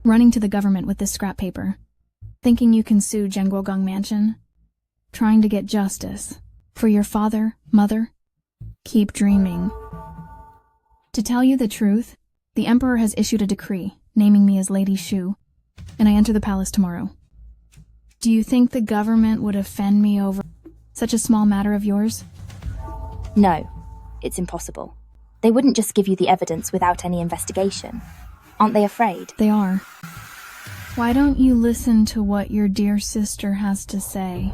running to the government with this scrap paper, thinking you can sue Zhenguogang Mansion, trying to get justice for your father, mother. Keep dreaming. To tell you the truth, the Emperor has issued a decree naming me as Lady Shu, and I enter the palace tomorrow. Do you think the government would offend me over such a small matter of yours? No, it's impossible. They wouldn't just give you the evidence without any investigation. Aren't they afraid? They are. Why don't you listen to what your dear sister has to say?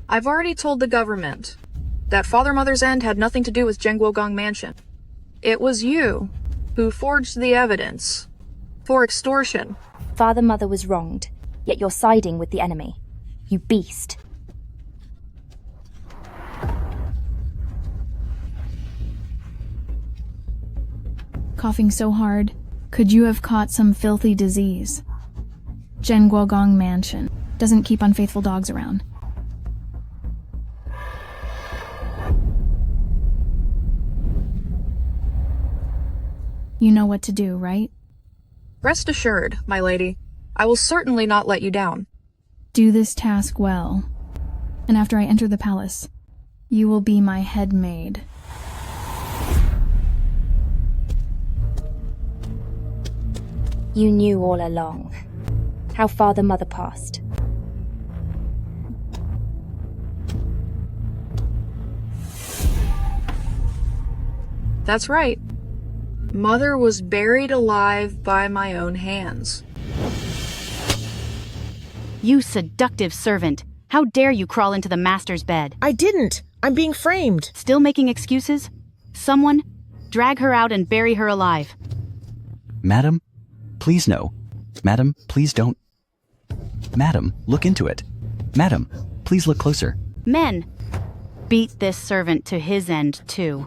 I've already told the government that Father Mother's End had nothing to do with Zhenguogang Mansion. It was you who forged the evidence for extortion. Father Mother was wronged, yet you're siding with the enemy. You beast. Coughing so hard, could you have caught some filthy disease? Zhenguogang Mansion doesn't keep unfaithful dogs around. You know what to do, right? Rest assured, my lady, I will certainly not let you down. Do this task well, and after I enter the palace, you will be my head maid. You knew all along how Father Mother passed. That's right. Mother was buried alive by my own hands. You seductive servant! How dare you crawl into the master's bed? I didn't! I'm being framed! Still making excuses? Someone, drag her out and bury her alive. Madam, please no. Madam, please don't. Madam, look into it. Madam, please look closer. Men, beat this servant to his end too.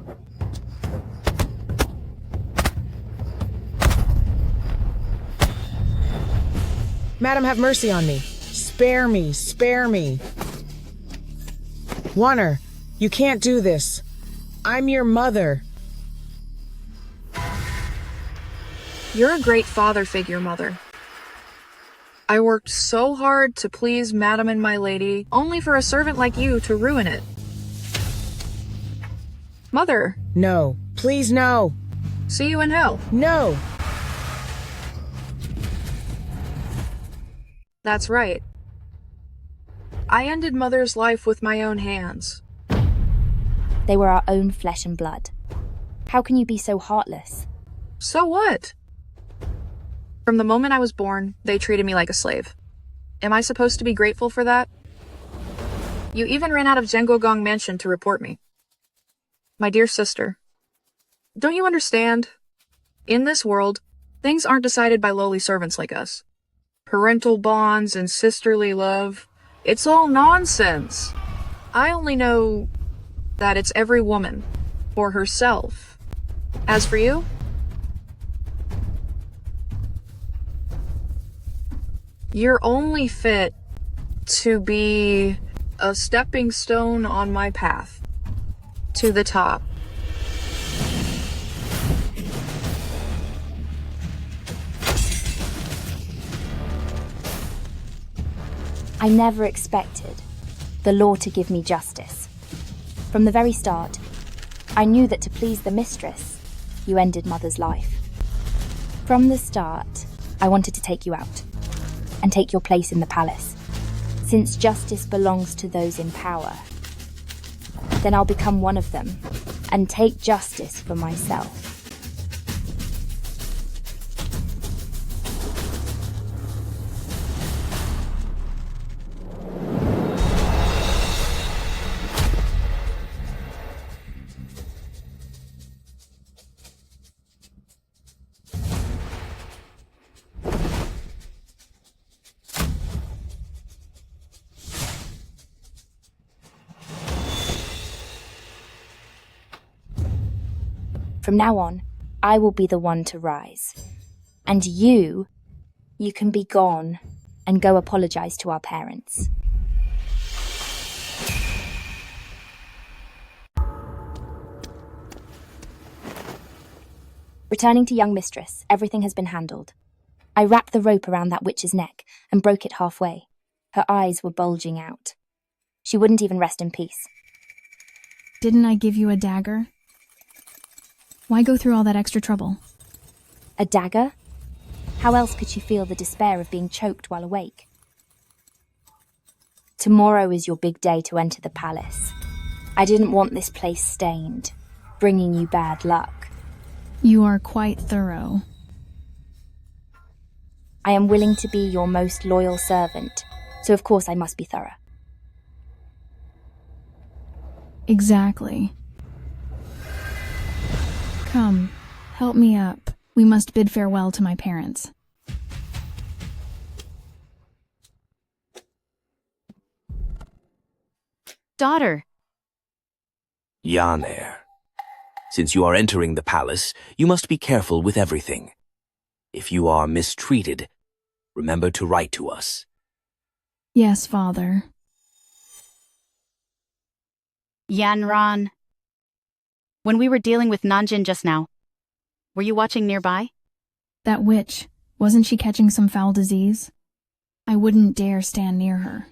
Madam, have mercy on me. Spare me, spare me. Warner, you can't do this. I'm your mother. You're a great father figure, Mother. I worked so hard to please Madam and my lady, only for a servant like you to ruin it. Mother. No, please no. See you in hell. No. That's right. I ended Mother's life with my own hands. They were our own flesh and blood. How can you be so heartless? So what? From the moment I was born, they treated me like a slave. Am I supposed to be grateful for that? You even ran out of Zhenguogang Mansion to report me. My dear sister, don't you understand? In this world, things aren't decided by lowly servants like us. Parental bonds and sisterly love, it's all nonsense. I only know that it's every woman for herself. As for you, you're only fit to be a stepping stone on my path to the top. I never expected the law to give me justice. From the very start, I knew that to please the mistress, you ended Mother's life. From the start, I wanted to take you out and take your place in the palace. Since justice belongs to those in power, then I'll become one of them and take justice for myself. From now on, I will be the one to rise. And you can be gone and go apologize to our parents. Returning to young mistress, everything has been handled. I wrapped the rope around that witch's neck and broke it halfway. Her eyes were bulging out. She wouldn't even rest in peace. Didn't I give you a dagger? Why go through all that extra trouble? A dagger? How else could she feel the despair of being choked while awake? Tomorrow is your big day to enter the palace. I didn't want this place stained, bringing you bad luck. You are quite thorough. I am willing to be your most loyal servant, so of course I must be thorough. Exactly. Come, help me up. We must bid farewell to my parents. Daughter, Yaner, since you are entering the palace, you must be careful with everything. If you are mistreated, remember to write to us. Yes, father. Yanran. When we were dealing with Nanjin just now, were you watching nearby? That witch, wasn't she catching some foul disease? I wouldn't dare stand near her.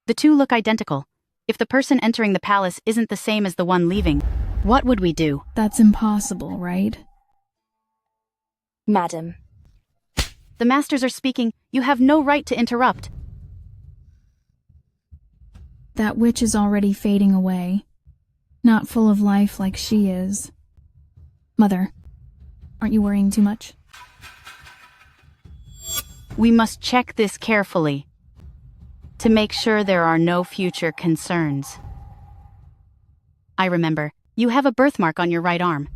The two look identical. If the person entering the palace isn't the same as the one leaving, what would we do? That's impossible, right? Madam, The masters are speaking. You have no right to interrupt. That witch is already fading away. Not full of life like she is. Mother, aren't you worrying too much? We must check this carefully to make sure there are no future concerns. I remember, you have a birthmark on your right arm.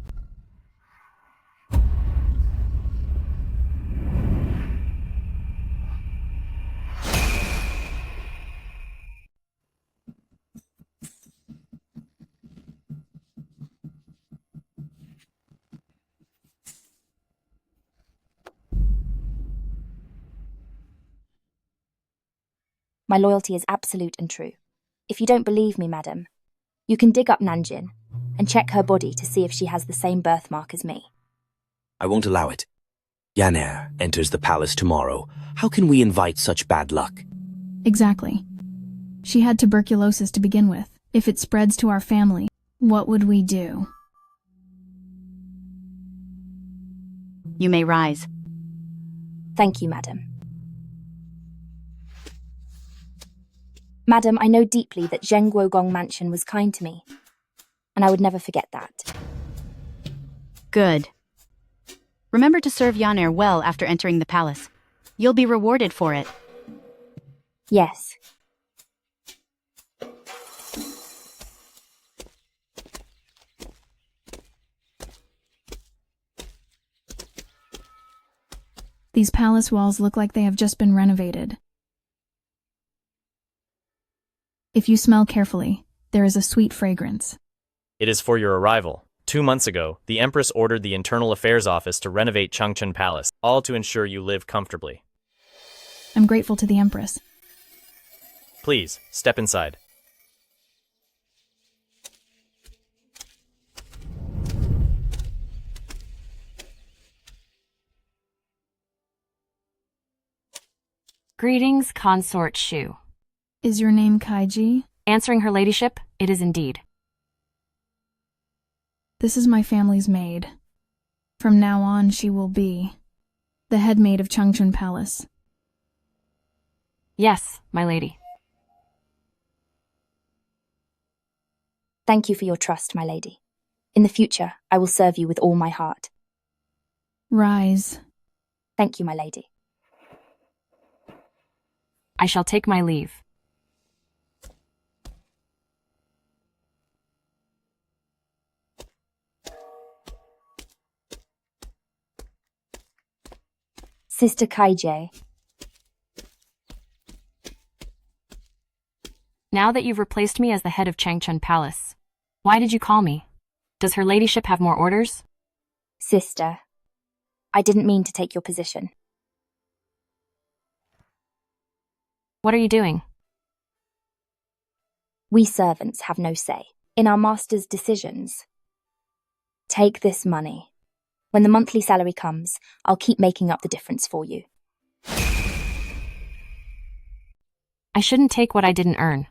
my loyalty is absolute and true. If you don't believe me, madam, you can dig up Nanjin and check her body to see if she has the same birthmark as me. I won't allow it. Yaner enters the palace tomorrow. How can we invite such bad luck? Exactly. She had tuberculosis to begin with. If it spreads to our family, what would we do? You may rise. Thank you, madam. Madam, I know deeply that Zhenguogong Mansion was kind to me, and I would never forget that. Good. Remember to serve Yaner well after entering the palace. You'll be rewarded for it. Yes. These palace walls look like they have just been renovated. If you smell carefully, there is a sweet fragrance. It is for your arrival. 2 months ago, the Empress ordered the Internal Affairs Office to renovate Changchun Palace, all to ensure you live comfortably. I'm grateful to the Empress. Please, step inside. Greetings, Consort Shu. Is your name Kaiji? Answering her ladyship, it is indeed. This is my family's maid. From now on, she will be the head maid of Changchun Palace. Yes, my lady. Thank you for your trust, my lady. In the future, I will serve you with all my heart. Rise. Thank you, my lady. I shall take my leave. Sister Kaijie, Now that you've replaced me as the head of Changchun Palace, why did you call me? Does her ladyship have more orders? sister, I didn't mean to take your position. What are you doing? We servants have no say in our master's decisions. Take this money. When the monthly salary comes, I'll keep making up the difference for you. I shouldn't take what I didn't earn.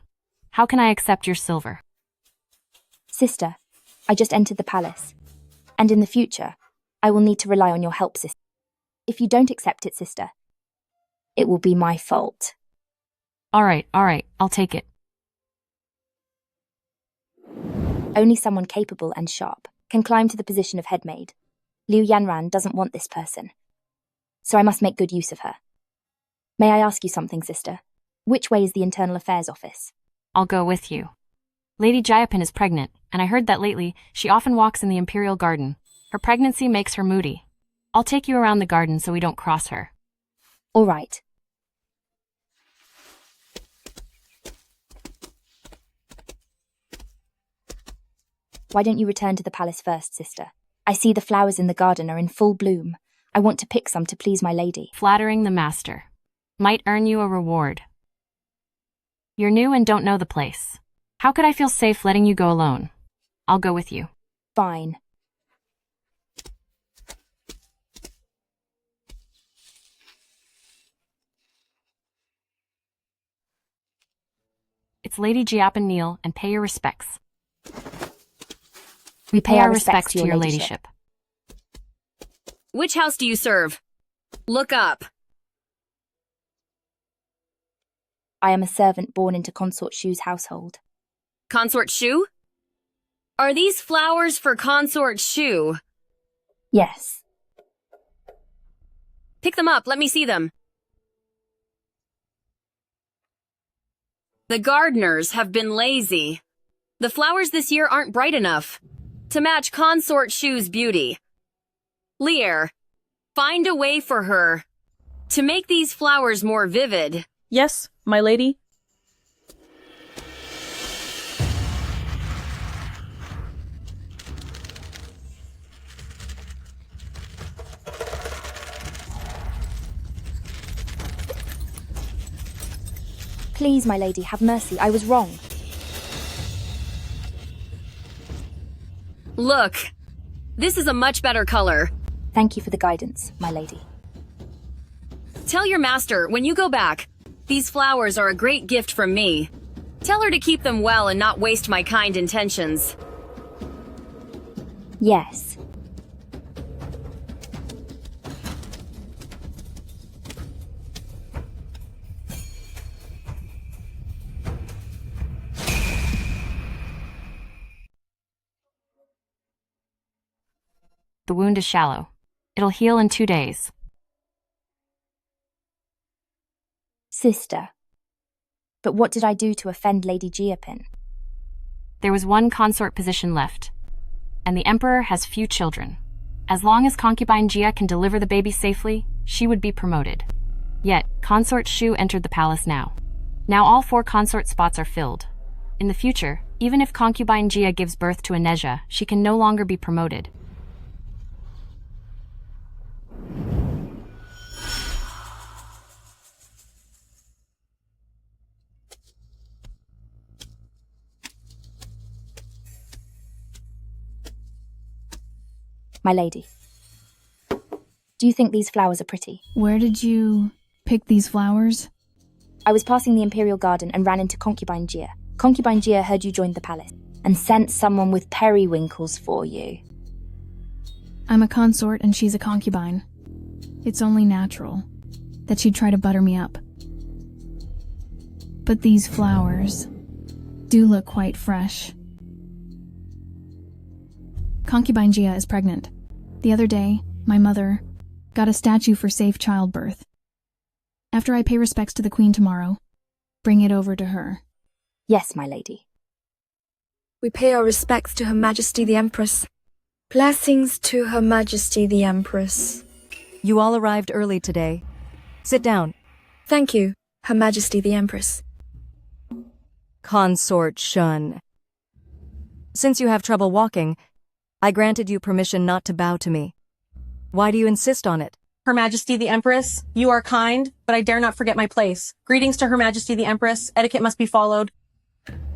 How can I accept your silver? Sister, I just entered the palace. And in the future, I will need to rely on your help, sister. If you don't accept it, sister, it will be my fault. All right, I'll take it. Only someone capable and sharp can climb to the position of head maid. Liu Yanran doesn't want this person, so I must make good use of her. May I ask you something, sister? Which way is the Internal Affairs office? I'll go with you. Lady Jiapin is pregnant, and I heard that lately she often walks in the Imperial Garden. Her pregnancy makes her moody. I'll take you around the garden so we don't cross her. All right. Why don't you return to the palace first, sister? I see the flowers in the garden are in full bloom. I want to pick some to please my lady. Flattering the master might earn you a reward. You're new and don't know the place. How could I feel safe letting you go alone? I'll go with you. Fine. It's Lady Jiapin, kneel and pay your respects. We pay our respects to your ladyship. Which house do you serve? Look up. I am a servant born into Consort Shu's household. Consort Shu? Are these flowers for Consort Shu? Yes. Pick them up, let me see them. The gardeners have been lazy. The flowers this year aren't bright enough to match Consort Shu's beauty. Lear, find a way for her to make these flowers more vivid. Yes, my lady. Please, my lady, have mercy. I was wrong. Look, this is a much better color. Thank you for the guidance, my lady. Tell your master, when you go back, these flowers are a great gift from me. Tell her to keep them well and not waste my kind intentions. Yes. The wound is shallow. It'll heal in 2 days. Sister. But what did I do to offend Lady Jiapin? There was one consort position left, and the Emperor has few children. As long as concubine Jia can deliver the baby safely, she would be promoted. Yet, Consort Shu entered the palace now. Now all 4 consort spots are filled. In the future, even if concubine Jia gives birth to a Neja, she can no longer be promoted. My lady, do you think these flowers are pretty? Where did you pick these flowers? I was passing the Imperial Garden and ran into Concubine Jia. Concubine Jia heard you joined the palace and sent someone with periwinkles for you. I'm a consort and she's a concubine. It's only natural that she'd try to butter me up. But these flowers do look quite fresh. Concubine Jia is pregnant. The other day, my mother got a statue for safe childbirth. After I pay respects to the Queen tomorrow, bring it over to her. Yes, my lady. We pay our respects to Her Majesty the Empress. Blessings to Her Majesty the Empress. You all arrived early today. Sit down. Thank you, Her Majesty the Empress. Consort Shun. Since you have trouble walking, I granted you permission not to bow to me. Why do you insist on it? Her Majesty the Empress, you are kind, but I dare not forget my place. Greetings to Her Majesty the Empress. Etiquette must be followed.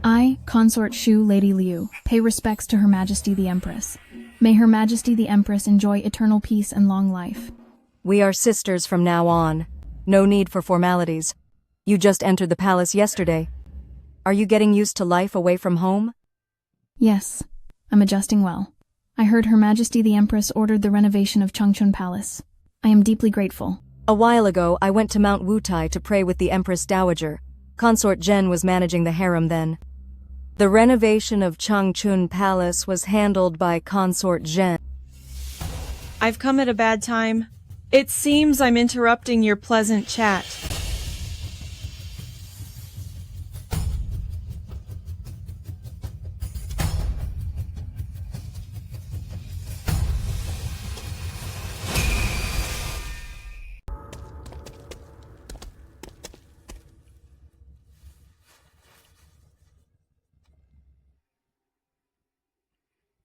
I, Consort Shu Lady Liu, pay respects to Her Majesty the Empress. May Her Majesty the Empress enjoy eternal peace and long life. We are sisters from now on. No need for formalities. You just entered the palace yesterday. Are you getting used to life away from home? Yes, I'm adjusting well. I heard Her Majesty the Empress ordered the renovation of Changchun Palace. I am deeply grateful. A while ago, I went to Mount Wutai to pray with the Empress Dowager. Consort Zhen was managing the harem then. The renovation of Changchun Palace was handled by Consort Zhen. I've come at a bad time. It seems I'm interrupting your pleasant chat.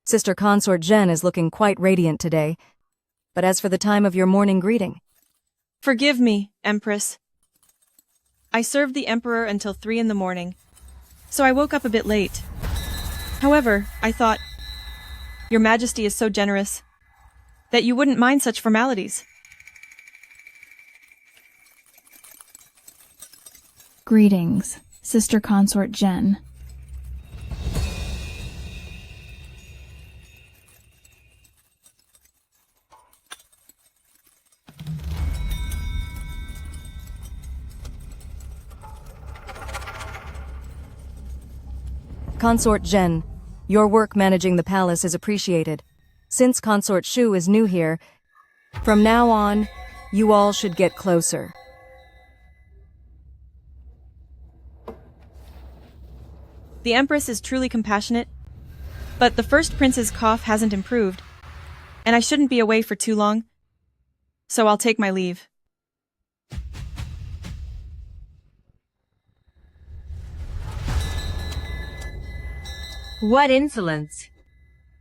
Sister Consort Zhen is looking quite radiant today. But as for the time of your morning greeting... Forgive me, Empress. I served the Emperor until 3 in the morning, so I woke up a bit late. However, I thought, Your Majesty is so generous that you wouldn't mind such formalities. Greetings, Sister Consort Zhen. Consort Zhen, your work managing the palace is appreciated. Since Consort Shu is new here, from now on, you all should get closer. The Empress is truly compassionate, but the first prince's cough hasn't improved, and I shouldn't be away for too long, so I'll take my leave. What insolence!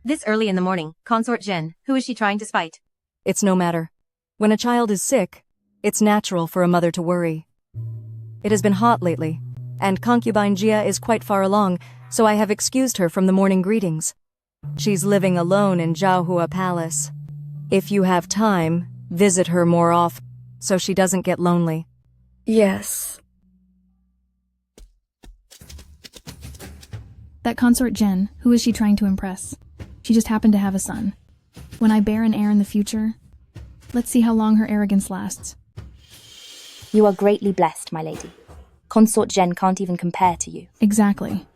This early in the morning, Consort Zhen, who is she trying to spite? It's no matter. When a child is sick, it's natural for a mother to worry. It has been hot lately, and concubine Jia is quite far along, so I have excused her from the morning greetings. She's living alone in Zhaohua Palace. If you have time, visit her more often, so she doesn't get lonely. Yes. That Consort Zhen, who is she trying to impress? She just happened to have a son. When I bear an heir in the future, let's see how long her arrogance lasts. You are greatly blessed, my lady. Consort Zhen can't even compare to you. Exactly.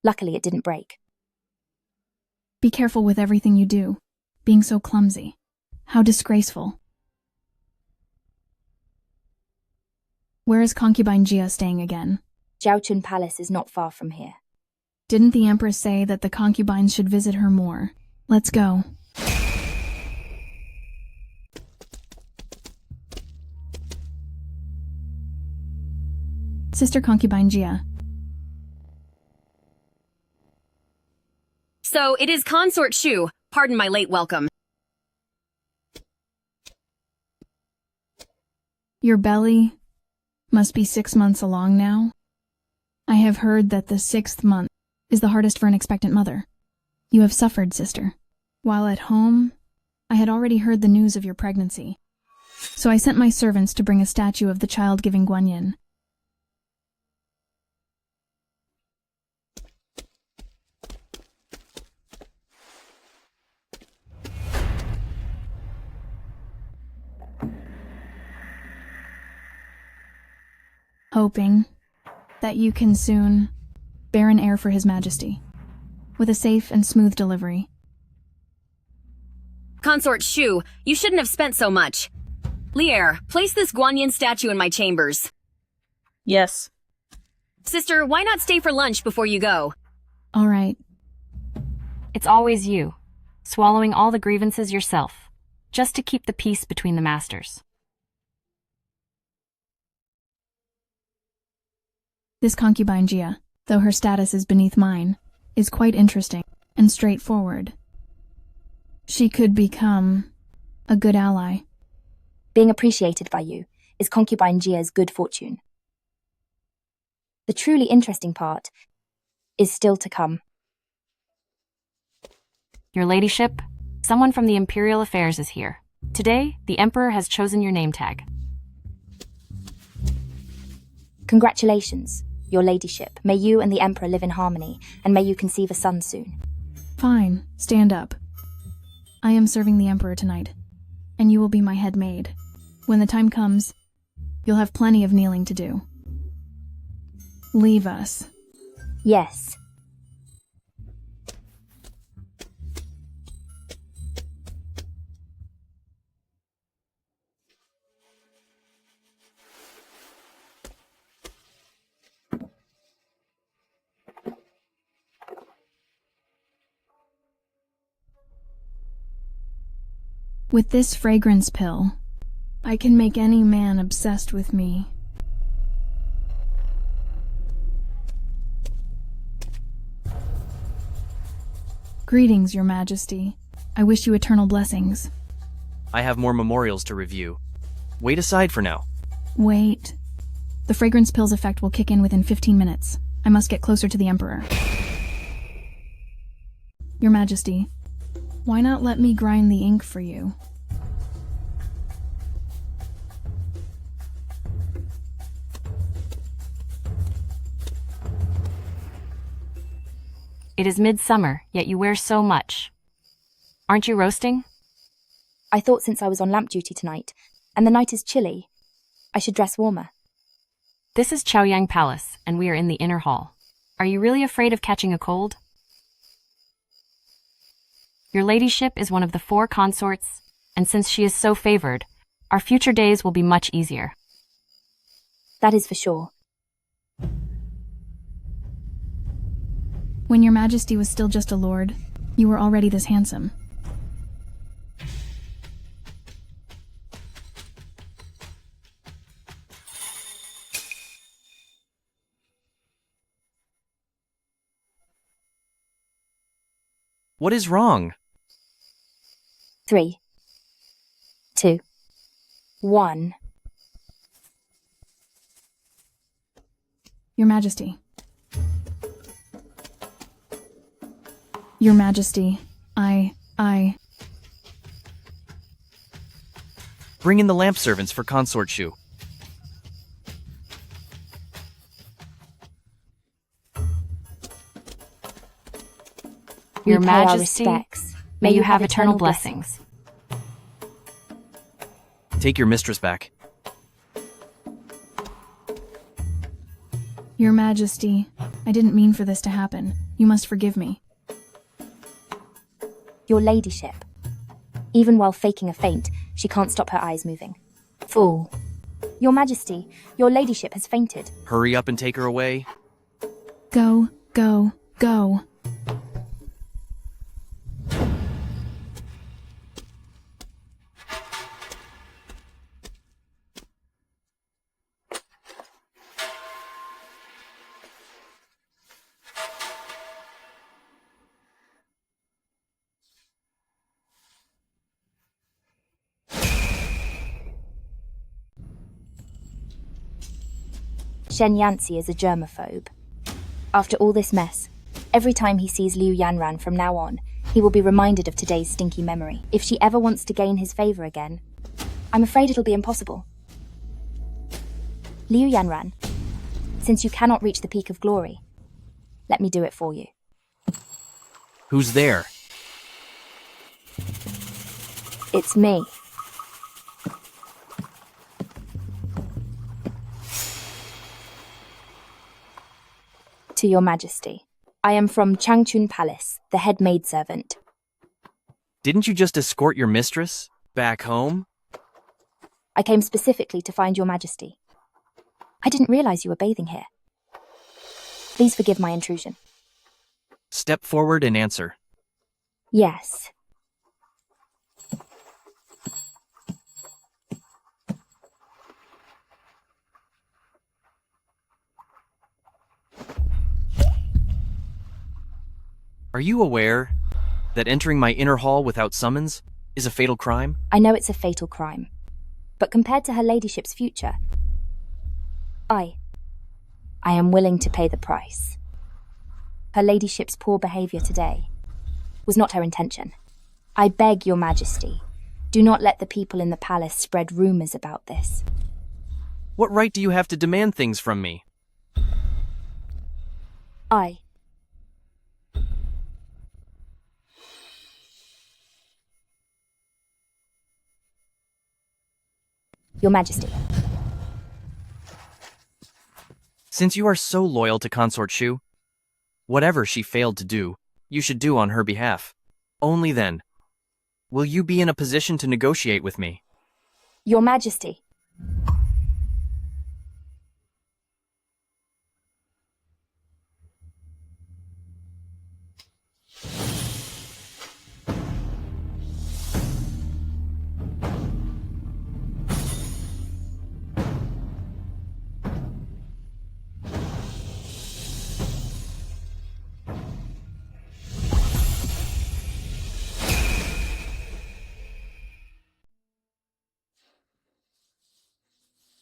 Luckily, it didn't break. Be careful with everything you do. Being so clumsy. How disgraceful. Where is concubine Jia staying again? Zhaochun Palace is not far from here. Didn't the Empress say that the concubines should visit her more? Let's go. Sister concubine Jia. So it is Consort Shu. Pardon my late welcome. Your belly must be 6 months along now. I have heard that the 6th month is the hardest for an expectant mother. You have suffered, sister. While at home, I had already heard the news of your pregnancy. So I sent my servants to bring a statue of the child giving Guanyin. Hoping that you can soon bear an heir for His Majesty, with a safe and smooth delivery. Consort Shu, you shouldn't have spent so much. Lier, place this Guanyin statue in my chambers. Yes. Sister, why not stay for lunch before you go? All right. It's always you, swallowing all the grievances yourself, just to keep the peace between the masters. This concubine Jia, though her status is beneath mine, is quite interesting and straightforward. She could become a good ally. Being appreciated by you, is concubine Gia's good fortune. The truly interesting part is still to come. Your ladyship, someone from the Imperial Affairs is here. Today, the Emperor has chosen your name tag. Congratulations, your ladyship. May you and the Emperor live in harmony, and may you conceive a son soon. Fine, stand up. I am serving the Emperor tonight, and you will be my head maid. When the time comes, you'll have plenty of kneeling to do. Leave us. Yes. With this fragrance pill, I can make any man obsessed with me. Greetings, Your Majesty. I wish you eternal blessings. I have more memorials to review. Wait aside for now. Wait. The fragrance pill's effect will kick in within 15 minutes. I must get closer to the Emperor. Your Majesty, why not let me grind the ink for you? It is midsummer, yet you wear so much. Aren't you roasting? I thought since I was on lamp duty tonight, and the night is chilly, I should dress warmer. This is Chaoyang Palace, and we are in the inner hall. Are you really afraid of catching a cold? Your ladyship is one of the 4 consorts, and since she is so favored, our future days will be much easier. That is for sure. When Your Majesty was still just a lord, you were already this handsome. What is wrong? 3, 2, 1. Your Majesty. Your Majesty, I... Bring in the lamp servants for Consort Shu. Your We pay our Majesty, respects. may you have eternal blessings. Take your mistress back. Your Majesty, I didn't mean for this to happen. You must forgive me. Your ladyship. Even while faking a faint, she can't stop her eyes moving. Fool. Your Majesty, your ladyship has fainted. Hurry up and take her away. Go, go, go. Shen Yanzi is a germaphobe. After all this mess, every time he sees Liu Yanran from now on, he will be reminded of today's stinky memory. If she ever wants to gain his favor again, I'm afraid it'll be impossible. Liu Yanran, since you cannot reach the peak of glory, let me do it for you. Who's there? It's me. To your Majesty, I am from Changchun Palace, the head maidservant. Didn't you just escort your mistress back home? I came specifically to find your Majesty. I didn't realize you were bathing here. Please forgive my intrusion. Step forward and answer. Yes. Are you aware that entering my inner hall without summons is a fatal crime? I know it's a fatal crime. but compared to her ladyship's future, I am willing to pay the price. Her ladyship's poor behaviour today was not her intention. I beg your majesty, do not let the people in the palace spread rumours about this. What right do you have to demand things from me? Your Majesty. Since you are so loyal to Consort Shu, whatever she failed to do, you should do on her behalf. Only then will you be in a position to negotiate with me. Your Majesty.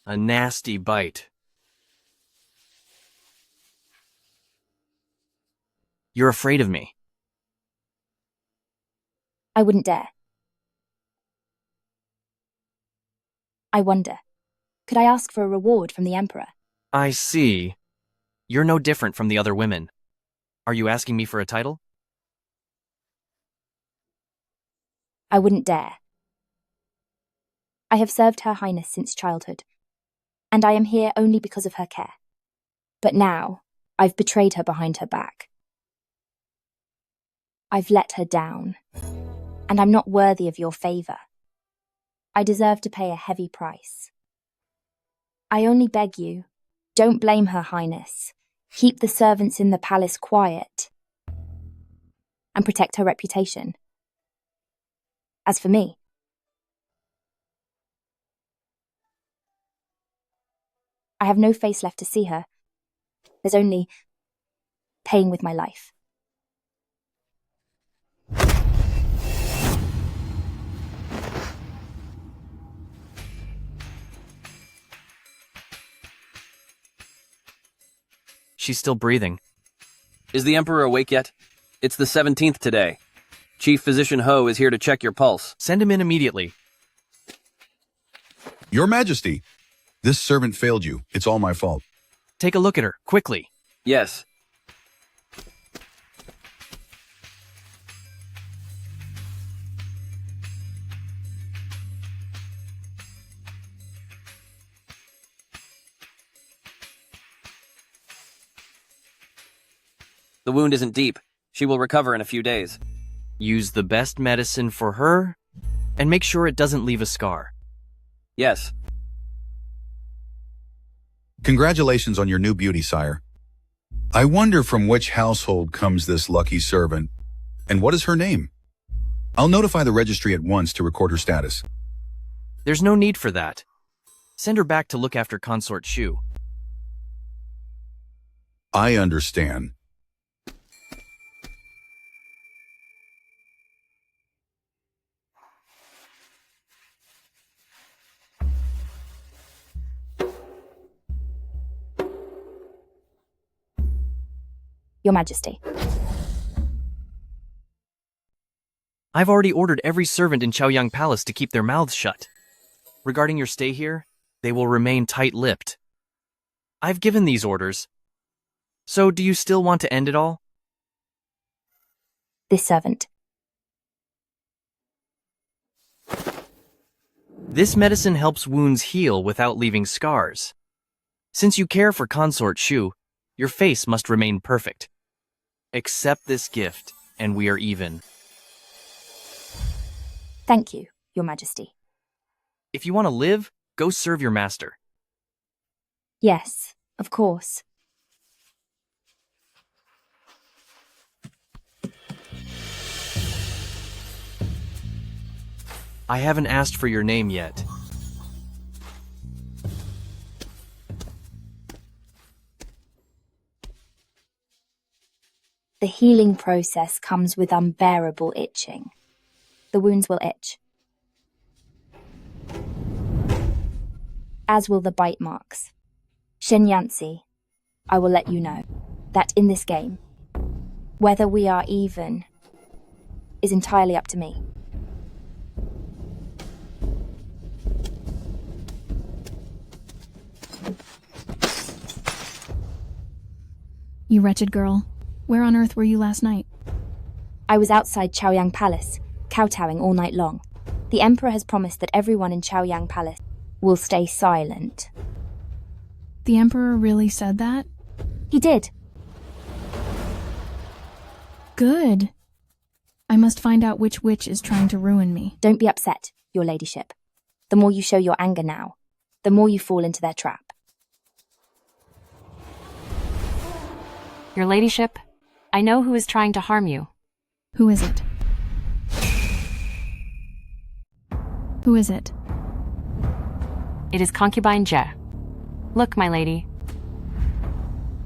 A nasty bite. You're afraid of me. I wouldn't dare. I wonder, could I ask for a reward from the Emperor? I see. You're no different from the other women. Are you asking me for a title? I wouldn't dare. I have served Her Highness since childhood, and I am here only because of her care. But now, I've betrayed her behind her back. I've let her down, and I'm not worthy of your favour. I deserve to pay a heavy price. I only beg you, don't blame Her Highness. Keep the servants in the palace quiet, and protect her reputation. As for me, I have no face left to see her. There's only paying with my life. She's still breathing. Is the Emperor awake yet? It's the 17th today. Chief Physician Ho is here to check your pulse. Send him in immediately. Your Majesty, this servant failed you. It's all my fault. Take a look at her, quickly. Yes. The wound isn't deep. She will recover in a few days. Use the best medicine for her, and make sure it doesn't leave a scar. Yes. Congratulations on your new beauty, sire. I wonder from which household comes this lucky servant, and what is her name? I'll notify the registry at once to record her status. There's no need for that. Send her back to look after Consort Shu. I understand. Your Majesty. I've already ordered every servant in Chaoyang Palace to keep their mouths shut. Regarding your stay here, they will remain tight-lipped. I've given these orders. So do you still want to end it all? This servant. This medicine helps wounds heal without leaving scars. Since you care for Consort Shu, your face must remain perfect. Accept this gift, and we are even. Thank you, Your Majesty. If you want to live, go serve your master. Yes, of course. I haven't asked for your name yet. The healing process comes with unbearable itching. The wounds will itch. as will the bite marks. Shenyansi, I will let you know that in this game, whether we are even is entirely up to me. You wretched girl. Where on earth were you last night? I was outside Chaoyang Palace, kowtowing all night long. The Emperor has promised that everyone in Chaoyang Palace will stay silent. The Emperor really said that? He did. Good. I must find out which witch is trying to ruin me. Don't be upset, your ladyship. The more you show your anger now, the more you fall into their trap. Your ladyship, I know who is trying to harm you. Who is it? Who is it? It is Concubine Jia. Look, my lady.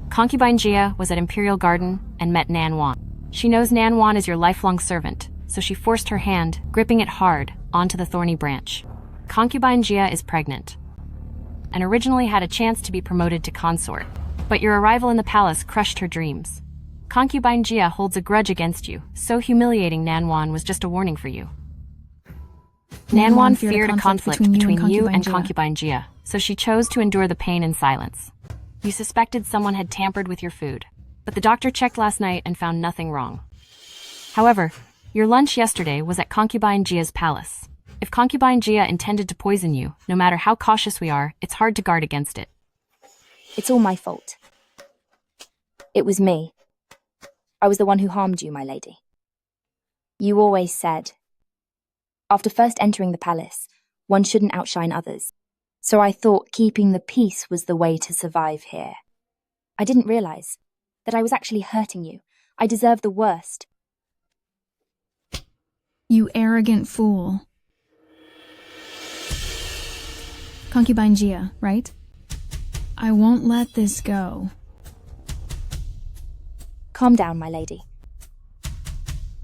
Concubine Jia was at Imperial Garden and met Nan Wan. She knows Nan Wan is your lifelong servant, so she forced her hand, gripping it hard, onto the thorny branch. Concubine Jia is pregnant, and originally had a chance to be promoted to consort. But your arrival in the palace crushed her dreams. Concubine Jia holds a grudge against you, so humiliating Nan Wan was just a warning for you. Nan Wan feared a conflict between you and Concubine Jia, so she chose to endure the pain in silence. You suspected someone had tampered with your food, but the doctor checked last night and found nothing wrong. However, your lunch yesterday was at Concubine Jia's palace. If Concubine Jia intended to poison you, no matter how cautious we are, it's hard to guard against it. It's all my fault. It was me. I was the one who harmed you, my lady. You always said, after first entering the palace, one shouldn't outshine others. So I thought keeping the peace was the way to survive here. I didn't realize that I was actually hurting you. I deserve the worst. You arrogant fool. Concubine Jia, right? I won't let this go. Calm down, my lady.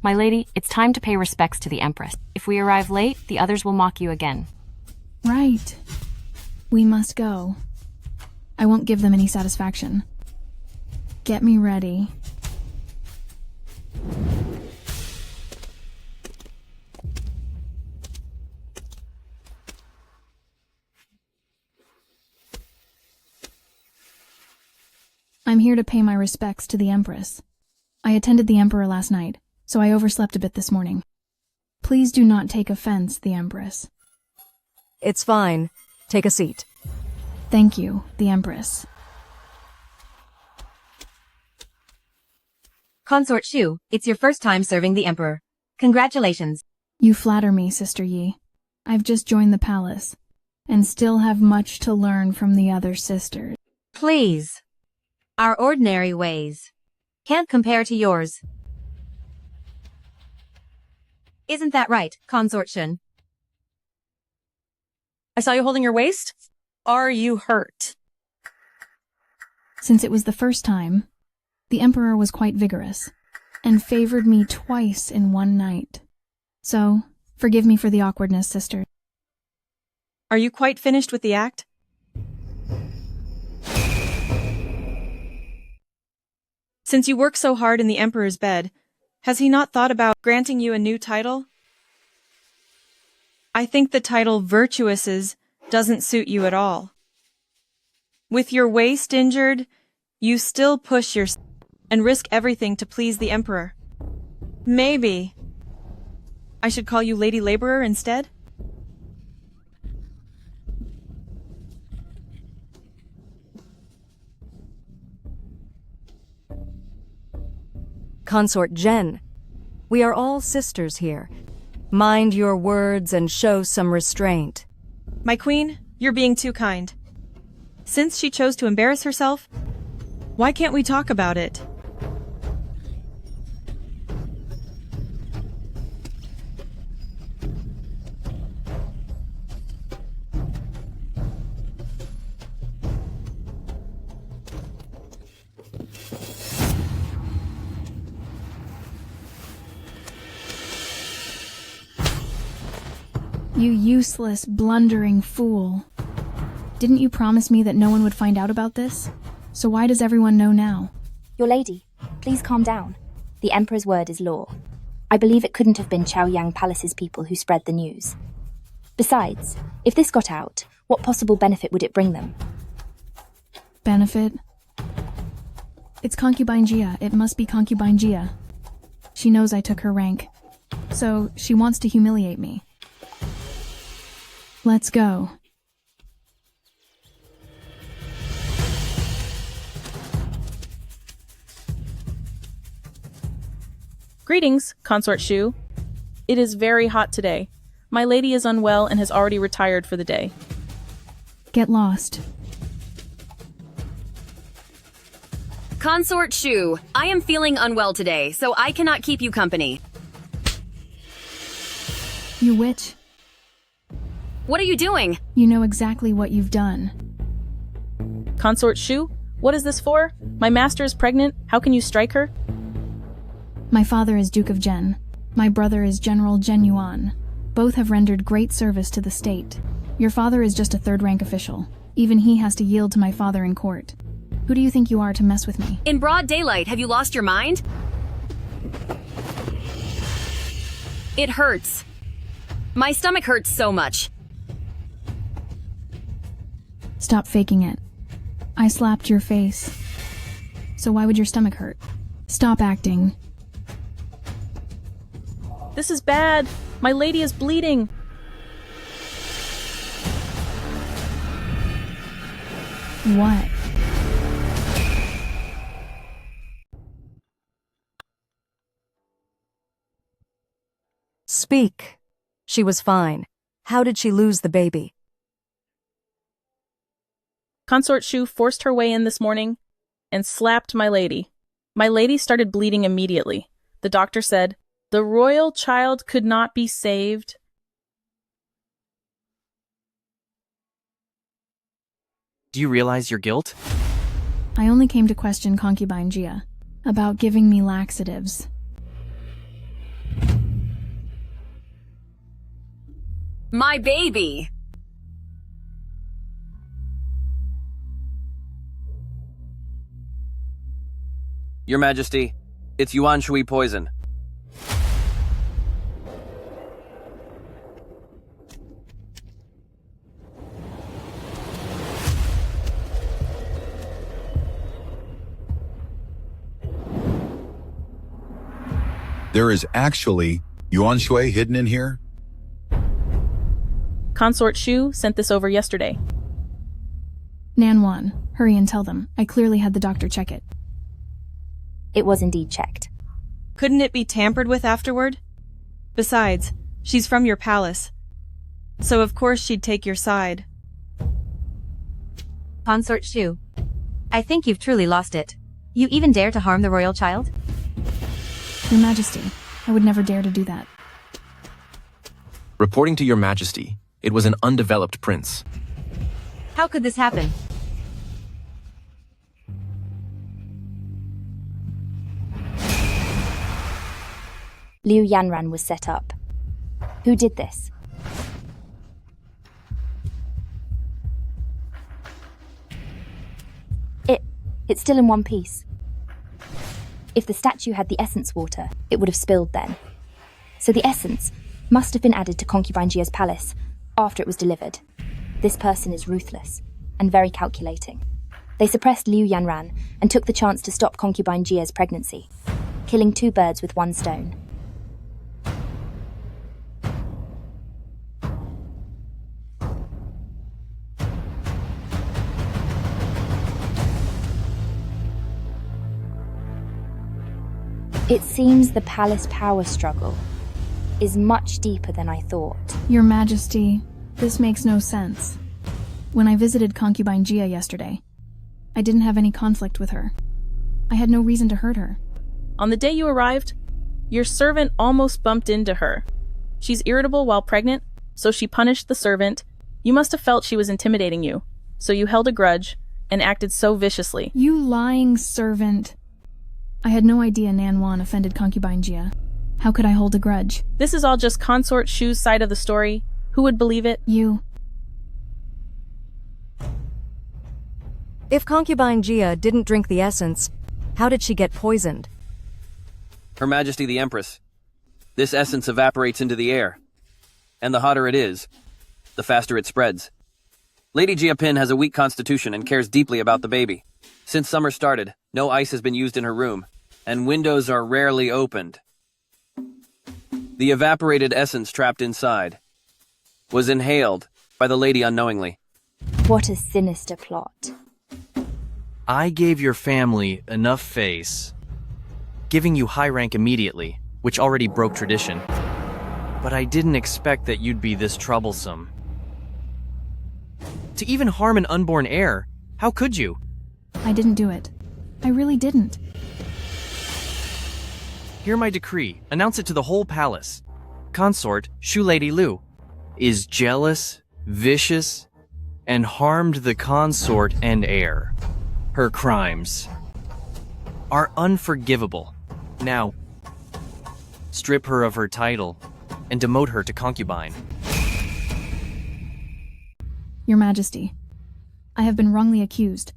My lady, it's time to pay respects to the Empress. If we arrive late, the others will mock you again. Right. We must go. I won't give them any satisfaction. Get me ready. I'm here to pay my respects to the Empress. I attended the Emperor last night, so I overslept a bit this morning. Please do not take offense, the Empress. It's fine. Take a seat. Thank you, the Empress. Consort Shu, it's your first time serving the Emperor. Congratulations. You flatter me, Sister Yi. I've just joined the palace, and still have much to learn from the other sisters. Please. Our ordinary ways can't compare to yours. Isn't that right, Consort Shun? I saw you holding your waist. Are you hurt? Since it was the first time, the Emperor was quite vigorous, and favored me twice in one night. So, forgive me for the awkwardness, sister. Are you quite finished with the act? Since you work so hard in the Emperor's bed, has he not thought about granting you a new title? I think the title Virtuouses doesn't suit you at all. With your waist injured, you still push yourself and risk everything to please the Emperor. Maybe I should call you Lady Laborer instead? Consort Jen, we are all sisters here. Mind your words and show some restraint. My queen, you're being too kind. Since she chose to embarrass herself, why can't we talk about it? You useless, blundering fool. Didn't you promise me that no one would find out about this? So why does everyone know now? Your lady, please calm down. The Emperor's word is law. I believe it couldn't have been Chaoyang Palace's people who spread the news. Besides, if this got out, what possible benefit would it bring them? Benefit? It's Concubine Jia. It must be Concubine Jia. She knows I took her rank. So, she wants to humiliate me. Let's go. Greetings, Consort Shu. It is very hot today. My lady is unwell and has already retired for the day. Get lost. Consort Shu, I am feeling unwell today, so I cannot keep you company. You witch. What are you doing? You know exactly what you've done. Consort Shu, what is this for? My master is pregnant. How can you strike her? My father is Duke of Zhen. My brother is General Zhen Yuan. Both have rendered great service to the state. Your father is just a third-rank official. Even he has to yield to my father in court. Who do you think you are to mess with me? In broad daylight, have you lost your mind? It hurts. My stomach hurts so much. Stop faking it. I slapped your face. So why would your stomach hurt? Stop acting. This is bad. My lady is bleeding. What? Speak. She was fine. How did she lose the baby? Consort Shu forced her way in this morning and slapped my lady. My lady started bleeding immediately. The doctor said, the royal child could not be saved. Do you realize your guilt? I only came to question Concubine Jia about giving me laxatives. My baby! Your Majesty, it's Yuan Shui poison. There is actually Yuan Shui hidden in here? Consort Shu sent this over yesterday. Nanwan, hurry and tell them. I clearly had the doctor check it. It was indeed checked. Couldn't it be tampered with afterward? Besides, she's from your palace. So of course she'd take your side. Consort Shu, I think you've truly lost it. You even dare to harm the royal child? Your Majesty, I would never dare to do that. Reporting to Your Majesty, it was an undeveloped prince. How could this happen? Liu Yanran was set up. Who did this? It's still in one piece. If the statue had the essence water, it would have spilled then. So the essence must have been added to Concubine Jia's palace after it was delivered. This person is ruthless and very calculating. They suppressed Liu Yanran and took the chance to stop Concubine Jia's pregnancy, killing two birds with one stone. It seems the palace power struggle is much deeper than I thought. Your Majesty, this makes no sense. When I visited Concubine Jia yesterday, I didn't have any conflict with her. I had no reason to hurt her. On the day you arrived, your servant almost bumped into her. She's irritable while pregnant, so she punished the servant. You must have felt she was intimidating you, so you held a grudge and acted so viciously. You lying servant. I had no idea Nanwan offended Concubine Jia. How could I hold a grudge? This is all just Consort Shu's side of the story. Who would believe it? You. If concubine Jia didn't drink the essence, how did she get poisoned? Her Majesty the Empress. This essence evaporates into the air. And the hotter it is, the faster it spreads. Lady Jia Pin has a weak constitution and cares deeply about the baby. Since summer started, no ice has been used in her room, and windows are rarely opened. The evaporated essence trapped inside was inhaled by the lady unknowingly. What a sinister plot. I gave your family enough face, giving you high rank immediately, which already broke tradition. But I didn't expect that you'd be this troublesome. To even harm an unborn heir, how could you? I didn't do it. I really didn't. Hear my decree. Announce it to the whole palace. Consort, Shu Lady Lu, is jealous, vicious, and harmed the consort and heir. Her crimes are unforgivable. Now, strip her of her title and demote her to concubine. Your Majesty, I have been wrongly accused.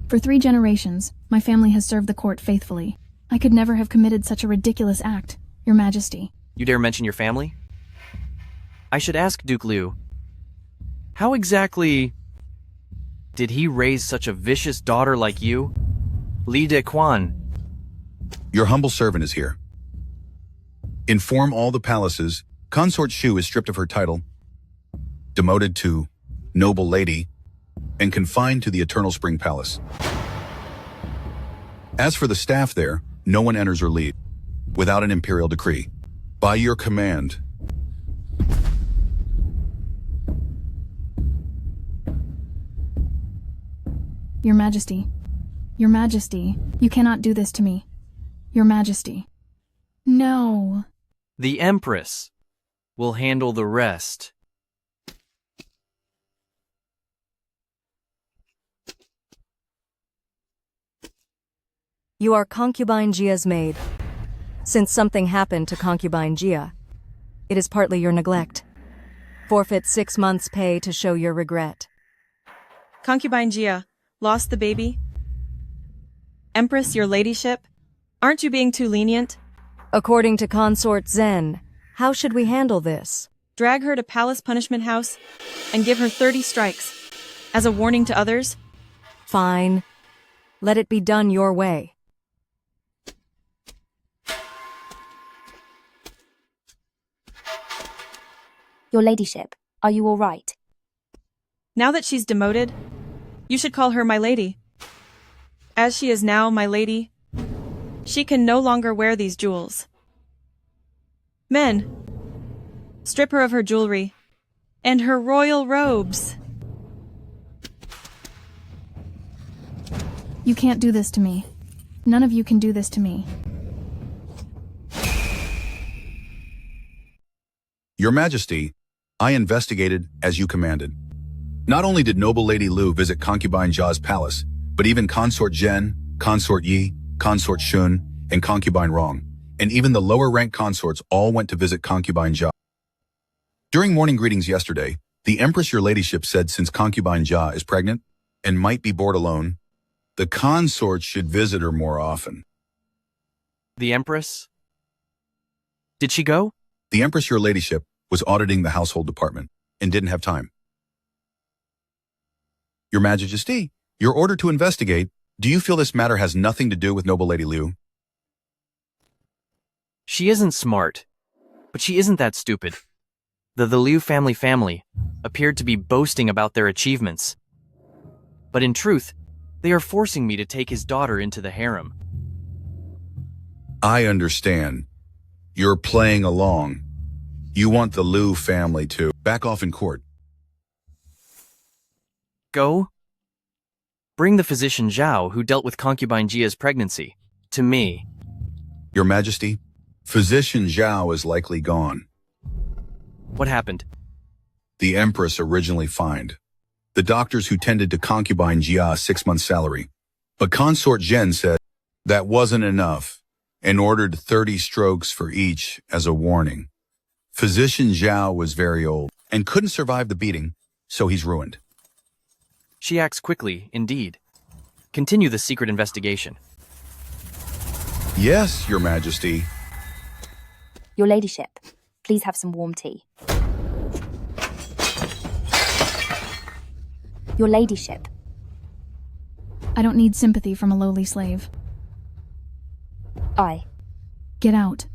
For 3 generations, my family has served the court faithfully. I could never have committed such a ridiculous act, Your Majesty. You dare mention your family? I should ask Duke Liu, how exactly did he raise such a vicious daughter like you? Li De Quan. Your humble servant is here. Inform all the palaces, Consort Shu is stripped of her title, demoted to noble lady, and confined to the Eternal Spring Palace. As for the staff there, no one enters or leaves without an imperial decree. By your command. Your Majesty. Your Majesty, you cannot do this to me. Your Majesty. No. The Empress will handle the rest. You are concubine Jia's maid. Since something happened to concubine Jia, it is partly your neglect. Forfeit 6 months' pay to show your regret. Concubine Jia, lost the baby? Empress, your ladyship? Aren't you being too lenient? According to Consort Zen, how should we handle this? Drag her to Palace Punishment House and give her 30 strikes. As a warning to others? Fine. Let it be done your way. Your ladyship, are you all right? Now that she's demoted, you should call her my lady. As she is now my lady, she can no longer wear these jewels. Men, strip her of her jewelry and her royal robes. You can't do this to me. None of you can do this to me. Your Majesty, I investigated as you commanded. Not only did noble Lady Lu visit concubine Jia's palace, but even consort Zhen, consort Yi, consort Shun, and concubine Rong, and even the lower-ranked consorts all went to visit concubine Jia. During morning greetings yesterday, the Empress Your Ladyship said since concubine Jia is pregnant and might be bored alone, the consort should visit her more often. The Empress? Did she go? The Empress Your Ladyship was auditing the household department and didn't have time. Your Majesty, your order to investigate, do you feel this matter has nothing to do with noble Lady Liu? She isn't smart, but she isn't that stupid. The Liu family appeared to be boasting about their achievements. But in truth, they are forcing me to take his daughter into the harem. I understand. You're playing along. You want the Liu family to back off in court. Go. Bring the physician Zhao who dealt with concubine Jia's pregnancy to me. Your Majesty, physician Zhao is likely gone. What happened? The Empress originally fined the doctors who tended to concubine Jia 6 months' salary. But consort Zhen said that wasn't enough and ordered 30 strokes for each as a warning. Physician Zhao was very old and couldn't survive the beating, so he's ruined. She acts quickly, indeed. continue the secret investigation. Yes, Your Majesty. Your ladyship, please have some warm tea. Your ladyship. I don't need sympathy from a lowly slave. Get out.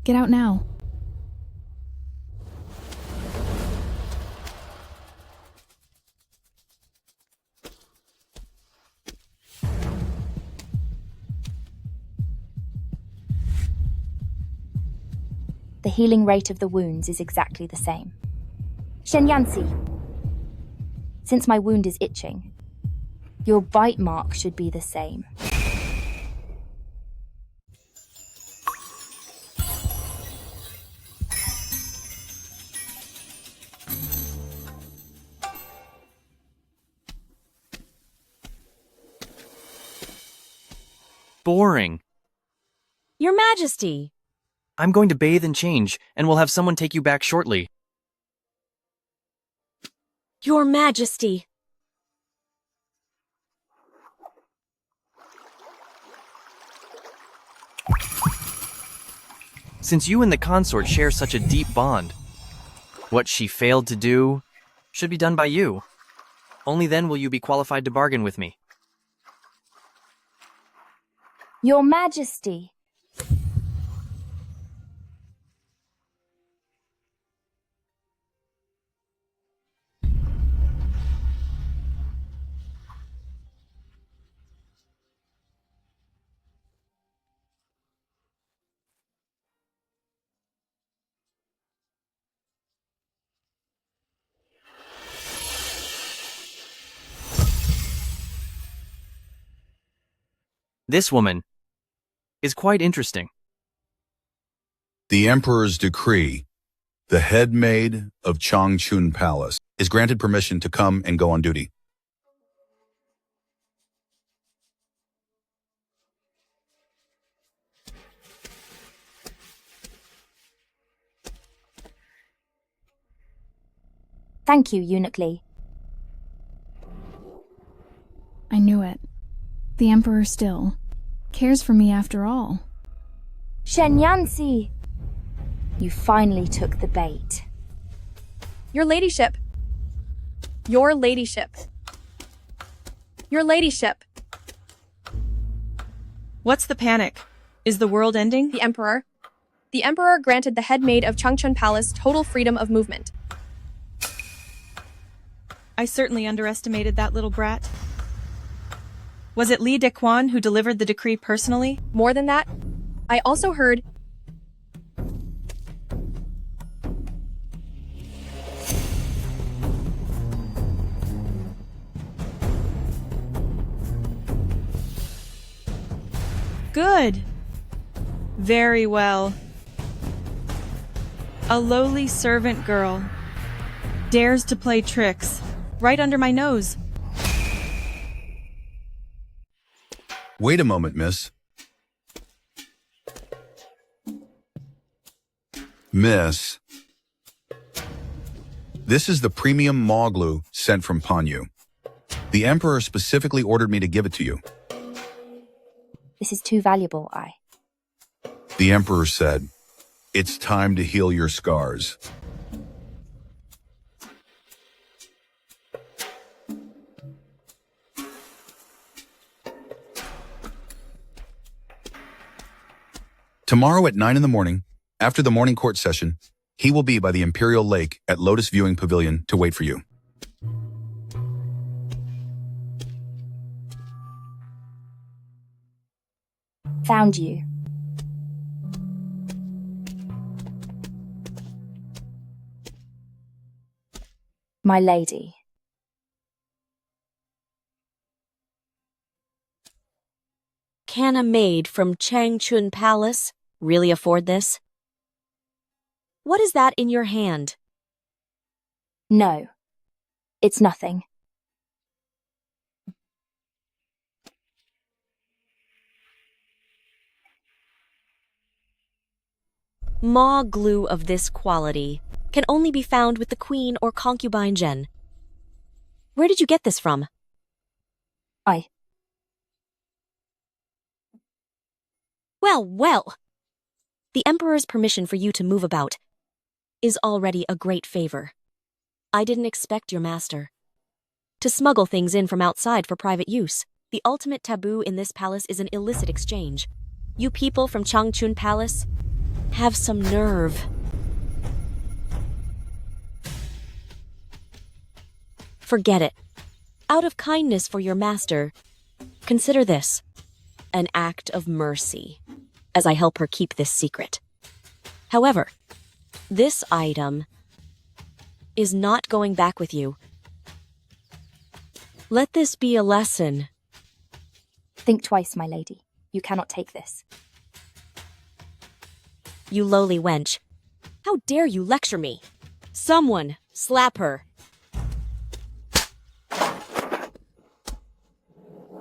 Get out now. The healing rate of the wounds is exactly the same. Shenyansi, since my wound is itching, your bite mark should be the same. Boring. Your Majesty! I'm going to bathe and change, and we'll have someone take you back shortly. Your Majesty! Since you and the consort share such a deep bond, what she failed to do should be done by you. Only then will you be qualified to bargain with me. Your Majesty! This woman is quite interesting. The Emperor's decree, the head maid of Changchun Palace, is granted permission to come and go on duty. Thank you, Eunuch Lee. I knew it. The Emperor still cares for me after all. Shenyansi! You finally took the bait. Your ladyship. Your ladyship. Your ladyship. What's the panic? Is the world ending? The Emperor. The Emperor granted the head maid of Changchun Palace total freedom of movement. I certainly underestimated that little brat. Was it Li Dequan who delivered the decree personally? More than that, I also heard Good. Very well. A lowly servant girl dares to play tricks right under my nose. Wait a moment, miss. Miss, this is the premium maw glue sent from Panyu. The Emperor specifically ordered me to give it to you. This is too valuable, The Emperor said, "It's time to heal your scars." Tomorrow at 9 in the morning, after the morning court session, he will be by the Imperial Lake at Lotus Viewing Pavilion to wait for you. Found you. My lady. Can a maid from Changchun Palace really afford this? What is that in your hand? No, it's nothing. Maw glue of this quality can only be found with the queen or concubine Jen. Where did you get this from? I. Well, well. The Emperor's permission for you to move about is already a great favor. I didn't expect your master to smuggle things in from outside for private use. The ultimate taboo in this palace is an illicit exchange. You people from Changchun Palace have some nerve. Forget it. Out of kindness for your master, consider this an act of mercy, as I help her keep this secret. However, this item is not going back with you. Let this be a lesson. Think twice, my lady. You cannot take this. You lowly wench. How dare you lecture me? Someone slap her.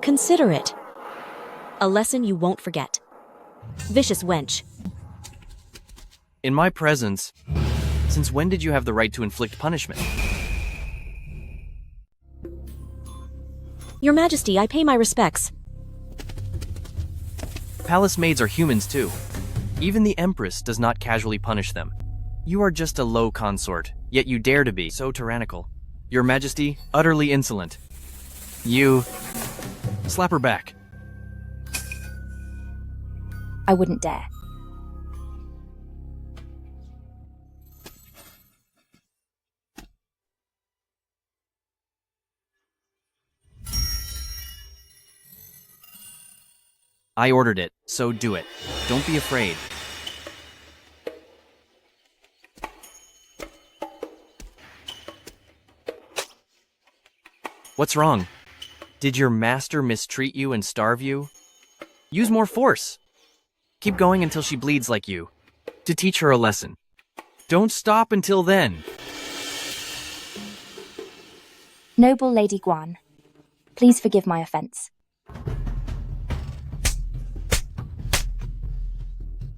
Consider it a lesson you won't forget. Vicious wench. In my presence, since when did you have the right to inflict punishment? Your Majesty, I pay my respects. Palace maids are humans too. Even the Empress does not casually punish them. You are just a low consort, yet you dare to be so tyrannical. Your Majesty, utterly insolent. You... slap her back. I wouldn't dare. I ordered it, so do it. Don't be afraid. What's wrong? Did your master mistreat you and starve you? Use more force. Keep going until she bleeds like you, to teach her a lesson. Don't stop until then. Noble Lady Guan, please forgive my offense.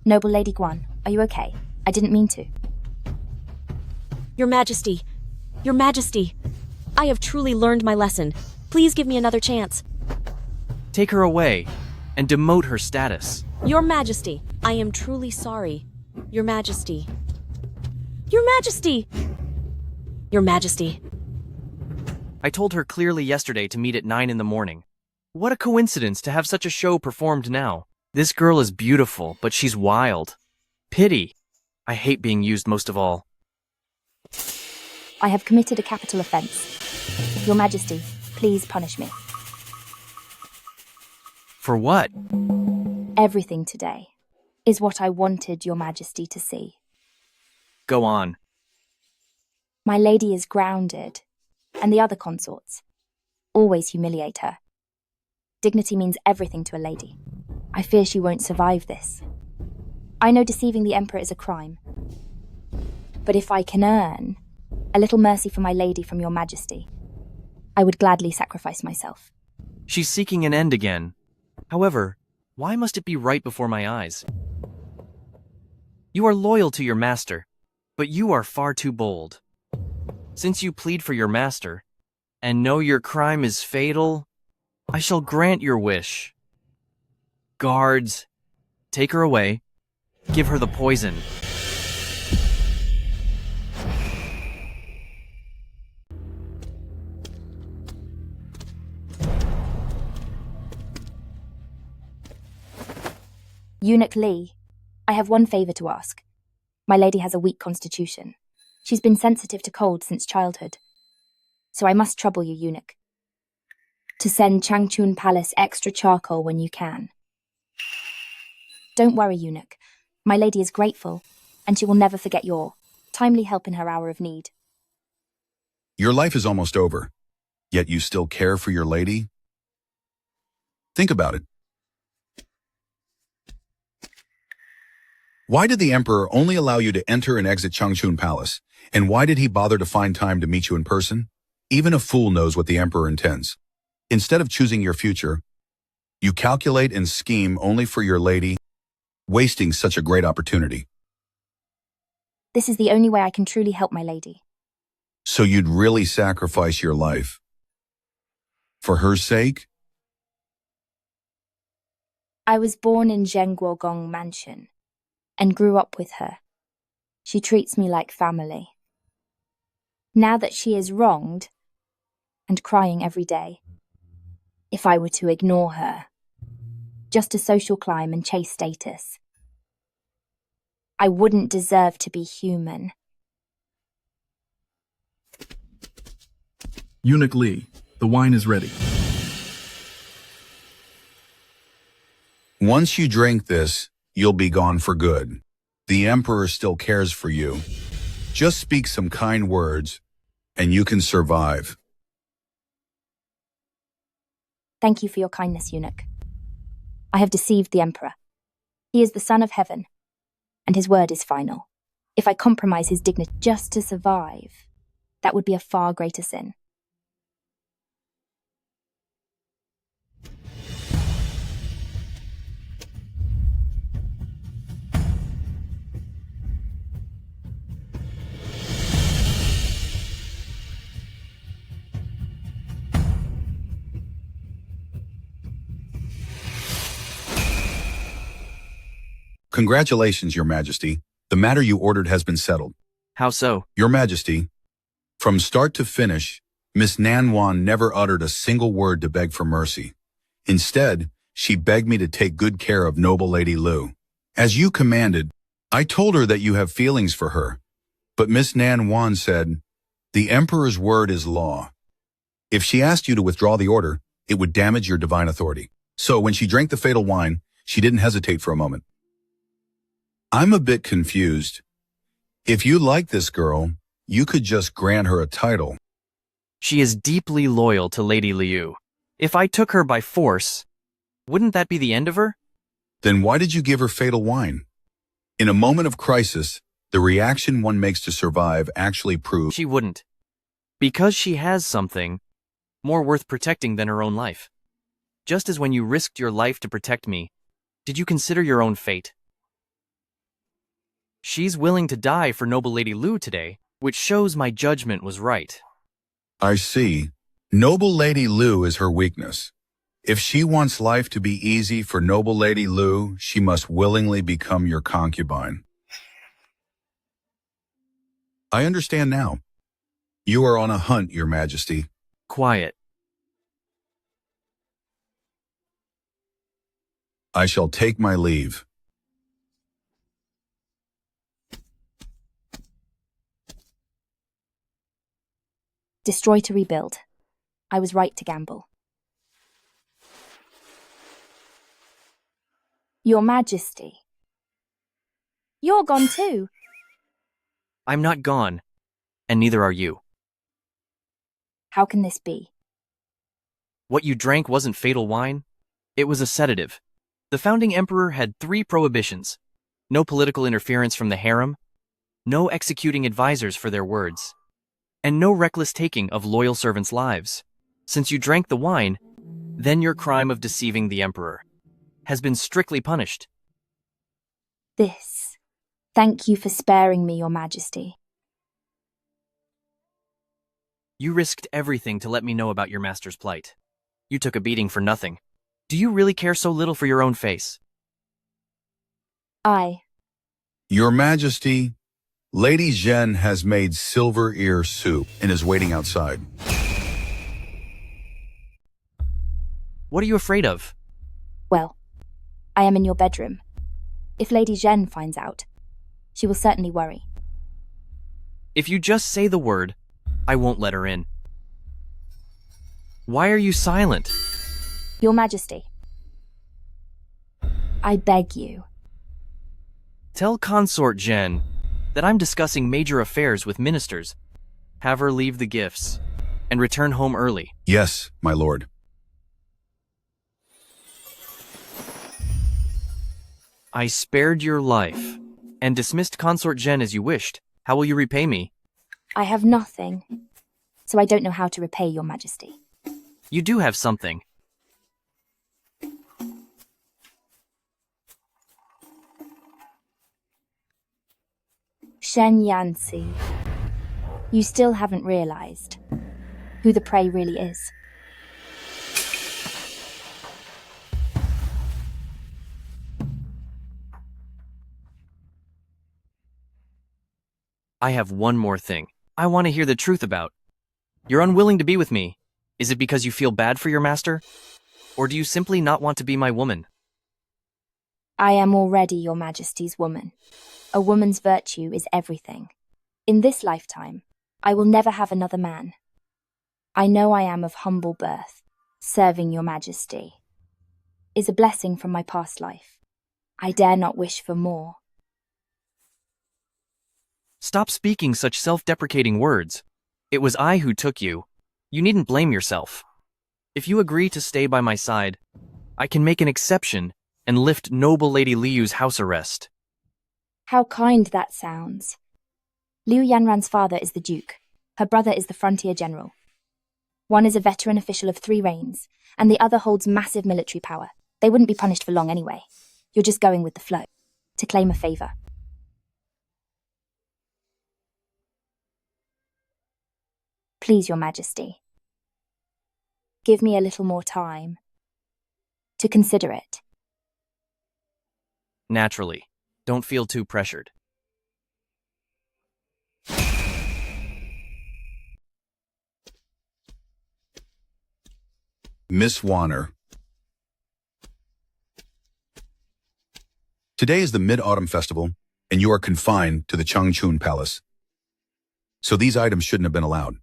Noble Lady Guan, are you okay? I didn't mean to. Your Majesty, Your Majesty, I have truly learned my lesson. Please give me another chance. Take her away and demote her status. Your Majesty, I am truly sorry. Your Majesty. Your Majesty! Your Majesty. I told her clearly yesterday to meet at 9 in the morning. What a coincidence to have such a show performed now. This girl is beautiful, but she's wild. Pity. I hate being used most of all. I have committed a capital offense. Your Majesty, please punish me. For what? Everything today is what I wanted Your Majesty to see. Go on. My lady is grounded, and the other consorts always humiliate her. Dignity means everything to a lady. I fear she won't survive this. I know deceiving the Emperor is a crime. But if I can earn a little mercy for my lady from Your Majesty, I would gladly sacrifice myself. She's seeking an end again. However, why must it be right before my eyes? You are loyal to your master, but you are far too bold. Since you plead for your master, and know your crime is fatal, I shall grant your wish. Guards, take her away. Give her the poison. Eunuch Lee, I have one favor to ask. My lady has a weak constitution. She's been sensitive to cold since childhood. So I must trouble you, Eunuch, to send Changchun Palace extra charcoal when you can. Don't worry, Eunuch. My lady is grateful, and she will never forget your timely help in her hour of need. Your life is almost over, yet you still care for your lady? Think about it. Why did the Emperor only allow you to enter and exit Changchun Palace? And why did he bother to find time to meet you in person? Even a fool knows what the Emperor intends. Instead of choosing your future, you calculate and scheme only for your lady, wasting such a great opportunity. This is the only way I can truly help my lady. So you'd really sacrifice your life? For her sake? I was born in Zhenguogong Mansion and grew up with her. She treats me like family. Now that she is wronged and crying every day, if I were to ignore her, just to social climb and chase status, I wouldn't deserve to be human. Eunuch Lee, the wine is ready. Once you drink this, you'll be gone for good. The Emperor still cares for you. Just speak some kind words, and you can survive. Thank you for your kindness, Eunuch. I have deceived the Emperor. He is the son of heaven, and his word is final. If I compromise his dignity just to survive, that would be a far greater sin. Congratulations, Your Majesty. The matter you ordered has been settled. How so? Your Majesty, from start to finish, Miss Nan Wan never uttered a single word to beg for mercy. Instead, she begged me to take good care of noble Lady Lu. As you commanded, I told her that you have feelings for her. But Miss Nan Wan said, "The Emperor's word is law. If she asked you to withdraw the order, it would damage your divine authority." So when she drank the fatal wine, she didn't hesitate for a moment. I'm a bit confused. If you like this girl, you could just grant her a title. She is deeply loyal to Lady Liu. If I took her by force, wouldn't that be the end of her? Then why did you give her fatal wine? In a moment of crisis, the reaction one makes to survive actually proves she wouldn't. Because she has something more worth protecting than her own life. Just as when you risked your life to protect me, did you consider your own fate? She's willing to die for noble Lady Lu today, which shows my judgment was right. I see. Noble Lady Lu is her weakness. If she wants life to be easy for noble Lady Lu, she must willingly become your concubine. I understand now. You are on a hunt, Your Majesty. Quiet. I shall take my leave. Destroy to rebuild. I was right to gamble. Your Majesty. You're gone too. I'm not gone, and neither are you. How can this be? What you drank wasn't fatal wine. It was a sedative. The founding emperor had 3 prohibitions. No political interference from the harem, no executing advisors for their words, and no reckless taking of loyal servants' lives. Since you drank the wine, then your crime of deceiving the emperor has been strictly punished. This. Thank you for sparing me, Your Majesty. You risked everything to let me know about your master's plight. You took a beating for nothing. Do you really care so little for your own face? Your Majesty, Lady Zhen has made silver ear soup and is waiting outside. What are you afraid of? Well, I am in your bedroom. If Lady Zhen finds out, she will certainly worry. If you just say the word, I won't let her in. Why are you silent? Your Majesty, I beg you. Tell Consort Zhen that I'm discussing major affairs with ministers. Have her leave the gifts and return home early. Yes, my lord. I spared your life and dismissed Consort Zhen as you wished. How will you repay me? I have nothing, so I don't know how to repay Your Majesty. You do have something. Shen Yanzi, you still haven't realized who the prey really is. I have one more thing I want to hear the truth about. You're unwilling to be with me. Is it because you feel bad for your master? Or do you simply not want to be my woman? I am already your majesty's woman. A woman's virtue is everything. In this lifetime, I will never have another man. I know I am of humble birth. Serving your majesty is a blessing from my past life. I dare not wish for more. Stop speaking such self-deprecating words. It was I who took you. You needn't blame yourself. If you agree to stay by my side, I can make an exception and lift noble Lady Liu's house arrest. How kind that sounds. Liu Yanran's father is the Duke. Her brother is the Frontier General. One is a veteran official of 3 reigns, and the other holds massive military power. They wouldn't be punished for long anyway. You're just going with the flow, to claim a favor. Please, your majesty, give me a little more time to consider it. Naturally. Don't feel too pressured. Miss Warner. Today is the Mid-Autumn Festival, and you are confined to the Changchun Palace. So these items shouldn't have been allowed.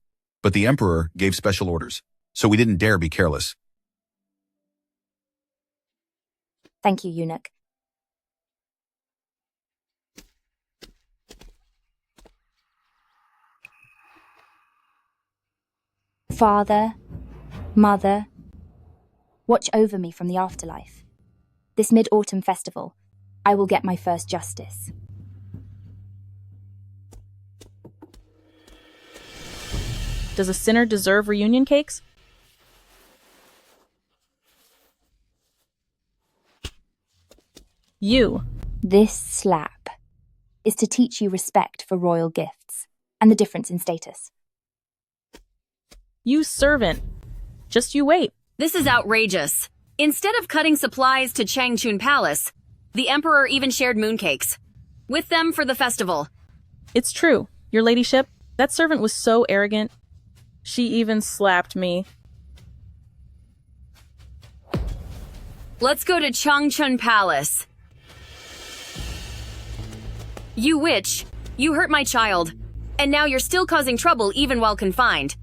But the Emperor gave special orders, so we didn't dare be careless. Thank you, eunuch. Father, Mother, watch over me from the afterlife. This Mid-Autumn Festival, I will get my first justice. Does a sinner deserve reunion cakes? You. This slap is to teach you respect for royal gifts and the difference in status. You servant. Just you wait. This is outrageous. Instead of cutting supplies to Changchun Palace, the Emperor even shared mooncakes. With them for the festival. It's true, your ladyship. That servant was so arrogant. She even slapped me. Let's go to Changchun Palace. You witch, you hurt my child, and now you're still causing trouble even while confined.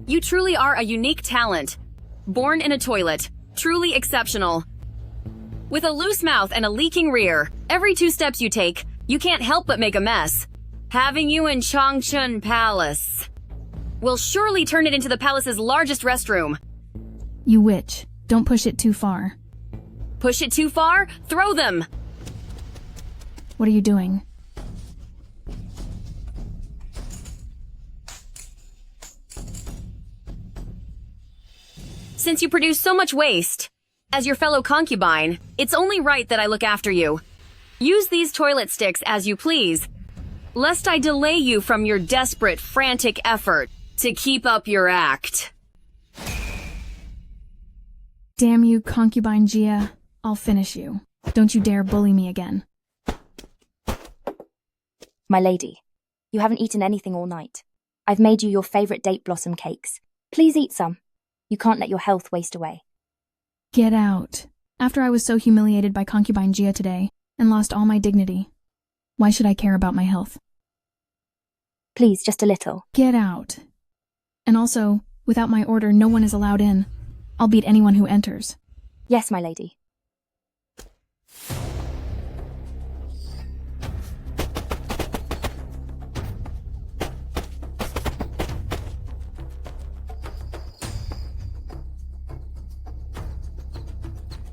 You truly are a unique talent. Born in a toilet, truly exceptional. With a loose mouth and a leaking rear, every 2 steps you take, you can't help but make a mess. Having you in Changchun Palace will surely turn it into the palace's largest restroom. You witch, don't push it too far. Push it too far? Throw them! What are you doing? Since you produce so much waste, as your fellow concubine, it's only right that I look after you. Use these toilet sticks as you please, lest I delay you from your desperate, frantic effort to keep up your act. Damn you, concubine Gia. I'll finish you. Don't you dare bully me again. My lady, you haven't eaten anything all night. I've made you your favorite date blossom cakes. Please eat some. You can't let your health waste away. Get out. After I was so humiliated by concubine Gia today and lost all my dignity, why should I care about my health? Please, just a little. Get out. And also, without my order, no one is allowed in. I'll beat anyone who enters. Yes, my lady.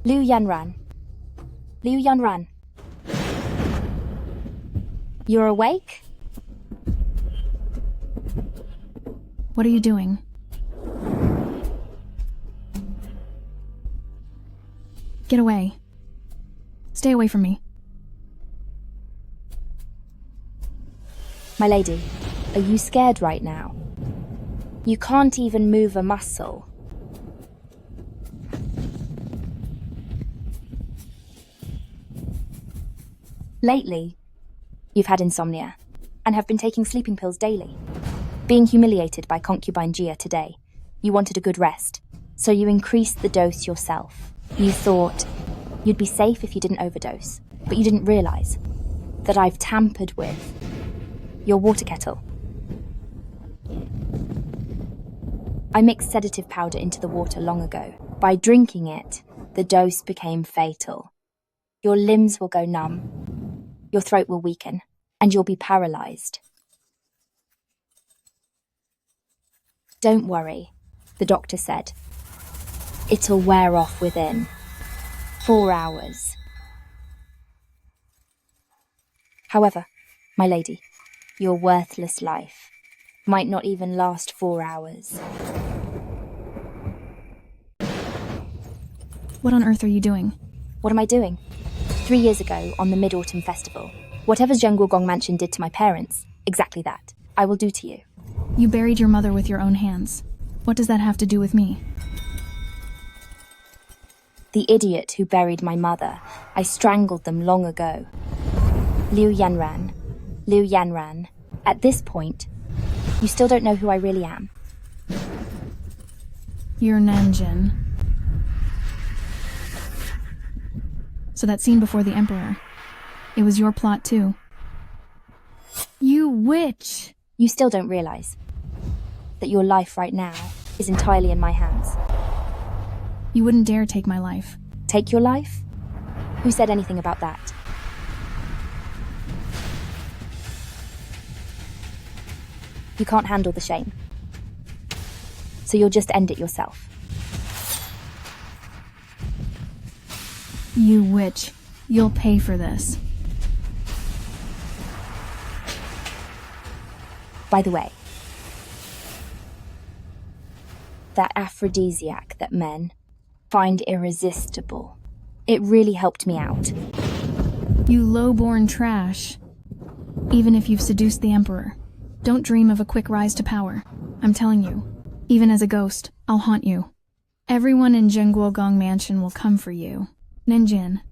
Liu Yanran. Liu Yanran. You're awake? What are you doing? Get away. Stay away from me. My lady, are you scared right now? You can't even move a muscle. Lately, you've had insomnia. and have been taking sleeping pills daily. Being humiliated by concubine Gia today, you wanted a good rest, so you increased the dose yourself. You thought you'd be safe if you didn't overdose, but you didn't realize that I've tampered with your water kettle. I mixed sedative powder into the water long ago. By drinking it, the dose became fatal. Your limbs will go numb, your throat will weaken, and you'll be paralyzed. Don't worry, the doctor said. It'll wear off within 4 hours. However, my lady, your worthless life might not even last 4 hours. What on earth are you doing? What am I doing? 3 years ago, on the Mid-Autumn Festival, whatever Zhenguogong Mansion did to my parents, exactly that, I will do to you. You buried your mother with your own hands. What does that have to do with me? The idiot who buried my mother, I strangled them long ago. Liu Yanran. At this point, you still don't know who I really am. You're Nanjin. So that scene before the Emperor, it was your plot too. You witch! You still don't realize that your life right now is entirely in my hands. You wouldn't dare take my life. Take your life? Who said anything about that? You can't handle the shame. So you'll just end it yourself. You witch. You'll pay for this. By the way, that aphrodisiac that men find irresistible, it really helped me out. You low-born trash. Even if you've seduced the Emperor, don't dream of a quick rise to power. I'm telling you, even as a ghost, I'll haunt you. Everyone in Zhenguogong Mansion will come for you. Ninjin.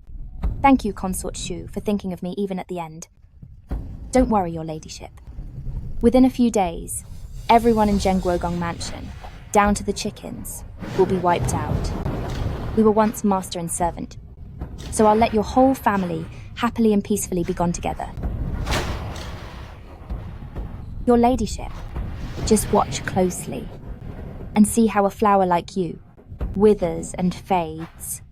Thank you, Consort Shu, for thinking of me even at the end. Don't worry, your ladyship. Within a few days, everyone in Zhenguogong Mansion, down to the chickens, will be wiped out. We were once master and servant, so I'll let your whole family happily and peacefully be gone together. Your ladyship, just watch closely and see how a flower like you withers and fades.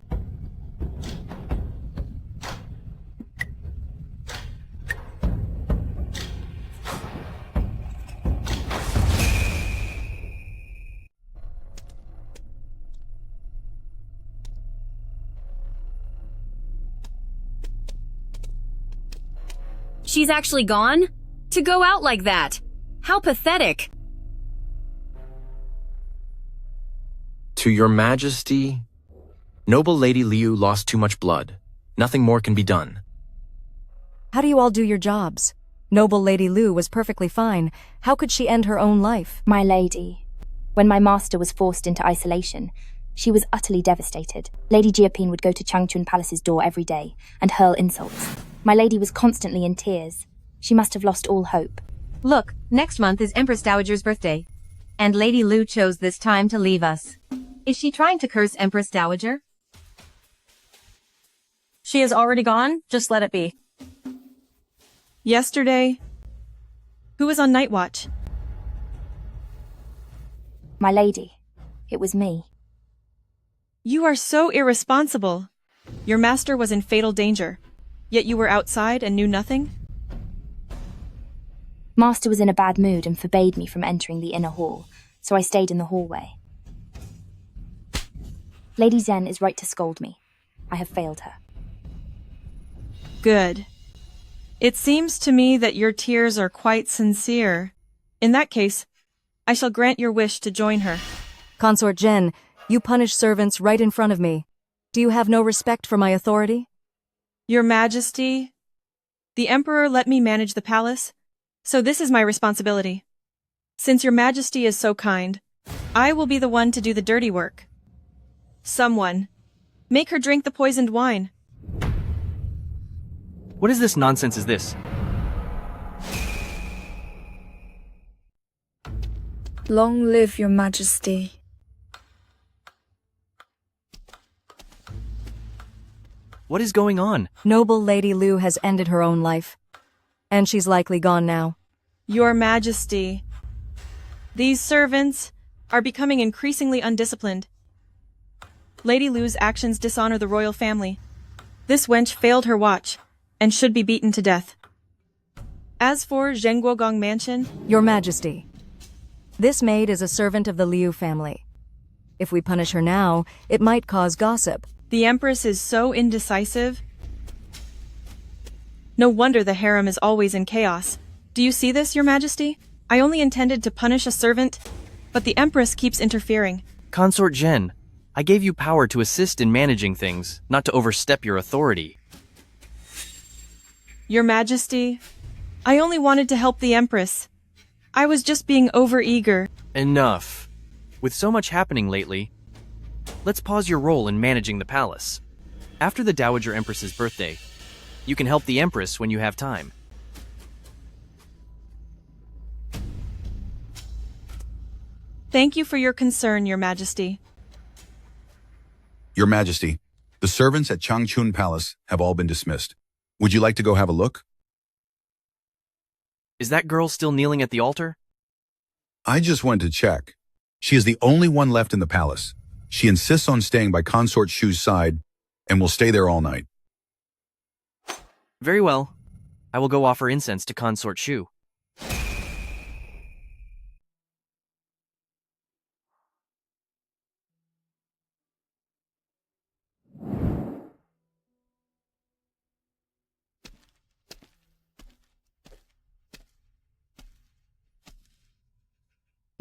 She's actually gone? To go out like that? How pathetic. To your majesty, noble Lady Liu lost too much blood. Nothing more can be done. How do you all do your jobs? Noble Lady Liu was perfectly fine. How could she end her own life? My lady, when my master was forced into isolation, she was utterly devastated. Lady Jiapin would go to Changchun Palace's door every day and hurl insults. My lady was constantly in tears. She must have lost all hope. Look, next month is Empress Dowager's birthday. And Lady Liu chose this time to leave us. Is she trying to curse Empress Dowager? She is already gone, just let it be. Yesterday, who was on night watch? My lady, it was me. You are so irresponsible. Your master was in fatal danger, yet you were outside and knew nothing? Master was in a bad mood and forbade me from entering the inner hall, so I stayed in the hallway. Lady Zen is right to scold me. I have failed her. Good. It seems to me that your tears are quite sincere. In that case, I shall grant your wish to join her. Consort Zhen, you punish servants right in front of me. Do you have no respect for my authority? Your Majesty, the Emperor let me manage the palace, so this is my responsibility. Since your Majesty is so kind, I will be the one to do the dirty work. Someone, make her drink the poisoned wine. What is this nonsense is this? Long live your majesty. What is going on? Noble Lady Lu has ended her own life, and she's likely gone now. Your Majesty, these servants are becoming increasingly undisciplined. Lady Lu's actions dishonor the royal family. This wench failed her watch and should be beaten to death. As for Zhenguogong Mansion... Your Majesty, this maid is a servant of the Liu family. If we punish her now, it might cause gossip. The Empress is so indecisive. No wonder the harem is always in chaos. Do you see this, Your Majesty? I only intended to punish a servant, but the Empress keeps interfering. Consort Zhen, I gave you power to assist in managing things, not to overstep your authority. Your Majesty, I only wanted to help the Empress. I was just being overeager. Enough. With so much happening lately, let's pause your role in managing the palace. After the Dowager Empress's birthday, you can help the Empress when you have time. Thank you for your concern, Your Majesty. Your Majesty, the servants at Changchun Palace have all been dismissed. Would you like to go have a look? Is that girl still kneeling at the altar? I just went to check. She is the only one left in the palace. She insists on staying by Consort Shu's side and will stay there all night. Very well. I will go offer incense to Consort Shu.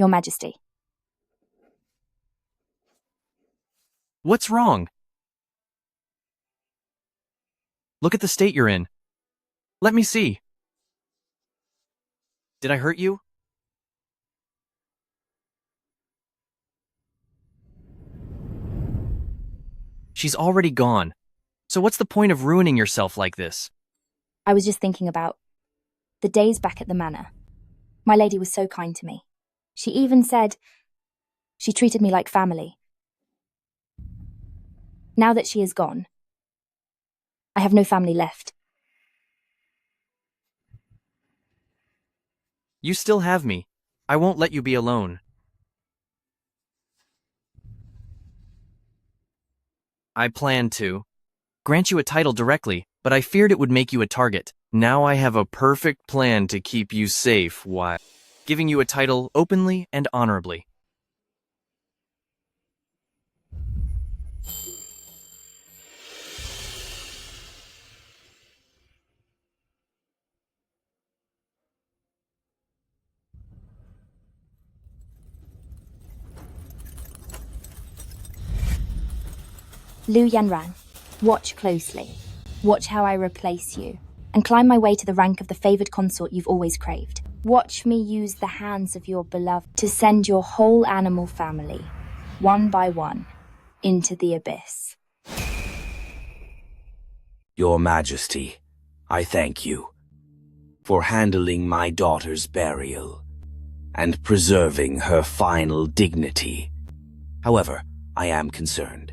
Your Majesty. What's wrong? Look at the state you're in. Let me see. Did I hurt you? She's already gone. So what's the point of ruining yourself like this? I was just thinking about the days back at the manor. My lady was so kind to me. She even said she treated me like family. Now that she is gone, I have no family left. You still have me. I won't let you be alone. I planned to grant you a title directly, but I feared it would make you a target. Now I have a perfect plan to keep you safe while giving you a title openly and honorably. Lu Yanran, watch closely. Watch how I replace you, and climb my way to the rank of the favored consort you've always craved. Watch me use the hands of your beloved to send your whole animal family, one by one, into the abyss. Your Majesty, I thank you for handling my daughter's burial and preserving her final dignity. However, I am concerned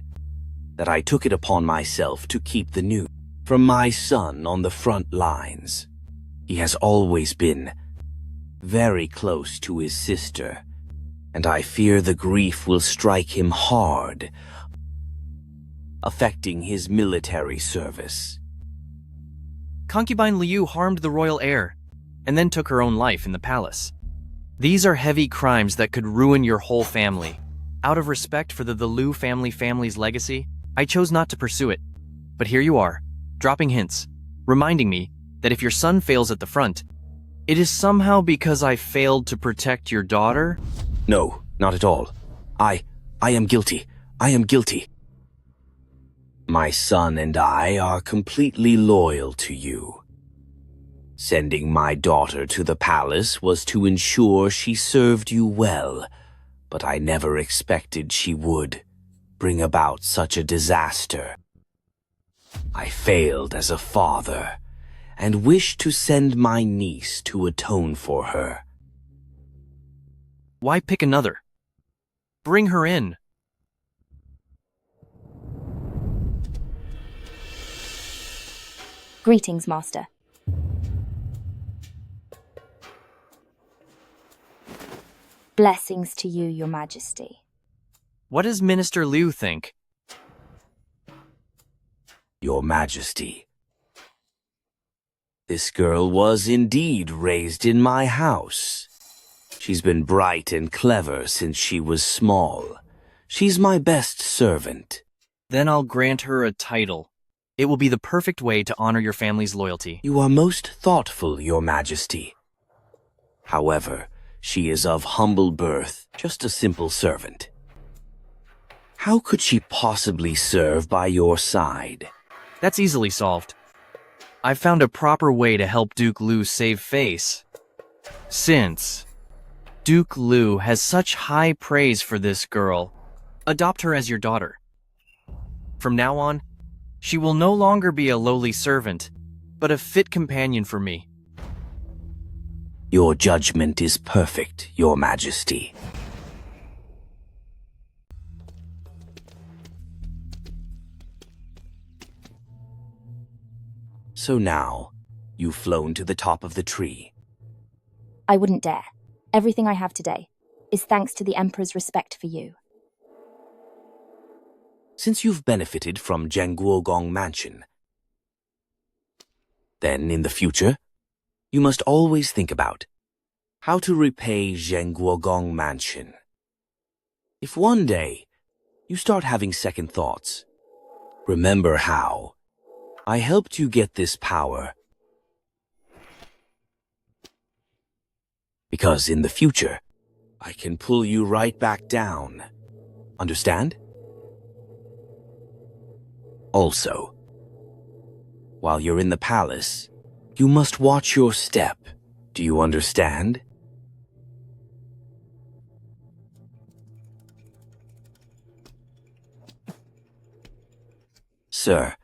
that I took it upon myself to keep the news from my son on the front lines. He has always been very close to his sister, and I fear the grief will strike him hard, affecting his military service. Concubine Liu harmed the royal heir, and then took her own life in the palace. These are heavy crimes that could ruin your whole family. Out of respect for the Liu family's legacy, I chose not to pursue it. But here you are, dropping hints, reminding me that if your son fails at the front, it is somehow because I failed to protect your daughter? No, not at all. I am guilty. I am guilty. My son and I are completely loyal to you. Sending my daughter to the palace was to ensure she served you well, but I never expected she would bring about such a disaster. I failed as a father, and wished to send my niece to atone for her. Why pick another? Bring her in. Greetings, Master. Blessings to you, Your Majesty. What does Minister Liu think? Your Majesty, this girl was indeed raised in my house. She's been bright and clever since she was small. She's my best servant. Then I'll grant her a title. It will be the perfect way to honor your family's loyalty. You are most thoughtful, Your Majesty. However, she is of humble birth, just a simple servant. How could she possibly serve by your side? That's easily solved. I've found a proper way to help Duke Liu save face. Since Duke Liu has such high praise for this girl, adopt her as your daughter. From now on, she will no longer be a lowly servant, but a fit companion for me. Your judgment is perfect, Your Majesty. So now, you've flown to the top of the tree. I wouldn't dare. Everything I have today is thanks to the Emperor's respect for you. Since you've benefited from Zhenguogong Mansion, then in the future, you must always think about how to repay Zhenguogong Mansion. If one day you start having second thoughts, remember how I helped you get this power. Because in the future, I can pull you right back down. Understand? Also, while you're in the palace, you must watch your step. Do you understand? Sir,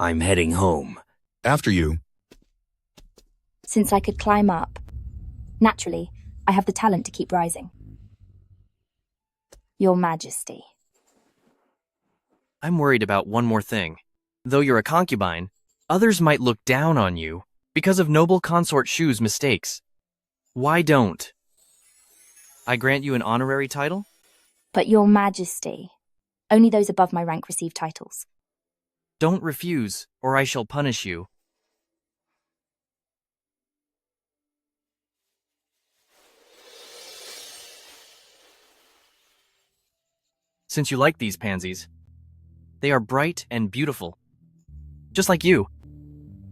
I'm heading home. After you. Since I could climb up, naturally, I have the talent to keep rising. Your Majesty. I'm worried about one more thing. Though you're a concubine, others might look down on you because of noble consort Shu's mistakes. Why don't I grant you an honorary title? But Your Majesty, only those above my rank receive titles. Don't refuse, or I shall punish you. Since you like these pansies, they are bright and beautiful, just like you.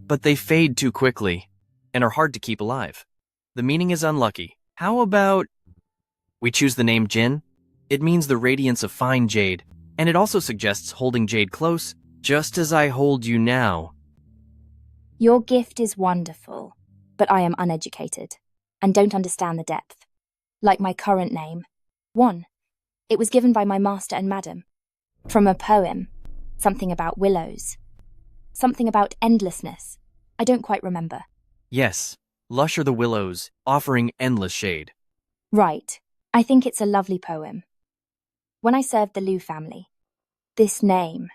But they fade too quickly and are hard to keep alive. The meaning is unlucky. How about we choose the name Jin? It means the radiance of fine jade, and it also suggests holding jade close, just as I hold you now. Your gift is wonderful, but I am uneducated and don't understand the depth. Like my current name, One. It was given by my master and madam. From a poem, something about willows. Something about endlessness. I don't quite remember. Yes, lush are the willows, offering endless shade. Right. I think it's a lovely poem. When I served the Liu family, this name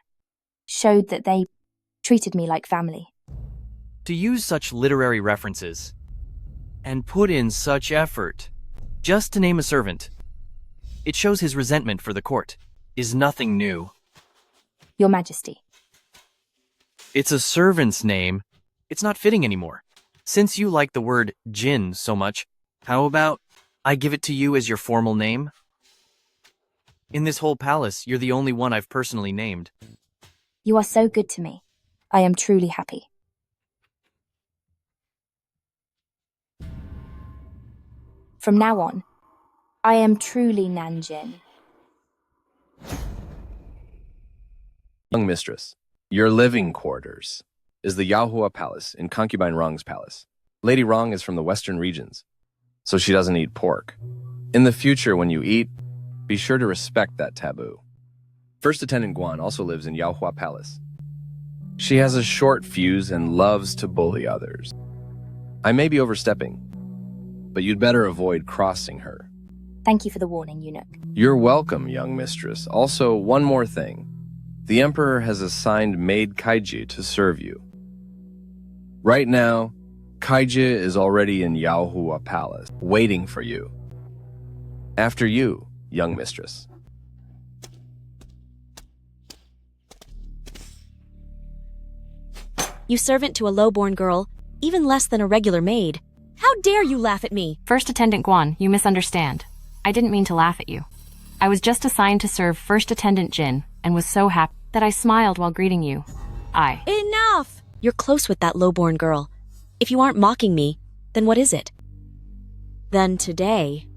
showed that they treated me like family. To use such literary references and put in such effort just to name a servant, it shows his resentment for the court is nothing new. Your Majesty. It's a servant's name. It's not fitting anymore. Since you like the word Jin so much, how about I give it to you as your formal name? In this whole palace, you're the only one I've personally named. You are so good to me. I am truly happy. From now on, I am truly Nanjin. Young mistress, your living quarters is the Yahua Palace in Concubine Rong's palace. Lady Rong is from the western regions, so she doesn't eat pork. In the future, when you eat, be sure to respect that taboo. First Attendant Guan also lives in Yahua Palace. She has a short fuse and loves to bully others. I may be overstepping, but you'd better avoid crossing her. Thank you for the warning, eunuch. You're welcome, young mistress. Also, one more thing. The Emperor has assigned maid Kaiji to serve you. Right now, Kaiji is already in Yaohua Palace, waiting for you. After you, young mistress. You servant to a low-born girl, even less than a regular maid. How dare you laugh at me? First Attendant Guan, you misunderstand. I didn't mean to laugh at you. I was just assigned to serve First Attendant Jin, and was so happy that I smiled while greeting you. Enough! You're close with that low-born girl. If you aren't mocking me, then what is it? Then today,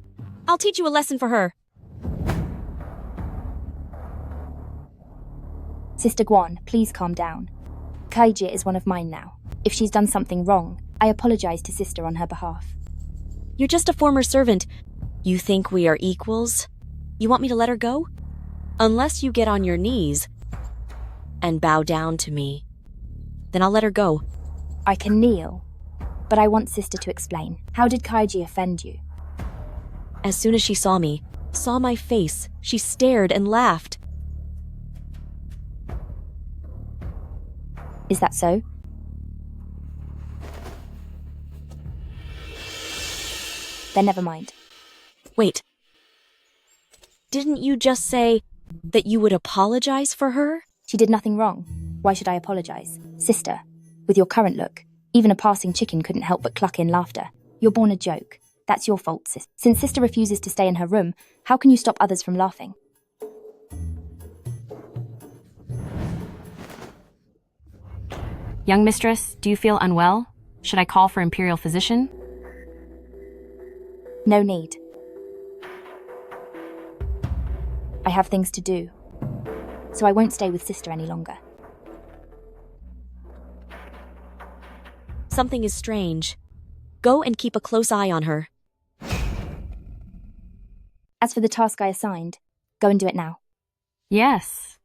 I'll teach you a lesson for her. Sister Guan, please calm down. Kaiji is one of mine now. If she's done something wrong, I apologize to Sister on her behalf. You're just a former servant. You think we are equals? You want me to let her go? Unless you get on your knees and bow down to me, then I'll let her go. I can kneel, but I want Sister to explain. How did Kaiji offend you? As soon as she saw me, saw my face, she stared and laughed. Is that so? Then never mind. Wait. Didn't you just say that you would apologize for her? She did nothing wrong. Why should I apologize? Sister, with your current look, even a passing chicken couldn't help but cluck in laughter. You're born a joke. That's your fault, sis. Since Sister refuses to stay in her room, how can you stop others from laughing? Young mistress, do you feel unwell? Should I call for imperial physician? No need. I have things to do, so I won't stay with Sister any longer. Something is strange. Go and keep a close eye on her. As for the task I assigned, go and do it now. Yes.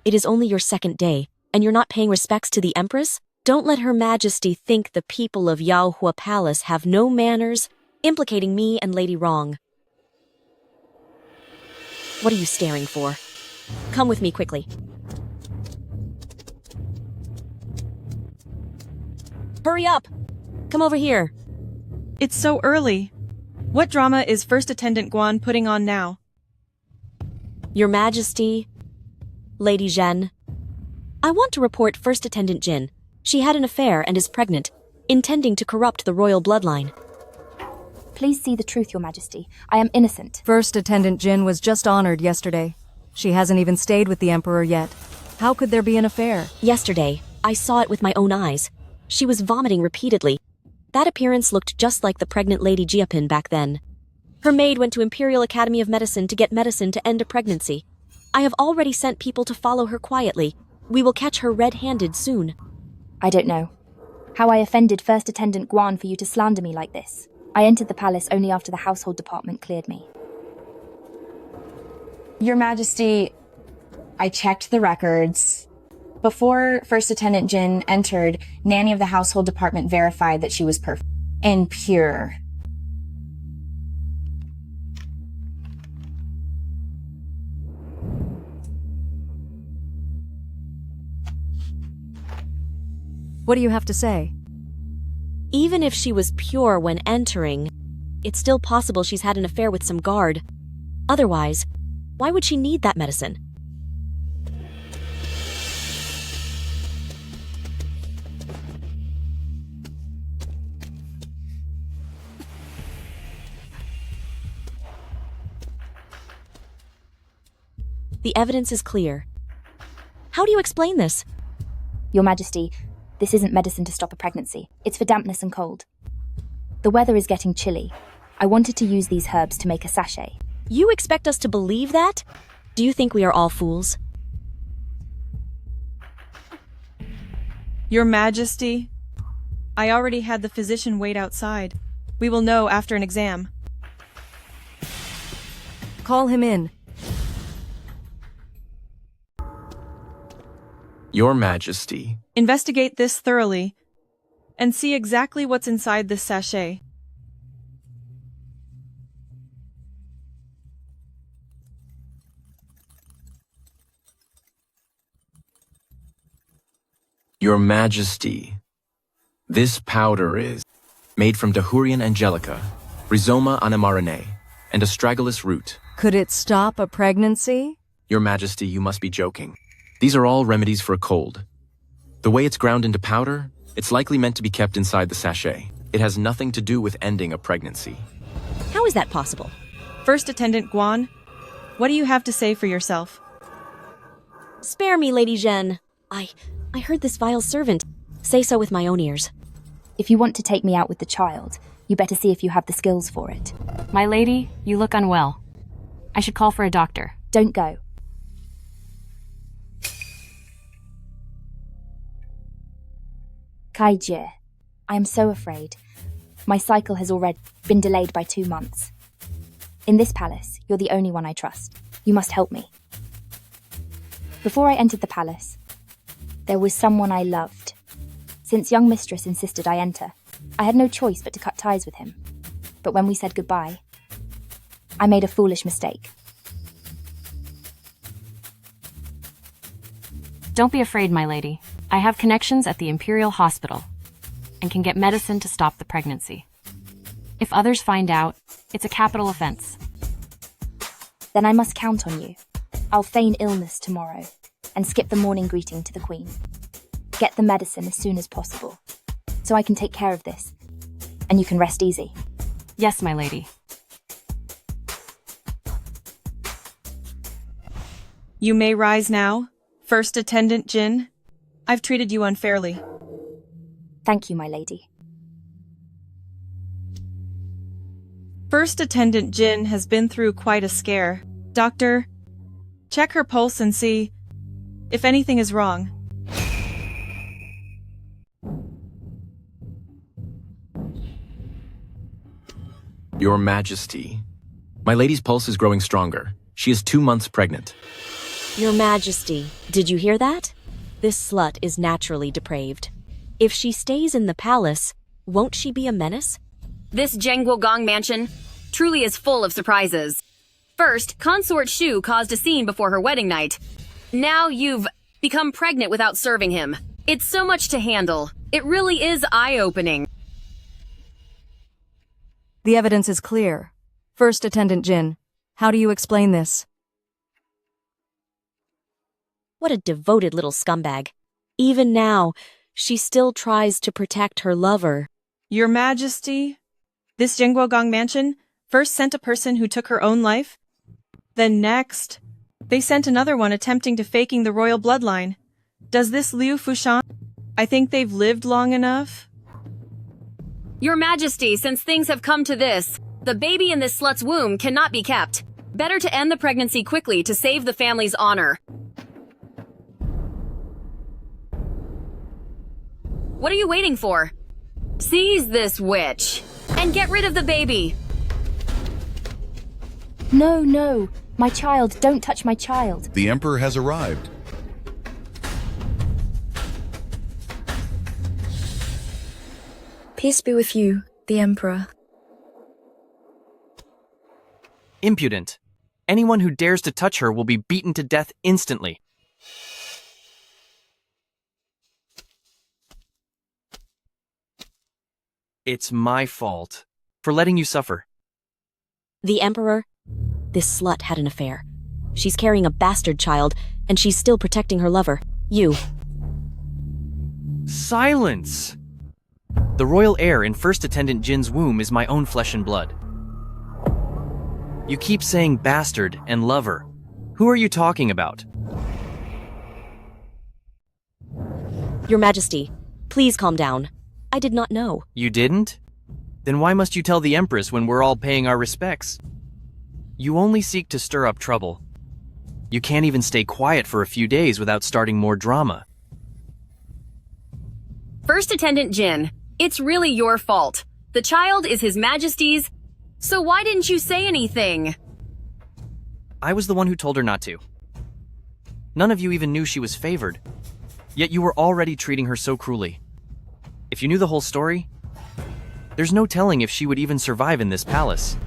It is only your second day, and you're not paying respects to the Empress? Don't let Her Majesty think the people of Yaohua Palace have no manners, implicating me and Lady Wrong. What are you staring for? Come with me quickly. Hurry up! Come over here. It's so early. What drama is First Attendant Guan putting on now? Your Majesty, Lady Zhen, I want to report First Attendant Jin. She had an affair and is pregnant, intending to corrupt the royal bloodline. Please see the truth, Your Majesty. I am innocent. First Attendant Jin was just honored yesterday. She hasn't even stayed with the Emperor yet. How could there be an affair? Yesterday, I saw it with my own eyes. She was vomiting repeatedly. That appearance looked just like the pregnant Lady Jiapin back then. Her maid went to Imperial Academy of Medicine to get medicine to end a pregnancy. I have already sent people to follow her quietly. We will catch her red-handed soon. I don't know. How I offended First Attendant Guan for you to slander me like this. I entered the palace only after the household department cleared me. Your Majesty, I checked the records. Before First Attendant Jin entered, Nanny of the household department verified that she was perfect and pure. What do you have to say? Even if she was pure when entering, it's still possible she's had an affair with some guard. Otherwise, why would she need that medicine? The evidence is clear. How do you explain this? Your Majesty, this isn't medicine to stop a pregnancy. It's for dampness and cold. The weather is getting chilly. I wanted to use these herbs to make a sachet. You expect us to believe that? Do you think we are all fools? Your Majesty, I already had the physician wait outside. We will know after an exam. Call him in. Your Majesty. Investigate this thoroughly. and see exactly what's inside this sachet. Your Majesty, this powder is made from Dahurian angelica, Rhizoma animarinae, and astragalus root. Could it stop a pregnancy? Your Majesty, you must be joking. These are all remedies for a cold. The way it's ground into powder, it's likely meant to be kept inside the sachet. It has nothing to do with ending a pregnancy. How is that possible? First Attendant Guan, what do you have to say for yourself? Spare me, Lady Zhen. I heard this vile servant say so with my own ears. If you want to take me out with the child, you better see if you have the skills for it. My lady, you look unwell. I should call for a doctor. Don't go. Kai Jie, I am so afraid. My cycle has already been delayed by 2 months. In this palace, you're the only one I trust. You must help me. Before I entered the palace, there was someone I loved. Since young mistress insisted I enter, I had no choice but to cut ties with him. But when we said goodbye, I made a foolish mistake. Don't be afraid, my lady. I have connections at the Imperial Hospital and can get medicine to stop the pregnancy. If others find out, it's a capital offense. Then I must count on you. I'll feign illness tomorrow and skip the morning greeting to the Queen. Get the medicine as soon as possible, so I can take care of this, and you can rest easy. Yes, my lady. You may rise now, First Attendant Jin. I've treated you unfairly. Thank you, my lady. First Attendant Jin has been through quite a scare. Doctor, check her pulse and see if anything is wrong. Your Majesty, my lady's pulse is growing stronger. She is 2 months pregnant. Your Majesty, did you hear that? This slut is naturally depraved. If she stays in the palace, won't she be a menace? This Zhenguogong mansion truly is full of surprises. First, Consort Shu caused a scene before her wedding night. Now you've become pregnant without serving him. It's so much to handle. It really is eye-opening. The evidence is clear. First Attendant Jin, how do you explain this? What a devoted little scumbag. Even now, she still tries to protect her lover. Your Majesty, this Zhenguogong mansion first sent a person who took her own life. Then next, they sent another one attempting to faking the royal bloodline. Does this Liu Fushan? I think they've lived long enough. Your Majesty, since things have come to this, the baby in this slut's womb cannot be kept. Better to end the pregnancy quickly to save the family's honor. What are you waiting for? Seize this witch and get rid of the baby. No, no. My child, don't touch my child. The Emperor has arrived. Peace be with you, the Emperor. Impudent. Anyone who dares to touch her will be beaten to death instantly. It's my fault for letting you suffer. The Emperor? This slut had an affair. She's carrying a bastard child, and she's still protecting her lover. You. Silence! The royal heir in First Attendant Jin's womb is my own flesh and blood. You keep saying bastard and lover. Who are you talking about? Your Majesty, please calm down. I did not know. You didn't? Then why must you tell the Empress when we're all paying our respects? You only seek to stir up trouble. You can't even stay quiet for a few days without starting more drama. First Attendant Jin, it's really your fault. The child is His Majesty's, so why didn't you say anything? I was the one who told her not to. None of you even knew she was favored. Yet you were already treating her so cruelly. If you knew the whole story, there's no telling if she would even survive in this palace.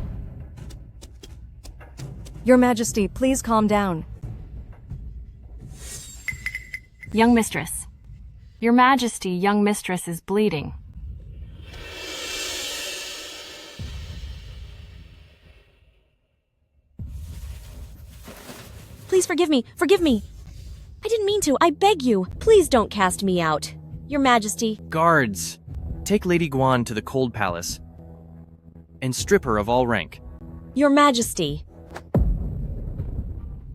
Your Majesty, please calm down. Young mistress. Your Majesty, young mistress is bleeding. Please forgive me. Forgive me. I didn't mean to. I beg you. Please don't cast me out. Your Majesty. Guards, take Lady Guan to the Cold Palace and strip her of all rank. Your Majesty.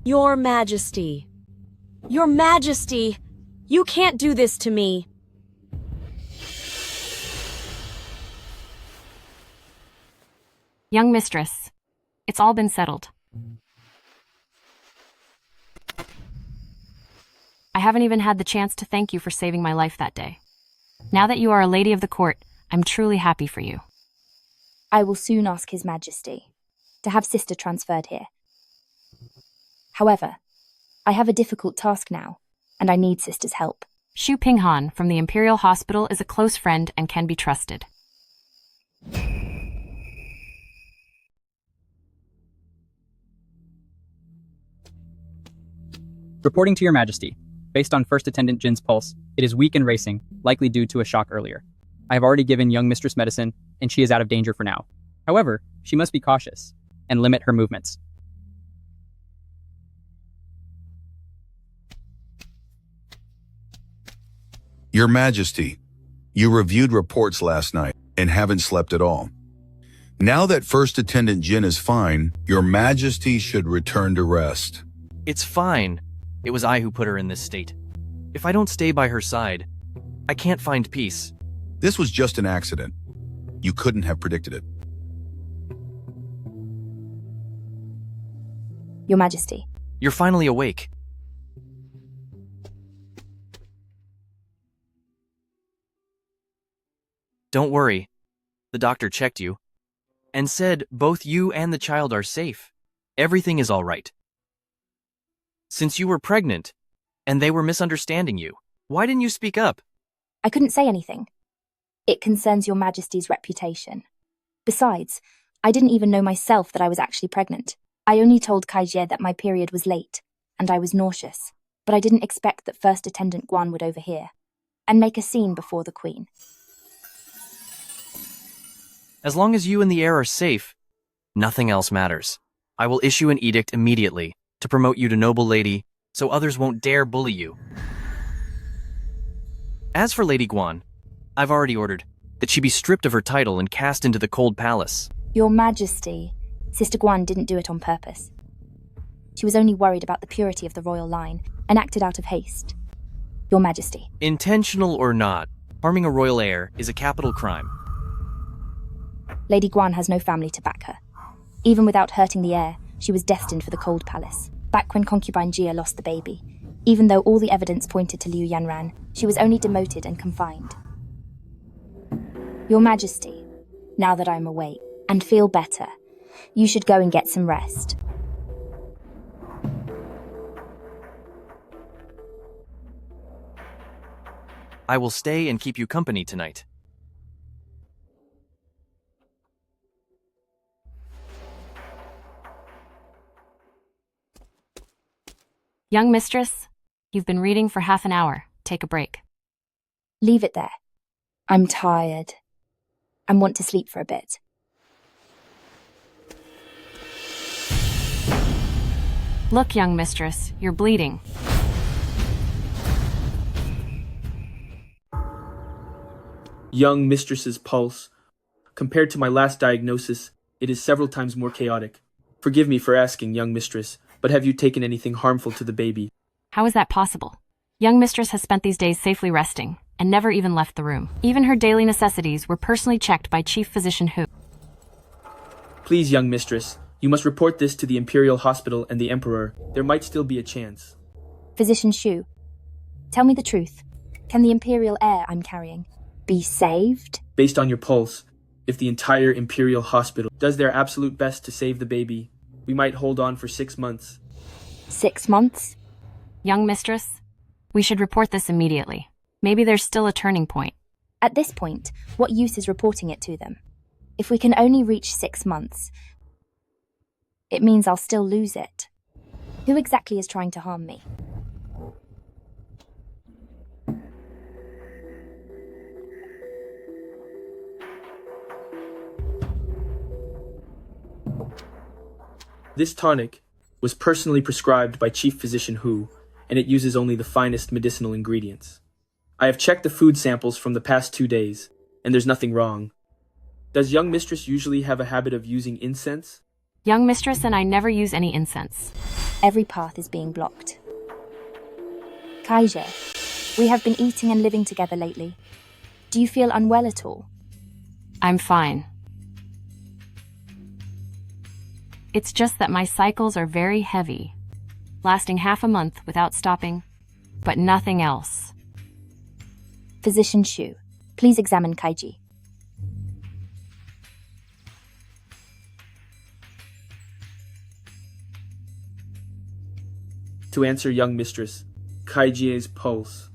Your Majesty. Your Majesty. You can't do this to me. Young mistress, it's all been settled. I haven't even had the chance to thank you for saving my life that day. Now that you are a lady of the court, I'm truly happy for you. I will soon ask His Majesty to have Sister transferred here. However, I have a difficult task now, and I need Sister's help. Xu Pinghan from the Imperial Hospital is a close friend and can be trusted. Reporting to Your Majesty. Based on First Attendant Jin's pulse, it is weak and racing, likely due to a shock earlier. I have already given young mistress medicine, and she is out of danger for now. However, she must be cautious and limit her movements. Your Majesty, you reviewed reports last night and haven't slept at all. Now that First Attendant Jin is fine, Your Majesty should return to rest. It's fine. It was I who put her in this state. If I don't stay by her side, I can't find peace. This was just an accident. You couldn't have predicted it. Your Majesty. You're finally awake. Don't worry. The doctor checked you and said both you and the child are safe. Everything is all right. Since you were pregnant, and they were misunderstanding you, why didn't you speak up? I couldn't say anything. It concerns Your Majesty's reputation. Besides, I didn't even know myself that I was actually pregnant. I only told Kaijie that my period was late, and I was nauseous, but I didn't expect that First Attendant Guan would overhear, and make a scene before the Queen. As long as you and the heir are safe, nothing else matters. I will issue an edict immediately to promote you to noble lady, so others won't dare bully you. As for Lady Guan, I've already ordered that she be stripped of her title and cast into the Cold Palace. Your Majesty, Sister Guan didn't do it on purpose. She was only worried about the purity of the royal line and acted out of haste. Your Majesty. Intentional or not, harming a royal heir is a capital crime. Lady Guan has no family to back her. Even without hurting the heir, she was destined for the Cold Palace. Back when concubine Jia lost the baby, even though all the evidence pointed to Liu Yanran, she was only demoted and confined. Your Majesty, now that I'm awake and feel better, you should go and get some rest. I will stay and keep you company tonight. Young mistress, you've been reading for half an hour. Take a break. Leave it there. I'm tired and want to sleep for a bit. Look, young mistress, you're bleeding. Young mistress's pulse. Compared to my last diagnosis, it is several times more chaotic. Forgive me for asking, young mistress, but have you taken anything harmful to the baby? How is that possible? Young mistress has spent these days safely resting and never even left the room. Even her daily necessities were personally checked by Chief Physician Hu. Please, young mistress, you must report this to the Imperial Hospital and the Emperor. There might still be a chance. Physician Shu, tell me the truth. Can the Imperial heir I'm carrying be saved? Based on your pulse, if the entire Imperial Hospital does their absolute best to save the baby, we might hold on for 6 months. 6 months? Young mistress, we should report this immediately. Maybe there's still a turning point. At this point, what use is reporting it to them? If we can only reach 6 months, it means I'll still lose it. Who exactly is trying to harm me? This tonic was personally prescribed by Chief Physician Hu, and it uses only the finest medicinal ingredients. I have checked the food samples from the past 2 days, and there's nothing wrong. Does young mistress usually have a habit of using incense? Young mistress and I never use any incense. Every path is being blocked. Kaije, we have been eating and living together lately. Do you feel unwell at all? I'm fine. It's just that my cycles are very heavy, lasting half a month without stopping, but nothing else. Physician Shu, please examine Kaiji. To answer young mistress, Kaijie's pulse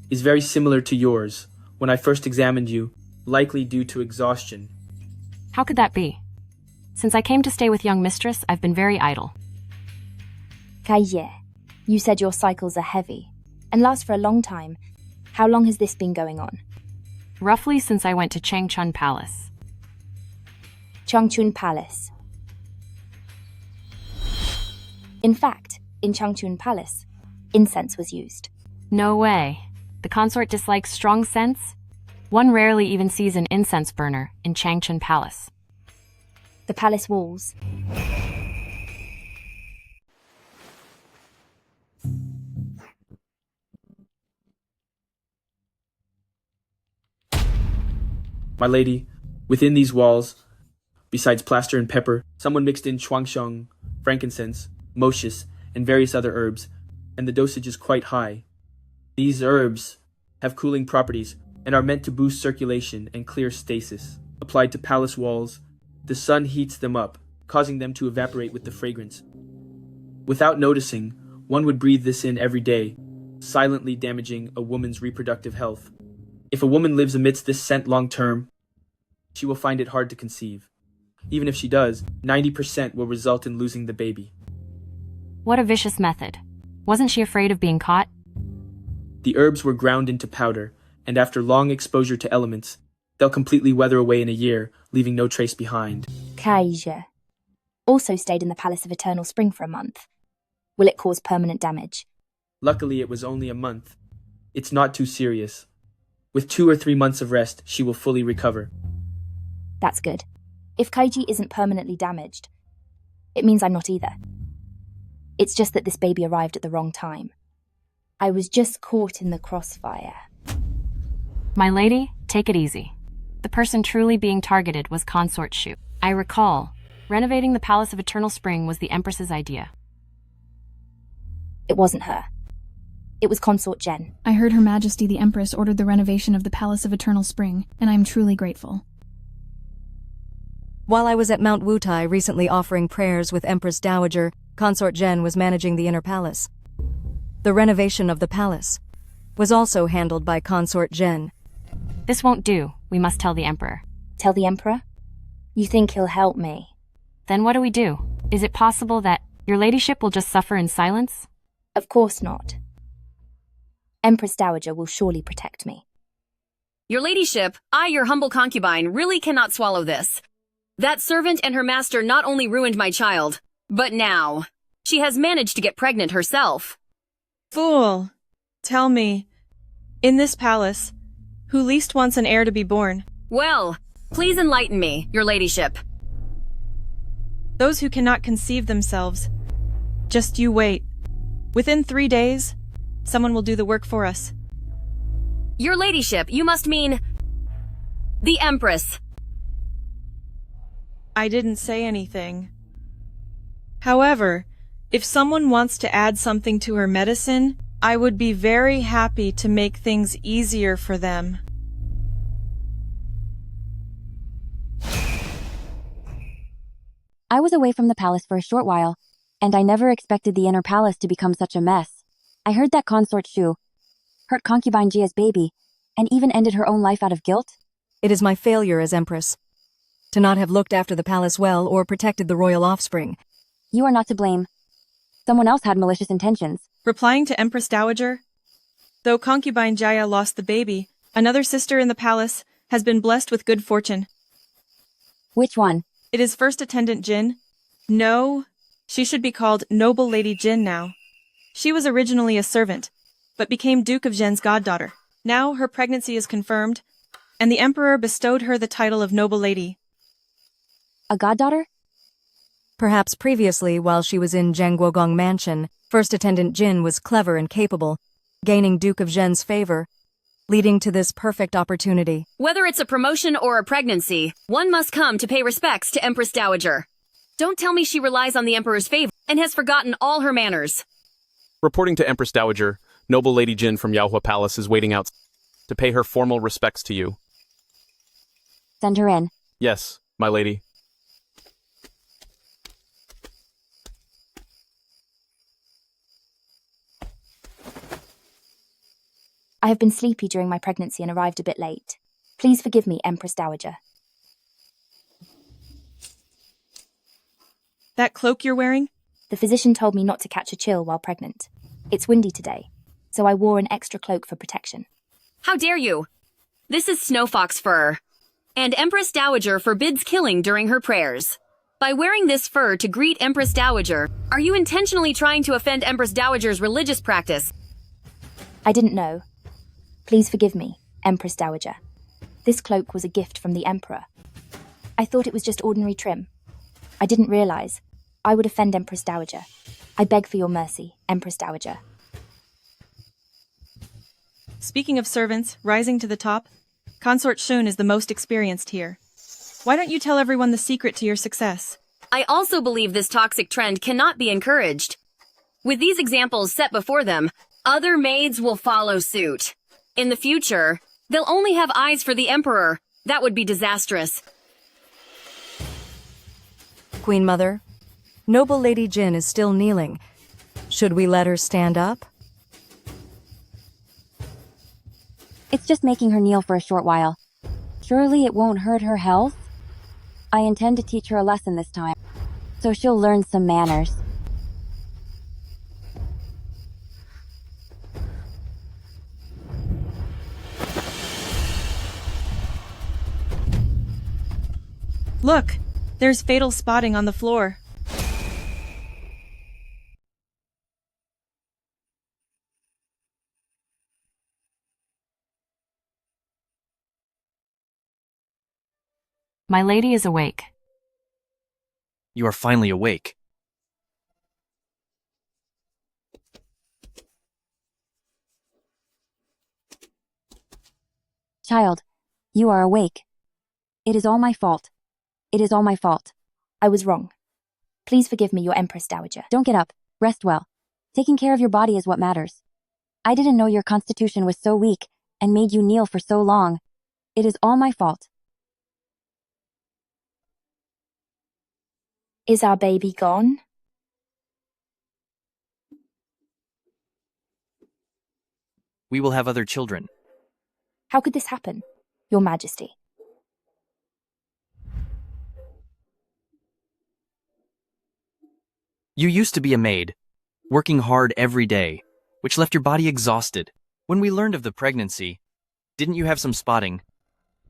is very similar to yours when I first examined you, likely due to exhaustion. How could that be? Since I came to stay with young mistress, I've been very idle. Kaijie, you said your cycles are heavy and last for a long time. How long has this been going on? Roughly since I went to Changchun Palace. Changchun Palace. In fact, in Changchun Palace, incense was used. No way. The consort dislikes strong scents? One rarely even sees an incense burner in Changchun Palace. The palace walls. My lady, within these walls, besides plaster and pepper, someone mixed in chuangsheng, frankincense, moschus, and various other herbs, and the dosage is quite high. These herbs have cooling properties and are meant to boost circulation and clear stasis. Applied to palace walls, the sun heats them up, causing them to evaporate with the fragrance. Without noticing, one would breathe this in every day, silently damaging a woman's reproductive health. If a woman lives amidst this scent long term, she will find it hard to conceive. Even if she does, 90% will result in losing the baby. What a vicious method. Wasn't she afraid of being caught? The herbs were ground into powder, and after long exposure to elements, they'll completely weather away in a year, leaving no trace behind. Kaija also stayed in the Palace of Eternal Spring for a month. Will it cause permanent damage? Luckily, it was only a month. It's not too serious. With 2 or 3 months of rest, she will fully recover. That's good. If Kaiji isn't permanently damaged, it means I'm not either. It's just that this baby arrived at the wrong time. I was just caught in the crossfire. My lady, take it easy. The person truly being targeted was Consort Shu. I recall, renovating the Palace of Eternal Spring was the Empress's idea. It wasn't her. It was Consort Jen. I heard Her Majesty the Empress ordered the renovation of the Palace of Eternal Spring, and I'm truly grateful. While I was at Mount Wutai recently offering prayers with Empress Dowager, Consort Jen was managing the inner palace. The renovation of the palace was also handled by Consort Jen. This won't do. We must tell the Emperor. Tell the Emperor? You think he'll help me? Then what do we do? Is it possible that your ladyship will just suffer in silence? Of course not. Empress Dowager will surely protect me. Your ladyship, I, your humble concubine, really cannot swallow this. That servant and her master not only ruined my child, but now she has managed to get pregnant herself. Fool! Tell me, in this palace, who least wants an heir to be born? Well, please enlighten me, your ladyship. Those who cannot conceive themselves. Just you wait. Within 3 days, someone will do the work for us. Your ladyship, you must mean the Empress. I didn't say anything. However, if someone wants to add something to her medicine, I would be very happy to make things easier for them. I was away from the palace for a short while, and I never expected the inner palace to become such a mess. I heard that Consort Shu hurt concubine Jia's baby, and even ended her own life out of guilt? It is my failure as Empress. To not have looked after the palace well or protected the royal offspring. You are not to blame. Someone else had malicious intentions. Replying to Empress Dowager, though concubine Jaya lost the baby, another sister in the palace has been blessed with good fortune. Which one? It is First Attendant Jin. No, she should be called Noble Lady Jin now. She was originally a servant, but became Duke of Zhen's goddaughter. Now her pregnancy is confirmed, and the Emperor bestowed her the title of Noble Lady. A goddaughter? Perhaps previously, while she was in Zhenguogong Mansion, First Attendant Jin was clever and capable, gaining Duke of Zhen's favor, leading to this perfect opportunity. Whether it's a promotion or a pregnancy, one must come to pay respects to Empress Dowager. Don't tell me she relies on the Emperor's favor and has forgotten all her manners. Reporting to Empress Dowager, Noble Lady Jin from Yaohua Palace is waiting out to pay her formal respects to you. Send her in. Yes, my lady. I have been sleepy during my pregnancy and arrived a bit late. Please forgive me, Empress Dowager. That cloak you're wearing? The physician told me not to catch a chill while pregnant. It's windy today, so I wore an extra cloak for protection. How dare you? This is snowfox fur, and Empress Dowager forbids killing during her prayers. By wearing this fur to greet Empress Dowager, are you intentionally trying to offend Empress Dowager's religious practice? I didn't know. Please forgive me, Empress Dowager. This cloak was a gift from the Emperor. I thought it was just ordinary trim. I didn't realize I would offend Empress Dowager. I beg for your mercy, Empress Dowager. Speaking of servants, rising to the top, Consort Shun is the most experienced here. Why don't you tell everyone the secret to your success? I also believe this toxic trend cannot be encouraged. With these examples set before them, other maids will follow suit. In the future, they'll only have eyes for the Emperor. That would be disastrous. Queen Mother, Noble Lady Jin is still kneeling. Should we let her stand up? It's just making her kneel for a short while. Surely it won't hurt her health? I intend to teach her a lesson this time, so she'll learn some manners. Look, there's fatal spotting on the floor. My lady is awake. You are finally awake. Child, you are awake. It is all my fault. It is all my fault. I was wrong. Please forgive me, your Empress Dowager. Don't get up. Rest well. Taking care of your body is what matters. I didn't know your constitution was so weak and made you kneel for so long. It is all my fault. Is our baby gone? We will have other children. How could this happen, Your Majesty? You used to be a maid, working hard every day, which left your body exhausted. When we learned of the pregnancy, didn't you have some spotting?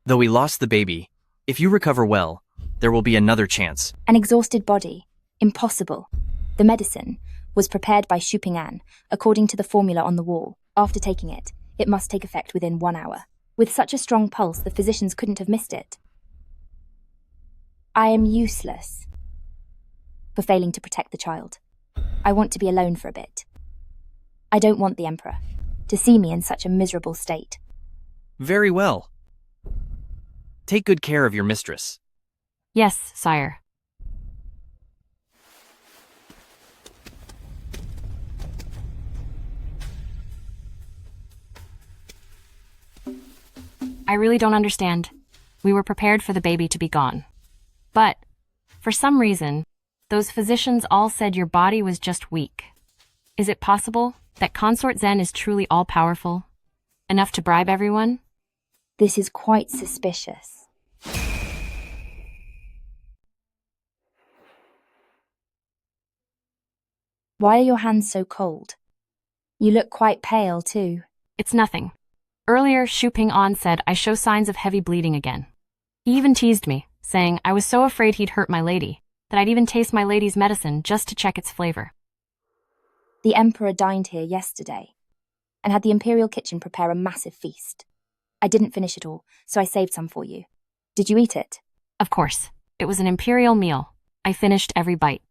Though we lost the baby, if you recover well, there will be another chance. An exhausted body. Impossible. The medicine was prepared by Shu Ping'an, according to the formula on the wall. After taking it, it must take effect within 1 hour. With such a strong pulse, the physicians couldn't have missed it. I am useless for failing to protect the child. I want to be alone for a bit. I don't want the Emperor to see me in such a miserable state. Very well. Take good care of your mistress. Yes, sire. I really don't understand. We were prepared for the baby to be gone. But, for some reason, those physicians all said your body was just weak. Is it possible that Consort Zen is truly all-powerful? Enough to bribe everyone? This is quite suspicious. Why are your hands so cold? You look quite pale, too. It's nothing. Earlier, Shu Ping-an said I show signs of heavy bleeding again. He even teased me, saying I was so afraid he'd hurt my lady, that I'd even taste my lady's medicine just to check its flavor. The Emperor dined here yesterday, and had the Imperial Kitchen prepare a massive feast. I didn't finish it all, so I saved some for you. Did you eat it? Of course. It was an imperial meal. I finished every bite.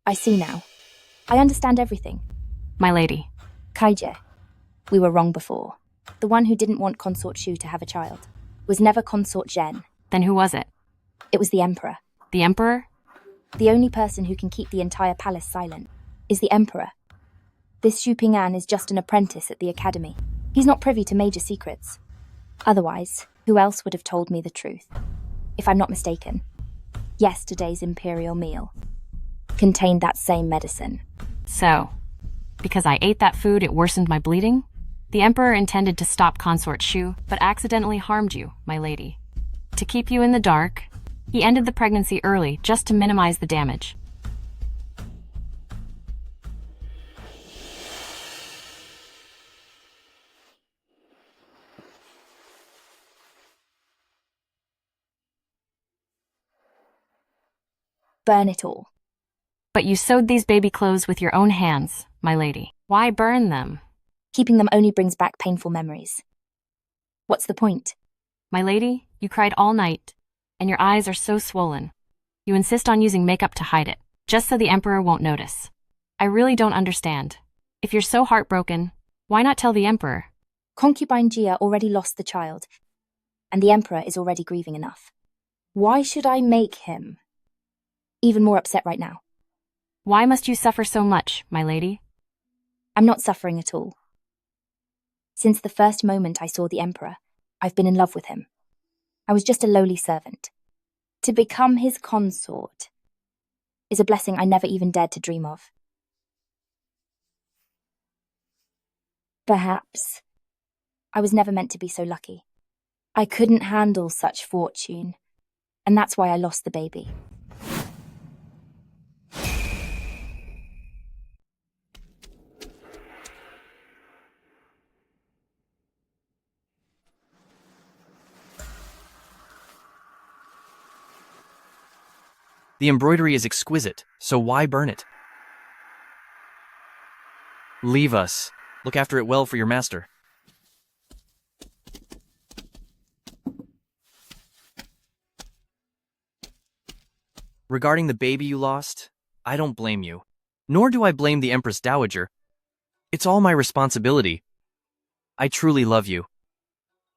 I see now. I understand everything. My lady. Kaije, we were wrong before. The one who didn't want Consort Shu to have a child was never Consort Zhen. Then who was it? It was the Emperor. The Emperor? The only person who can keep the entire palace silent is the Emperor. This Shu Ping-an is just an apprentice at the academy. He's not privy to major secrets. Otherwise, who else would have told me the truth? If I'm not mistaken, yesterday's imperial meal contained that same medicine. So, because I ate that food, it worsened my bleeding? The Emperor intended to stop Consort Shu, but accidentally harmed you, my lady. To keep you in the dark, he ended the pregnancy early just to minimize the damage. Burn it all. But you sewed these baby clothes with your own hands, my lady. Why burn them? Keeping them only brings back painful memories. What's the point? My lady, you cried all night, and your eyes are so swollen. You insist on using makeup to hide it, just so the Emperor won't notice. I really don't understand. If you're so heartbroken, why not tell the Emperor? Concubine Jia already lost the child, and the Emperor is already grieving enough. Why should I make him even more upset right now? Why must you suffer so much, my lady? I'm not suffering at all. Since the first moment I saw the Emperor, I've been in love with him. I was just a lowly servant. To become his consort is a blessing I never even dared to dream of. Perhaps I was never meant to be so lucky. I couldn't handle such fortune, and that's why I lost the baby. The embroidery is exquisite, so why burn it? Leave us. Look after it well for your master. Regarding the baby you lost, I don't blame you. Nor do I blame the Empress Dowager. It's all my responsibility. I truly love you.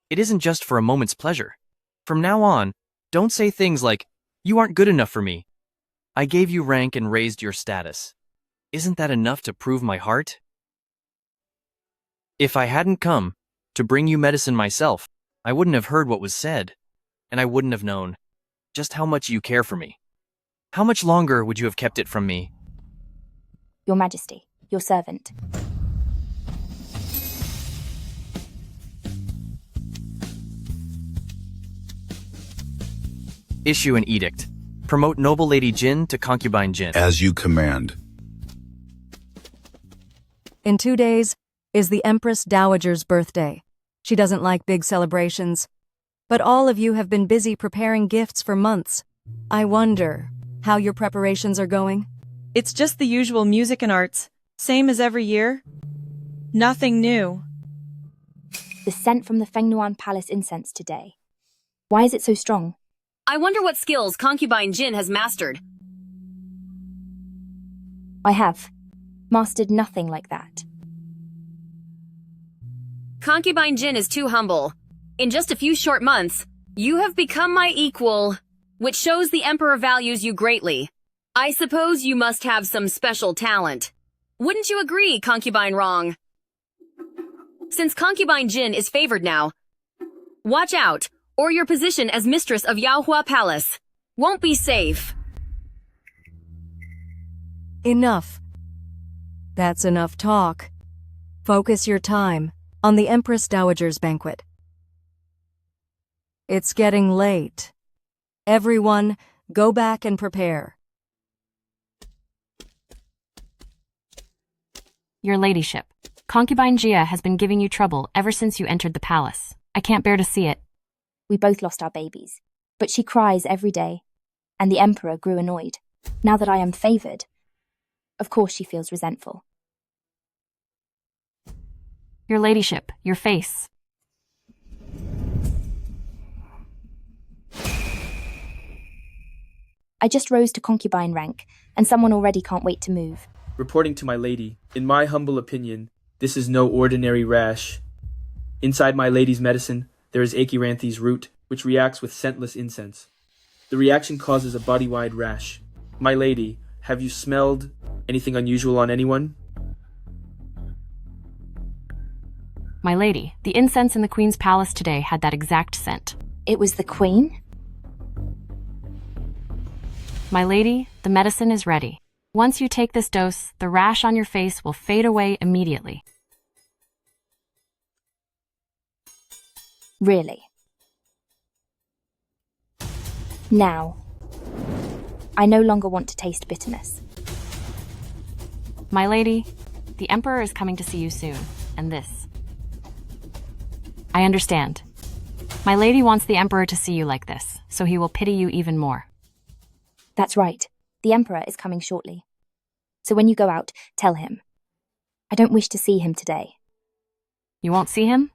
It isn't just for a moment's pleasure. From now on, don't say things like, "You aren't good enough for me." I gave you rank and raised your status. Isn't that enough to prove my heart? If I hadn't come to bring you medicine myself, I wouldn't have heard what was said, and I wouldn't have known just how much you care for me. How much longer would you have kept it from me? Your Majesty, your servant. Issue an edict. Promote noble Lady Jin to concubine Jin. As you command. In 2 days is the Empress Dowager's birthday. She doesn't like big celebrations. But all of you have been busy preparing gifts for months. I wonder how your preparations are going? It's just the usual music and arts, same as every year. Nothing new. The scent from the Fengnuan Palace incense today. Why is it so strong? I wonder what skills Concubine Jin has mastered. I have mastered nothing like that. Concubine Jin is too humble. In just a few short months, you have become my equal, which shows the Emperor values you greatly. I suppose you must have some special talent. Wouldn't you agree, Concubine Rong? Since Concubine Jin is favored now, watch out, or your position as mistress of Yaohua Palace won't be safe. Enough. That's enough talk. Focus your time On the Empress Dowager's banquet. It's getting late. Everyone, go back and prepare. Your ladyship, concubine Gia has been giving you trouble ever since you entered the palace. I can't bear to see it. We both lost our babies, but she cries every day, and the Emperor grew annoyed. Now that I am favoured, of course she feels resentful. Your ladyship, your face. I just rose to concubine rank, and someone already can't wait to move. Reporting to my lady, in my humble opinion, this is no ordinary rash. Inside my lady's medicine, there is achyranthes root, which reacts with scentless incense. The reaction causes a body-wide rash. My lady, have you smelled anything unusual on anyone? My lady, the incense in the Queen's palace today had that exact scent. It was the Queen? My lady, the medicine is ready. Once you take this dose, the rash on your face will fade away immediately. Really? Now, I no longer want to taste bitterness. My lady, the Emperor is coming to see you soon, and this. I understand. My lady wants the Emperor to see you like this, so he will pity you even more. That's right. The Emperor is coming shortly. So when you go out, tell him. I don't wish to see him today. You won't see him?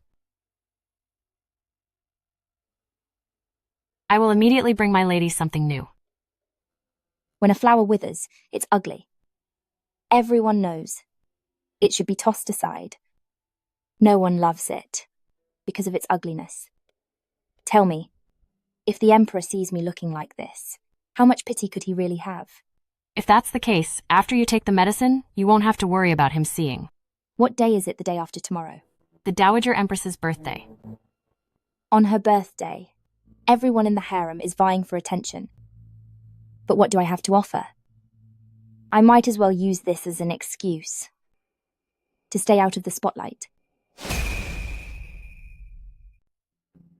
I will immediately bring my lady something new. When a flower withers, it's ugly. Everyone knows. It should be tossed aside. No one loves it because of its ugliness. Tell me, if the Emperor sees me looking like this, how much pity could he really have? If that's the case, after you take the medicine, you won't have to worry about him seeing. What day is it the day after tomorrow? The Dowager Empress's birthday. On her birthday, everyone in the harem is vying for attention. But what do I have to offer? I might as well use this as an excuse to stay out of the spotlight.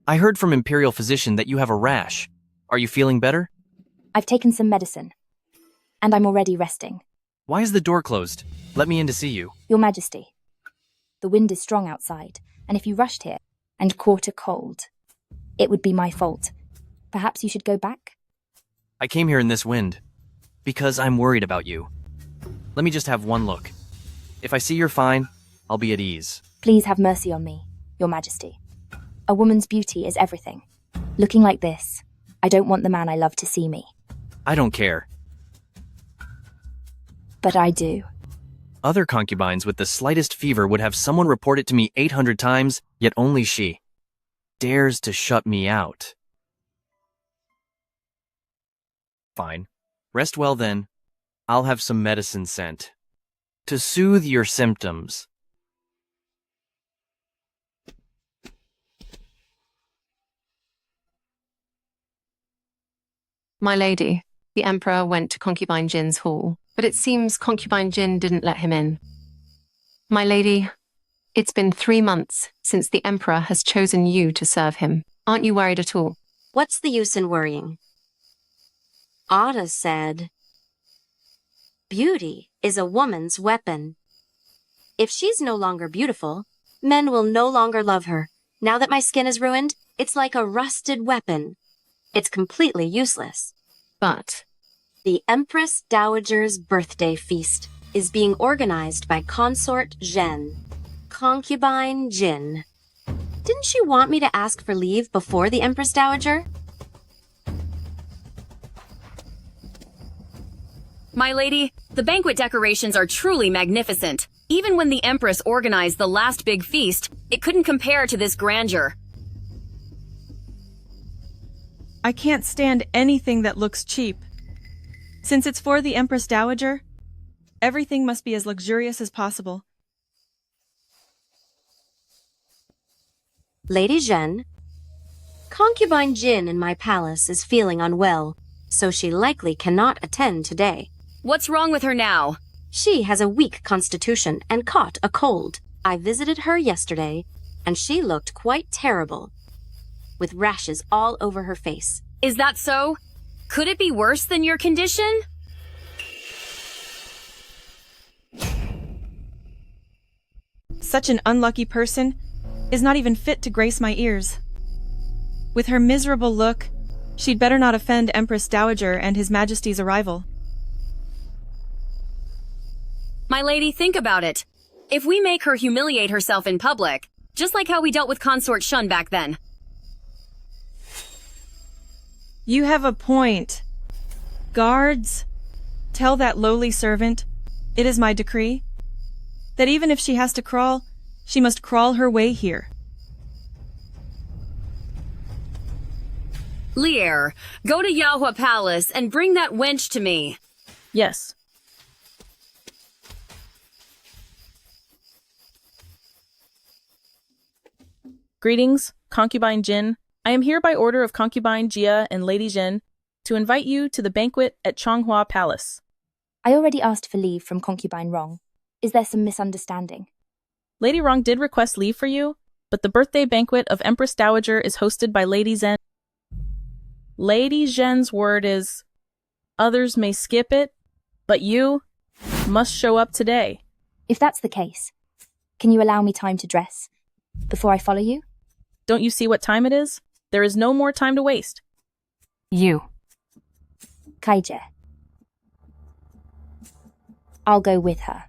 I heard from Imperial Physician that you have a rash. Are you feeling better? I've taken some medicine, and I'm already resting. Why is the door closed? Let me in to see you. Your Majesty, the wind is strong outside, and if you rushed here and caught a cold, it would be my fault. Perhaps you should go back? I came here in this wind because I'm worried about you. Let me just have one look. If I see you're fine, I'll be at ease. Please have mercy on me, Your Majesty. A woman's beauty is everything. Looking like this, I don't want the man I love to see me. I don't care. But I do. Other concubines with the slightest fever would have someone report it to me 800 times, yet only she dares to shut me out. Fine. Rest well then. I'll have some medicine sent to soothe your symptoms. My lady, the Emperor went to Concubine Jin's hall, but it seems Concubine Jin didn't let him in. My lady, it's been 3 months since the Emperor has chosen you to serve him. Aren't you worried at all? What's the use in worrying? Ada said, beauty is a woman's weapon. If she's no longer beautiful, men will no longer love her. Now that my skin is ruined, it's like a rusted weapon. It's completely useless. But the Empress Dowager's birthday feast is being organized by Consort Zhen, Concubine Jin. Didn't she want me to ask for leave before the Empress Dowager? My lady, the banquet decorations are truly magnificent. Even when the Empress organized the last big feast, it couldn't compare to this grandeur. I can't stand anything that looks cheap. Since it's for the Empress Dowager, everything must be as luxurious as possible. Lady Zhen, Concubine Jin in my palace is feeling unwell, so she likely cannot attend today. What's wrong with her now? She has a weak constitution and caught a cold. I visited her yesterday, and she looked quite terrible, with rashes all over her face. Is that so? Could it be worse than your condition? Such an unlucky person is not even fit to grace my ears. With her miserable look, she'd better not offend Empress Dowager and His Majesty's arrival. My lady, think about it. If we make her humiliate herself in public, just like how we dealt with Consort Shun back then. You have a point. Guards, tell that lowly servant, it is my decree, that even if she has to crawl, she must crawl her way here. Lear, go to Yahua Palace and bring that wench to me. Yes. Greetings, Concubine Jin. I am here by order of Concubine Jia and Lady Jin to invite you to the banquet at Changhua Palace. I already asked for leave from Concubine Rong. Is there some misunderstanding? Lady Rong did request leave for you, but the birthday banquet of Empress Dowager is hosted by Lady Zhen. Lady Zhen's word is, others may skip it, but you must show up today. If that's the case, can you allow me time to dress before I follow you? Don't you see what time it is? There is no more time to waste. You. Kaije. I'll go with her.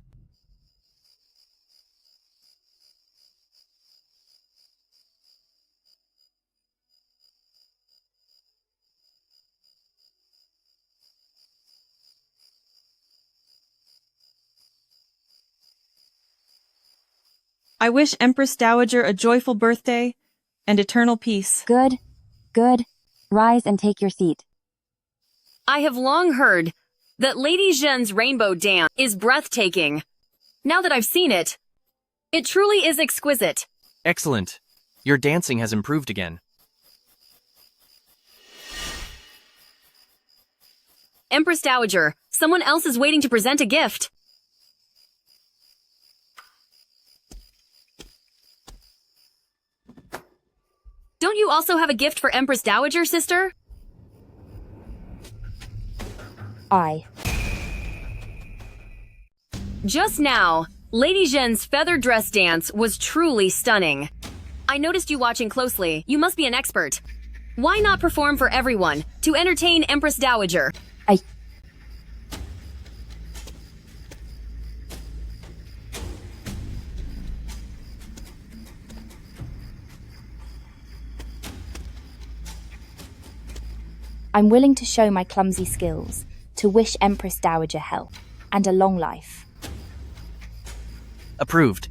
I wish Empress Dowager a joyful birthday and eternal peace. Good. Good. Rise and take your seat. I have long heard that Lady Zhen's rainbow dance is breathtaking. Now that I've seen it, it truly is exquisite. Excellent. Your dancing has improved again. Empress Dowager, someone else is waiting to present a gift. Don't you also have a gift for Empress Dowager, sister? Just now, Lady Zhen's feather dress dance was truly stunning. I noticed you watching closely. You must be an expert. Why not perform for everyone to entertain Empress Dowager? I'm willing to show my clumsy skills to wish Empress Dowager health and a long life. Approved.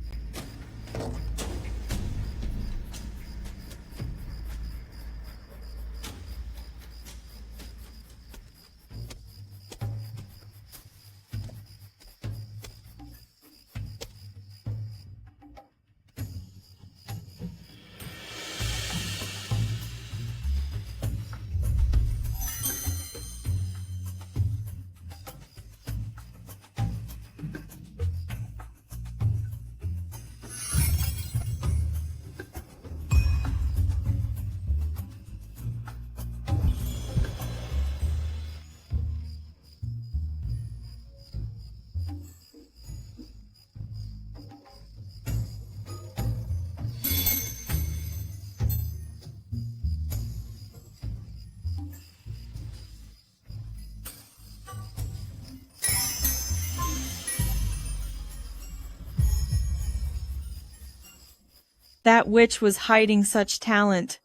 That witch was hiding such talent.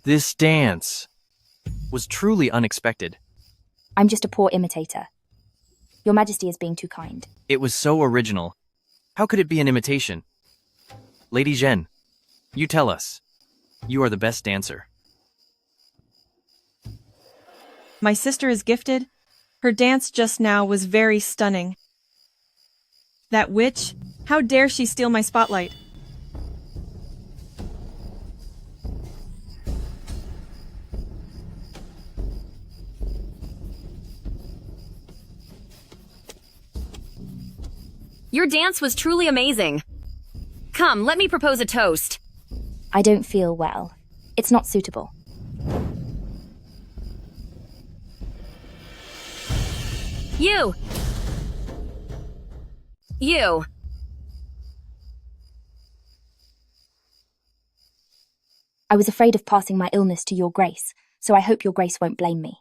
This dance was truly unexpected. I'm just a poor imitator. Your Majesty is being too kind. It was so original. How could it be an imitation? Lady Zhen, you tell us. You are the best dancer. My sister is gifted, Her dance just now was very stunning. That witch? How dare she steal my spotlight? Your dance was truly amazing. Come, let me propose a toast. I don't feel well. It's not suitable. You! I was afraid of passing my illness to your grace, so I hope your grace won't blame me.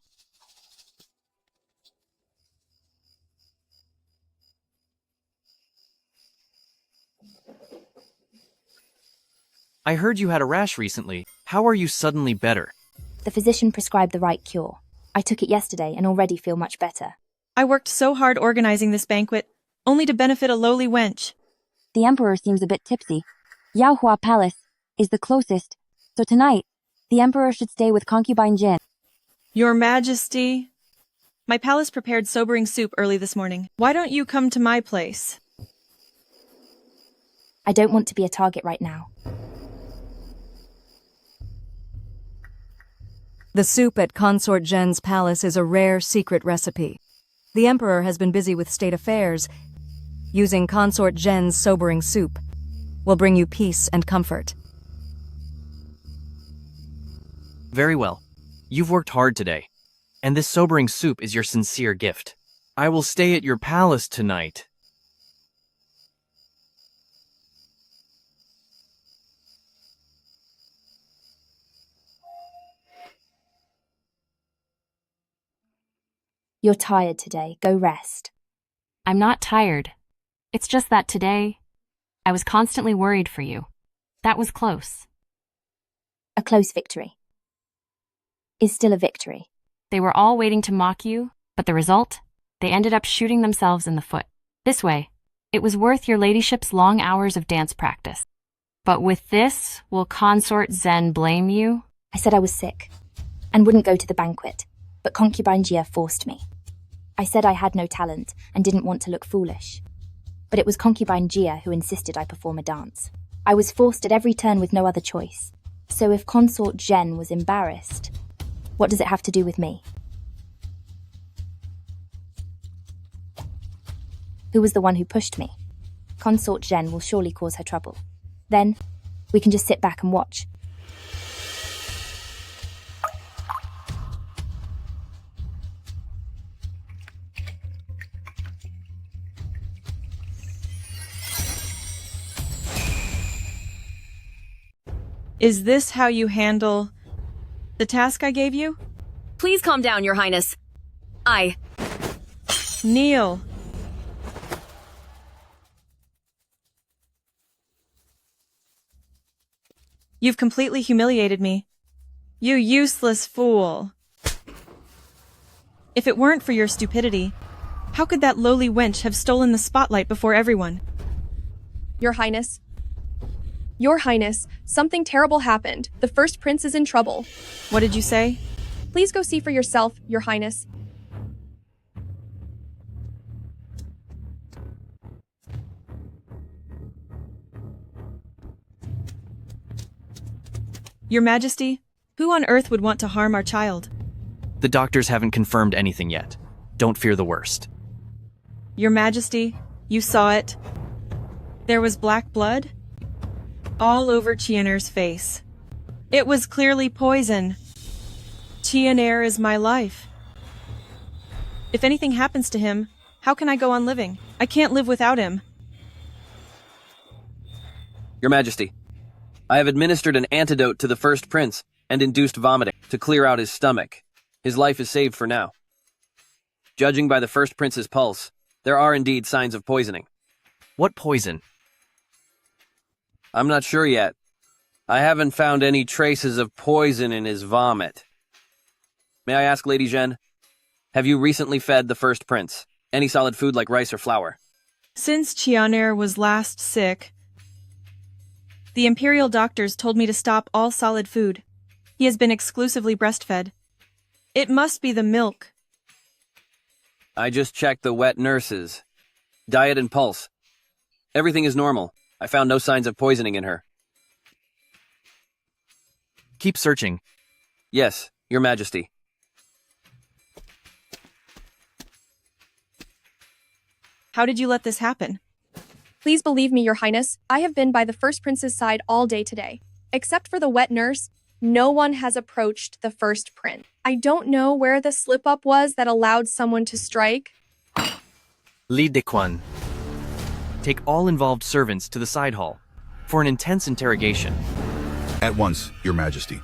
I heard you had a rash recently. How are you suddenly better? The physician prescribed the right cure. I took it yesterday and already feel much better. I worked so hard organizing this banquet, only to benefit a lowly wench. The Emperor seems a bit tipsy. Yaohua Palace is the closest, so tonight, the Emperor should stay with concubine Jin. Your Majesty, my palace prepared sobering soup early this morning. Why don't you come to my place? I don't want to be a target right now. The soup at Consort Jen's palace is a rare secret recipe. The Emperor has been busy with state affairs. Using Consort Jen's sobering soup will bring you peace and comfort. Very well. You've worked hard today, and this sobering soup is your sincere gift. I will stay at your palace tonight. You're tired today. Go rest. I'm not tired. It's just that today, I was constantly worried for you. That was close. A close victory is still a victory. They were all waiting to mock you, but the result? They ended up shooting themselves in the foot. This way, it was worth your ladyship's long hours of dance practice. But with this, will Consort Zen blame you? I said I was sick and wouldn't go to the banquet, but concubine Jia forced me. I said I had no talent and didn't want to look foolish. But it was concubine Jia who insisted I perform a dance. I was forced at every turn with no other choice. So if Consort Jen was embarrassed, what does it have to do with me? Who was the one who pushed me? Consort Jen will surely cause her trouble. Then, we can just sit back and watch. Is this how you handle the task I gave you? Please calm down, Your Highness. Kneel. You've completely humiliated me. You useless fool. If it weren't for your stupidity, how could that lowly wench have stolen the spotlight before everyone? Your Highness. Your Highness, something terrible happened. The first prince is in trouble. What did you say? Please go see for yourself, Your Highness. Your Majesty, who on earth would want to harm our child? The doctors haven't confirmed anything yet. Don't fear the worst. Your Majesty, you saw it. There was black blood all over Chianer's face. It was clearly poison. Chianer is my life. If anything happens to him, how can I go on living? I can't live without him. Your Majesty, I have administered an antidote to the first prince and induced vomiting to clear out his stomach. His life is saved for now. Judging by the first prince's pulse, there are indeed signs of poisoning. What poison? I'm not sure yet. I haven't found any traces of poison in his vomit. May I ask, Lady Zhen, have you recently fed the first prince? Any solid food like rice or flour? Since Chianer was last sick, the imperial doctors told me to stop all solid food. He has been exclusively breastfed. It must be the milk. I just checked the wet nurses. Diet and pulse. Everything is normal. I found no signs of poisoning in her. Keep searching. Yes, Your Majesty. How did you let this happen? Please believe me, Your Highness. I have been by the First Prince's side all day today. Except for the wet nurse, no one has approached the First Prince. I don't know where the slip-up was that allowed someone to strike. Li Dequan. Take all involved servants to the side hall for an intense interrogation. At once, Your Majesty.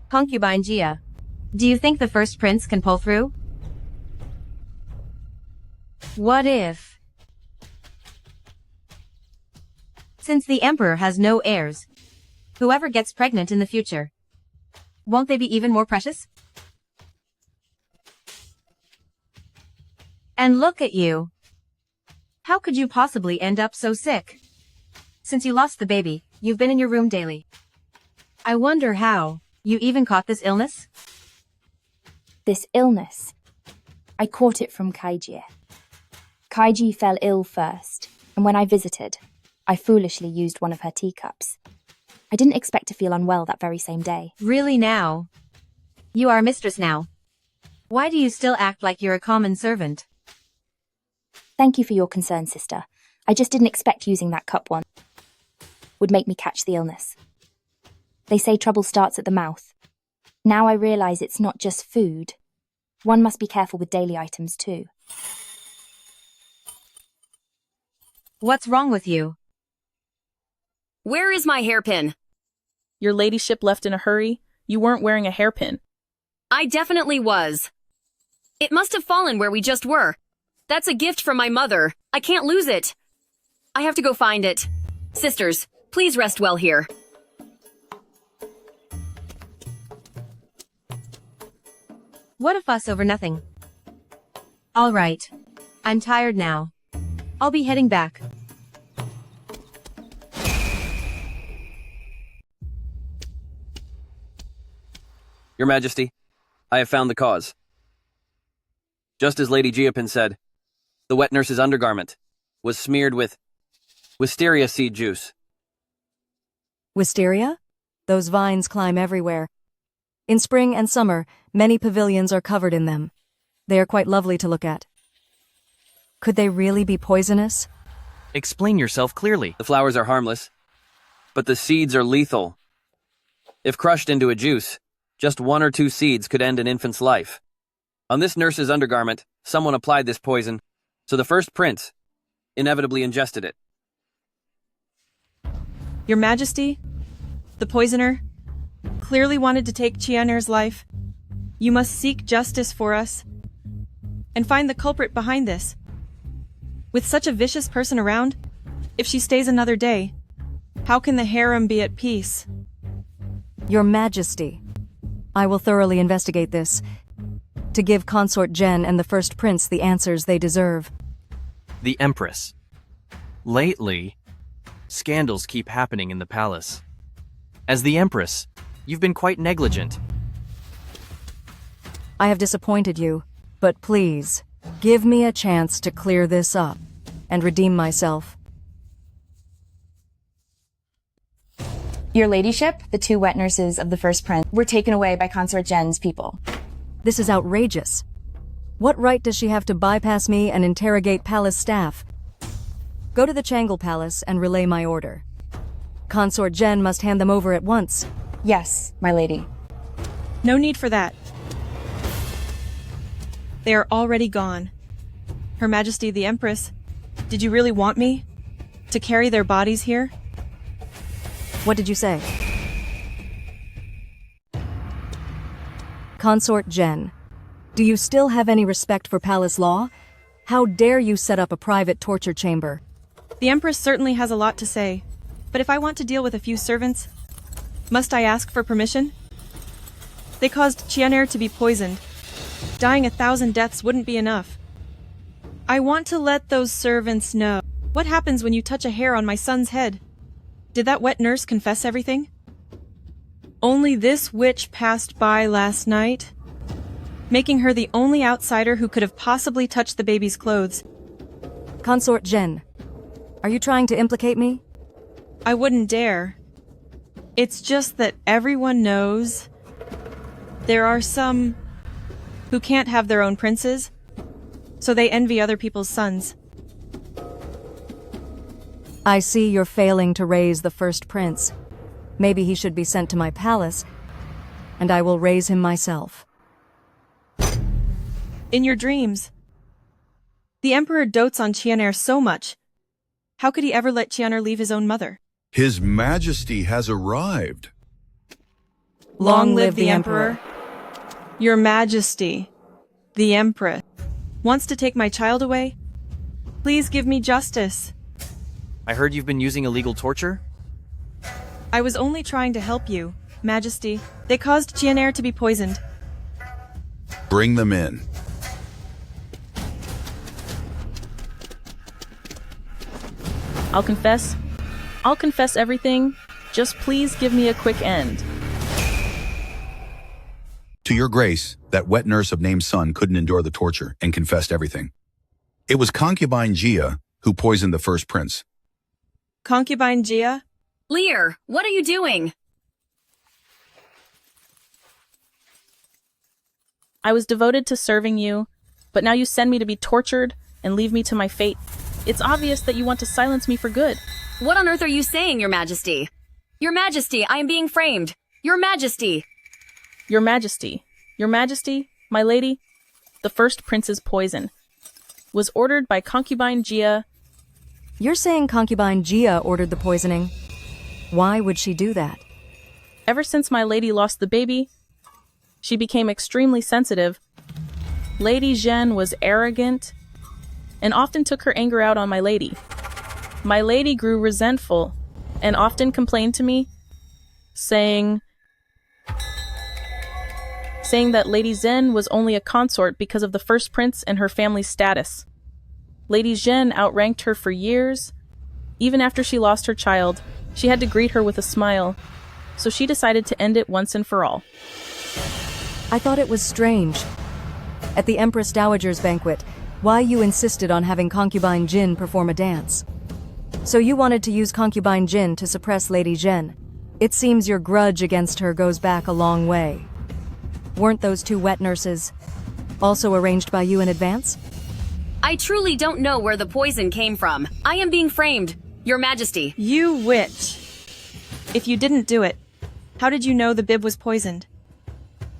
Concubine Gia, do you think the First Prince can pull through? What if, since the Emperor has no heirs, whoever gets pregnant in the future, won't they be even more precious? And look at you. How could you possibly end up so sick? Since you lost the baby, you've been in your room daily. I wonder how you even caught this illness? This illness? I caught it from Kaiji. Kaiji fell ill first, and when I visited, I foolishly used one of her teacups. I didn't expect to feel unwell that very same day. Really now? You are a mistress now. Why do you still act like you're a common servant? Thank you for your concern, sister. I just didn't expect using that cup one would make me catch the illness. They say trouble starts at the mouth. Now I realize it's not just food. One must be careful with daily items too. What's wrong with you? Where is my hairpin? Your ladyship left in a hurry. You weren't wearing a hairpin. I definitely was. It must have fallen where we just were. That's a gift from my mother. I can't lose it. I have to go find it. Sisters, please rest well here. What a fuss over nothing. All right. I'm tired now. I'll be heading back. Your Majesty, I have found the cause. Just as Lady Giapin said, the wet nurse's undergarment was smeared with wisteria seed juice. Wisteria? Those vines climb everywhere. In spring and summer, many pavilions are covered in them. They are quite lovely to look at. Could they really be poisonous? Explain yourself clearly. The flowers are harmless, but the seeds are lethal. If crushed into a juice, just 1 or 2 seeds could end an infant's life. On this nurse's undergarment, someone applied this poison, so the First Prince inevitably ingested it. Your Majesty, the poisoner, clearly wanted to take Chianer's life. You must seek justice for us and find the culprit behind this. With such a vicious person around, if she stays another day, how can the harem be at peace? Your Majesty, I will thoroughly investigate this, to give Consort Jen and the First Prince the answers they deserve. The Empress. Lately, scandals keep happening in the palace. As the Empress, you've been quite negligent. I have disappointed you, but please, give me a chance to clear this up and redeem myself. Your Ladyship, the 2 wet nurses of the First Prince were taken away by Consort Jen's people. This is outrageous. What right does she have to bypass me and interrogate palace staff? Go to the Changle Palace and relay my order. Consort Jen must hand them over at once. Yes, my lady. No need for that. They are already gone. Her Majesty the Empress, did you really want me to carry their bodies here? What did you say? Consort Jen, do you still have any respect for palace law? How dare you set up a private torture chamber? The Empress certainly has a lot to say, but if I want to deal with a few servants, must I ask for permission? They caused Chianer to be poisoned. Dying 1,000 deaths wouldn't be enough. I want to let those servants know. What happens when you touch a hair on my son's head? Did that wet nurse confess everything? Only this witch passed by last night, making her the only outsider who could have possibly touched the baby's clothes. Consort Jen, are you trying to implicate me? I wouldn't dare. It's just that everyone knows there are some who can't have their own princes, so they envy other people's sons. I see you're failing to raise the first prince. Maybe he should be sent to my palace, and I will raise him myself. In your dreams. The Emperor dotes on Chianer so much. How could he ever let Chianer leave his own mother? His Majesty has arrived. Long live the Emperor. Your Majesty, the Empress, wants to take my child away? Please give me justice. I heard you've been using illegal torture? I was only trying to help you, Majesty. They caused Chianer to be poisoned. Bring them in. I'll confess everything. Just please give me a quick end. To your grace, that wet nurse of named Sun couldn't endure the torture and confessed everything. It was concubine Gia who poisoned the first prince. Concubine Gia? Lear, what are you doing? I was devoted to serving you, but now you send me to be tortured and leave me to my fate. It's obvious that you want to silence me for good. What on earth are you saying, Your Majesty? Your Majesty, I am being framed. Your Majesty. Your Majesty. Your Majesty, my lady, the first prince's poison was ordered by concubine Gia. You're saying concubine Gia ordered the poisoning? Why would she do that? Ever since my lady lost the baby, she became extremely sensitive. Lady Zhen was arrogant and often took her anger out on my lady. My lady grew resentful and often complained to me, saying that Lady Zhen was only a consort because of the first prince and her family's status. Lady Zhen outranked her for years. Even after she lost her child, she had to greet her with a smile, so she decided to end it once and for all. I thought it was strange. At the Empress Dowager's banquet, why you insisted on having concubine Jin perform a dance. So you wanted to use concubine Jin to suppress Lady Zhen. It seems your grudge against her goes back a long way. Weren't those two wet nurses also arranged by you in advance? I truly don't know where the poison came from. I am being framed, Your Majesty. You witch. If you didn't do it, how did you know the bib was poisoned?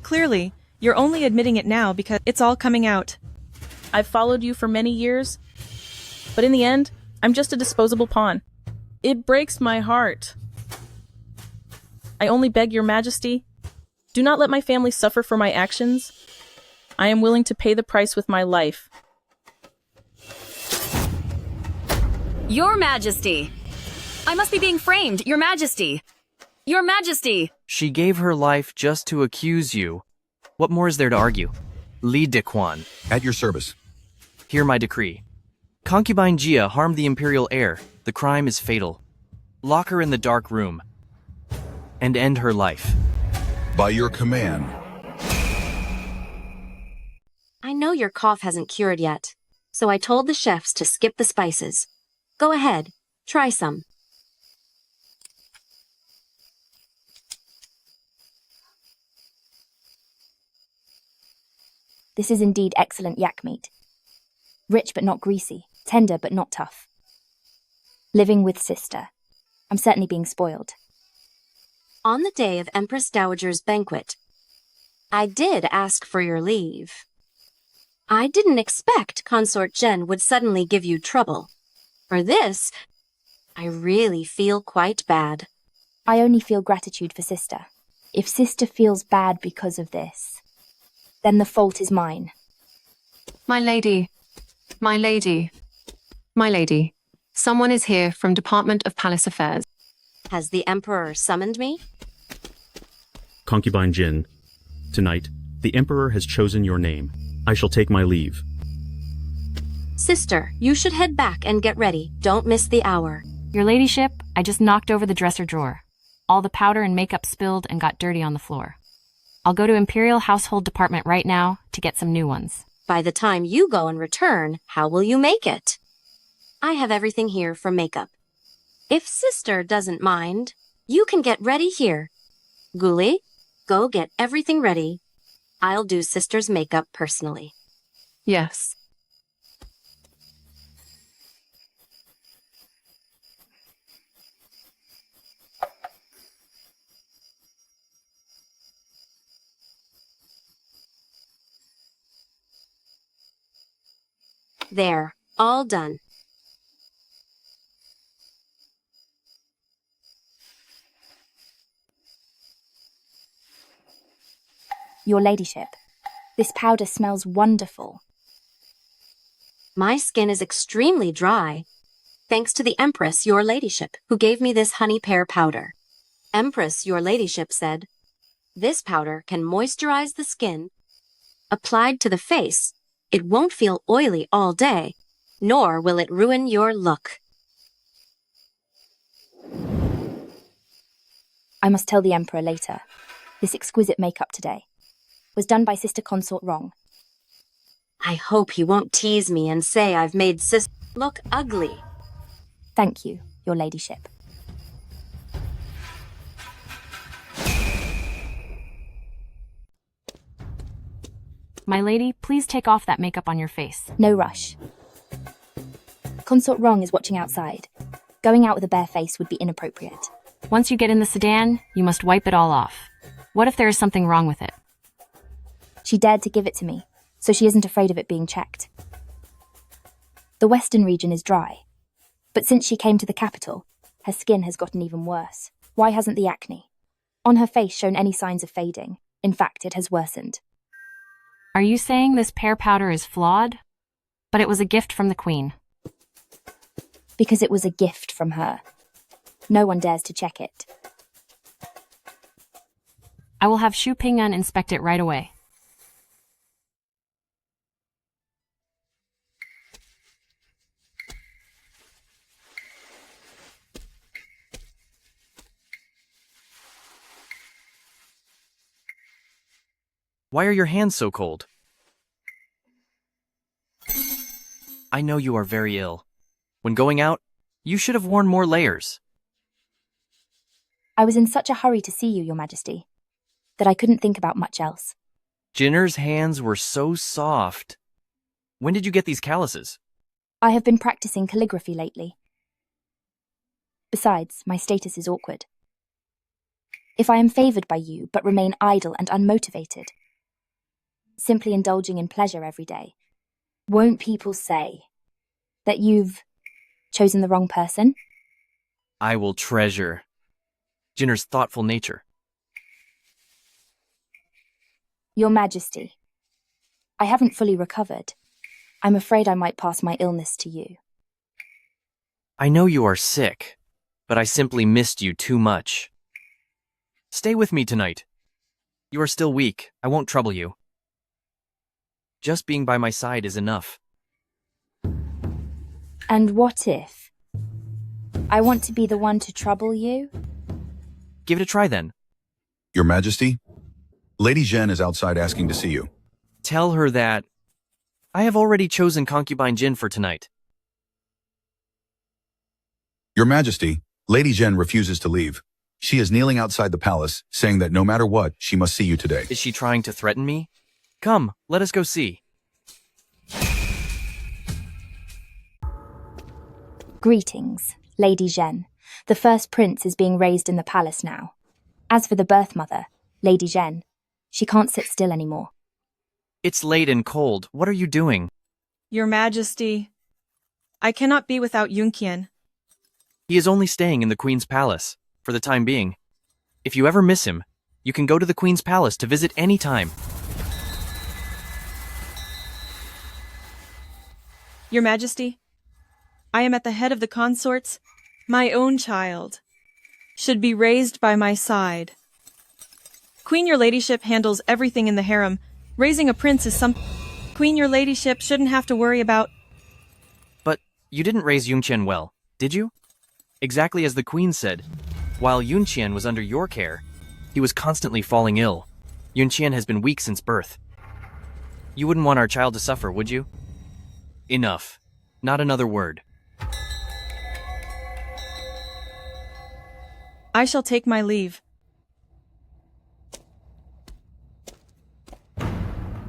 Clearly, you're only admitting it now because it's all coming out. I've followed you for many years, but in the end, I'm just a disposable pawn. It breaks my heart. I only beg Your Majesty, do not let my family suffer for my actions. I am willing to pay the price with my life. Your Majesty! I must be being framed, Your Majesty! Your Majesty! She gave her life just to accuse you. What more is there to argue? Li Dequan. At your service. Hear my decree. Concubine Gia harmed the imperial heir. The crime is fatal. Lock her in the dark room and end her life. By your command. I know your cough hasn't cured yet, so I told the chefs to skip the spices. Go ahead, try some. This is indeed excellent yak meat. Rich but not greasy, tender but not tough. Living with sister. I'm certainly being spoiled. On the day of Empress Dowager's banquet, I did ask for your leave. I didn't expect Consort Jen would suddenly give you trouble. For this, I really feel quite bad. I only feel gratitude for sister. If sister feels bad because of this, then the fault is mine. My lady, my lady, my lady, someone is here from Department of Palace Affairs. Has the Emperor summoned me? Concubine Jin, tonight, the Emperor has chosen your name. I shall take my leave. Sister, you should head back and get ready. Don't miss the hour. Your ladyship, I just knocked over the dresser drawer. All the powder and makeup spilled and got dirty on the floor. I'll go to Imperial Household Department right now to get some new ones. By the time you go and return, how will you make it? I have everything here for makeup. If sister doesn't mind, you can get ready here. Ghoulie, go get everything ready. I'll do sister's makeup personally. Yes. There, all done. Your ladyship, this powder smells wonderful. My skin is extremely dry, thanks to the Empress, your ladyship, who gave me this honey pear powder. Empress, your ladyship said, this powder can moisturize the skin. Applied to the face, it won't feel oily all day, nor will it ruin your look. I must tell the Emperor later. This exquisite makeup today was done by Sister Consort wrong. I hope he won't tease me and say I've made sis look ugly. Thank you, your ladyship. My lady, please take off that makeup on your face. No rush. Consort wrong is watching outside. Going out with a bare face would be inappropriate. Once you get in the sedan, you must wipe it all off. What if there is something wrong with it? She dared to give it to me, so she isn't afraid of it being checked. The western region is dry, but since she came to the capital, her skin has gotten even worse. Why hasn't the acne on her face shown any signs of fading? In fact, it has worsened. Are you saying this pear powder is flawed? But it was a gift from the Queen. Because it was a gift from her. No one dares to check it. I will have Shu Pingan inspect it right away. Why are your hands so cold? I know you are very ill. When going out, you should have worn more layers. I was in such a hurry to see you, Your Majesty, that I couldn't think about much else. Jinner's hands were so soft. When did you get these calluses? I have been practicing calligraphy lately. Besides, my status is awkward. If I am favored by you but remain idle and unmotivated, simply indulging in pleasure every day, won't people say that you've chosen the wrong person? I will treasure Jinner's thoughtful nature. Your Majesty, I haven't fully recovered. I'm afraid I might pass my illness to you. I know you are sick, but I simply missed you too much. Stay with me tonight. You are still weak. I won't trouble you. Just being by my side is enough. And what if I want to be the one to trouble you? Give it a try then. Your Majesty, Lady Zhen is outside asking to see you. Tell her that I have already chosen Concubine Jin for tonight. Your Majesty, Lady Zhen refuses to leave. She is kneeling outside the palace, saying that no matter what, she must see you today. Is she trying to threaten me? Come, let us go see. Greetings, Lady Zhen. The first prince is being raised in the palace now. As for the birth mother, Lady Zhen, she can't sit still anymore. It's late and cold. What are you doing? Your Majesty, I cannot be without Yunqian. He is only staying in the Queen's palace, for the time being. If you ever miss him, you can go to the Queen's palace to visit any time. Your Majesty, I am at the head of the consorts. My own child should be raised by my side. Queen, your ladyship handles everything in the harem. Raising a prince is some... Queen, your ladyship shouldn't have to worry about... But you didn't raise Yunqian well, did you? Exactly as the Queen said. While Yunqian was under your care, he was constantly falling ill. Yunqian has been weak since birth. You wouldn't want our child to suffer, would you? Enough. Not another word. I shall take my leave.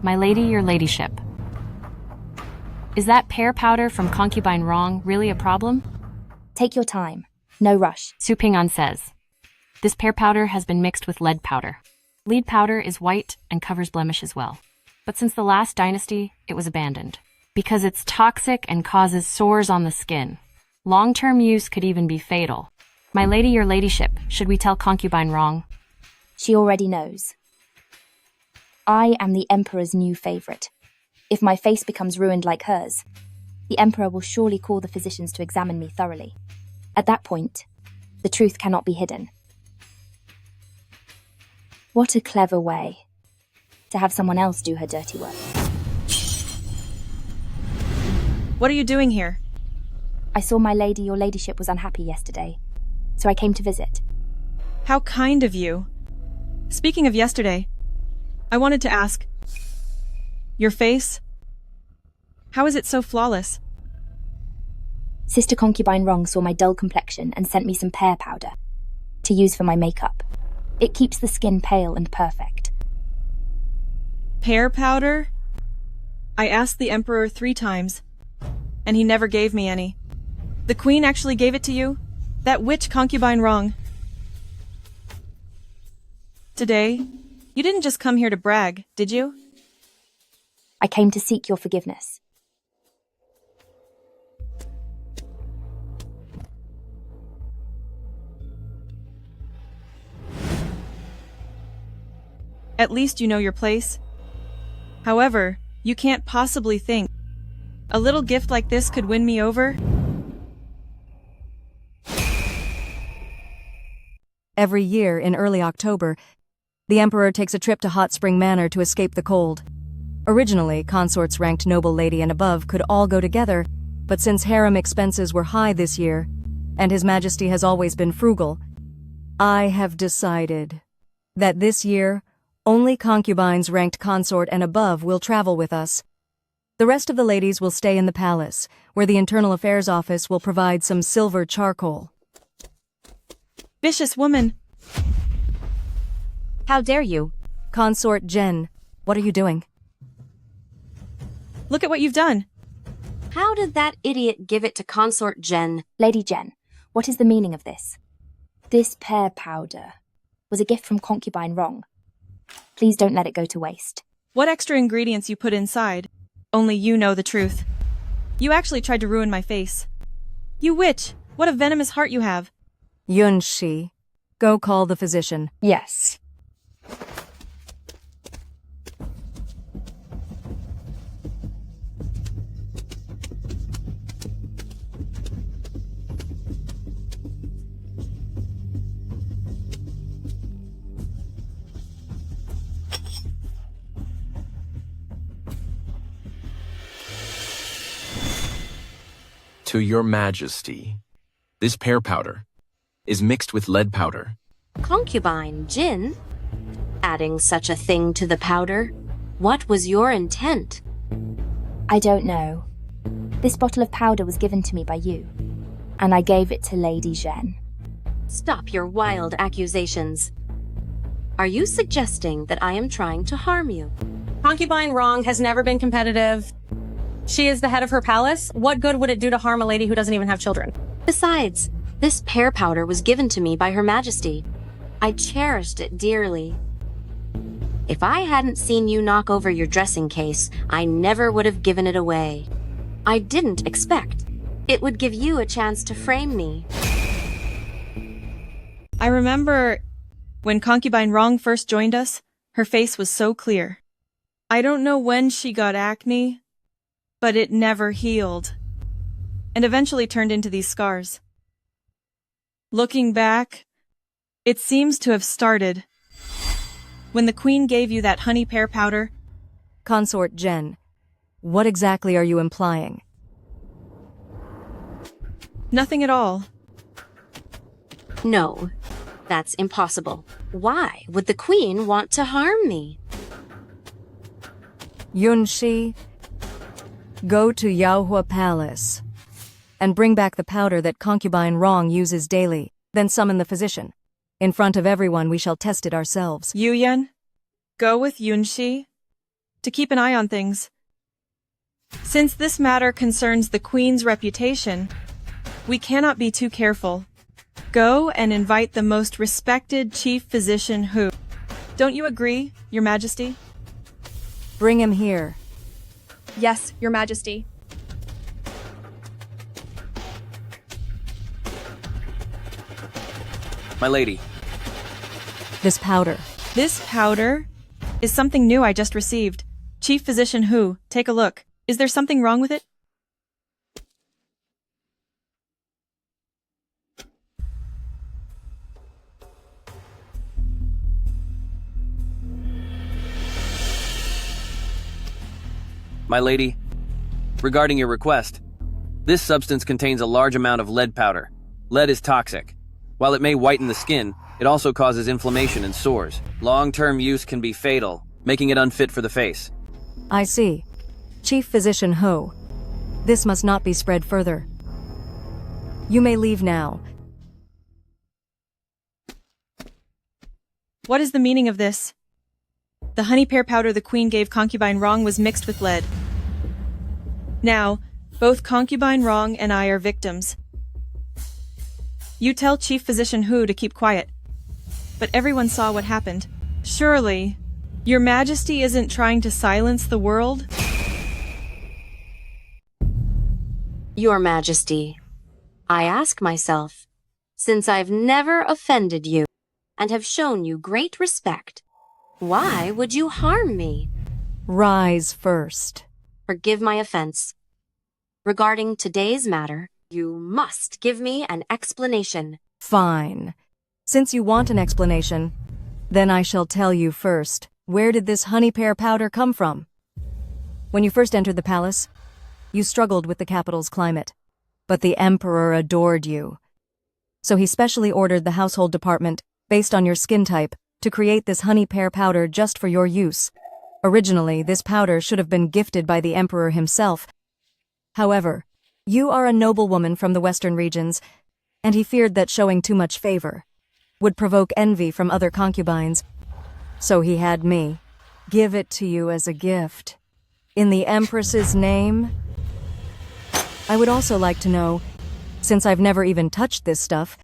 My lady, your ladyship. Is that pear powder from Concubine Wrong really a problem? Take your time. No rush. Su Ping'an says, this pear powder has been mixed with lead powder. Lead powder is white and covers blemishes well. But since the last dynasty, it was abandoned. Because it's toxic and causes sores on the skin. Long-term use could even be fatal. My lady, your ladyship, should we tell Concubine Wrong? She already knows. I am the Emperor's new favorite. If my face becomes ruined like hers, the Emperor will surely call the physicians to examine me thoroughly. At that point, the truth cannot be hidden. What a clever way to have someone else do her dirty work. What are you doing here? I saw my lady, your ladyship, was unhappy yesterday, so I came to visit. How kind of you. Speaking of yesterday, I wanted to ask, your face? How is it so flawless? Sister Concubine Wrong saw my dull complexion and sent me some pear powder to use for my makeup. It keeps the skin pale and perfect. Pear powder? I asked the Emperor 3 times, and he never gave me any. The Queen actually gave it to you? That witch Concubine Wrong. Today, you didn't just come here to brag, did you? I came to seek your forgiveness. At least you know your place. However, you can't possibly think a little gift like this could win me over? Every year, in early October, the Emperor takes a trip to Hot Spring Manor to escape the cold. Originally, consorts ranked noble lady and above could all go together, but since harem expenses were high this year, and His Majesty has always been frugal, I have decided that this year, only concubines ranked consort and above will travel with us. The rest of the ladies will stay in the palace, where the Internal Affairs Office will provide some silver charcoal. Vicious woman! How dare you? Consort Jen, what are you doing? Look at what you've done. How did that idiot give it to Consort Jen? Lady Jen, what is the meaning of this? This pear powder was a gift from Concubine Wrong. Please don't let it go to waste. What extra ingredients you put inside? Only you know the truth. You actually tried to ruin my face. You witch! What a venomous heart you have. Yunshi, go call the physician. Yes. To your majesty, this pear powder is mixed with lead powder. Concubine Jin? Adding such a thing to the powder? What was your intent? I don't know. This bottle of powder was given to me by you, and I gave it to Lady Jen. Stop your wild accusations. Are you suggesting that I am trying to harm you? Concubine Wrong has never been competitive. She is the head of her palace. What good would it do to harm a lady who doesn't even have children? Besides, this pear powder was given to me by Her Majesty. I cherished it dearly. If I hadn't seen you knock over your dressing case, I never would have given it away. I didn't expect it would give you a chance to frame me. I remember when Concubine Wrong first joined us, her face was so clear. I don't know when she got acne, but it never healed, and eventually turned into these scars. Looking back, it seems to have started when the Queen gave you that honey pear powder. Consort Jen, what exactly are you implying? Nothing at all. No, That's impossible. Why would the queen want to harm me? Yunshi, go to Yaohua Palace and bring back the powder that concubine Rong uses daily, then summon the physician. In front of everyone, we shall test it ourselves. Yuyan, go with Yunshi to keep an eye on things. Since this matter concerns the queen's reputation, we cannot be too careful. Go and invite the most respected chief physician who. Don't you agree, Your Majesty? Bring him here. Yes, Your Majesty. My lady. This powder. This powder is something new I just received. Chief Physician Hu, take a look. Is there something wrong with it? My lady, regarding your request, this substance contains a large amount of lead powder. Lead is toxic. While it may whiten the skin, it also causes inflammation and sores. Long-term use can be fatal, making it unfit for the face. I see. Chief Physician Ho, this must not be spread further. You may leave now. What is the meaning of this? The honey pear powder the queen gave concubine Rong was mixed with lead. Now, both concubine Rong and I are victims. You tell Chief Physician Hu to keep quiet. But everyone saw what happened. Surely, Your Majesty isn't trying to silence the world? Your Majesty, I ask myself, since I've never offended you and have shown you great respect, why would you harm me? Rise first. Forgive my offense. Regarding today's matter, you must give me an explanation. Fine. Since you want an explanation, then I shall tell you first. Where did this honey pear powder come from? When you first entered the palace, you struggled with the capital's climate, but the emperor adored you. So he specially ordered the household department, based on your skin type, to create this honey pear powder just for your use. Originally, this powder should have been gifted by the emperor himself. However, you are a noblewoman from the western regions, and he feared that showing too much favor would provoke envy from other concubines. So he had me give it to you as a gift. In the Empress's name. I would also like to know, since I've never even touched this stuff,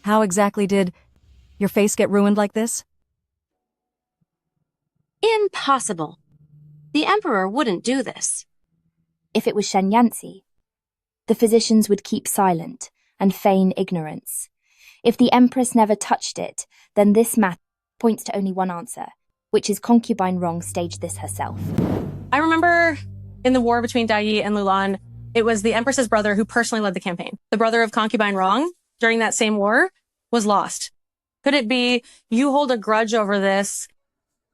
how exactly did your face get ruined like this? Impossible. The Emperor wouldn't do this. If it was Shen Yanzi, the physicians would keep silent and feign ignorance. If the Empress never touched it, then this matter points to only one answer, which is concubine Rong staged this herself. I remember in the war between Dai Yi and Lulan, it was the Empress's brother who personally led the campaign. The brother of concubine Rong, during that same war, was lost. Could it be you hold a grudge over this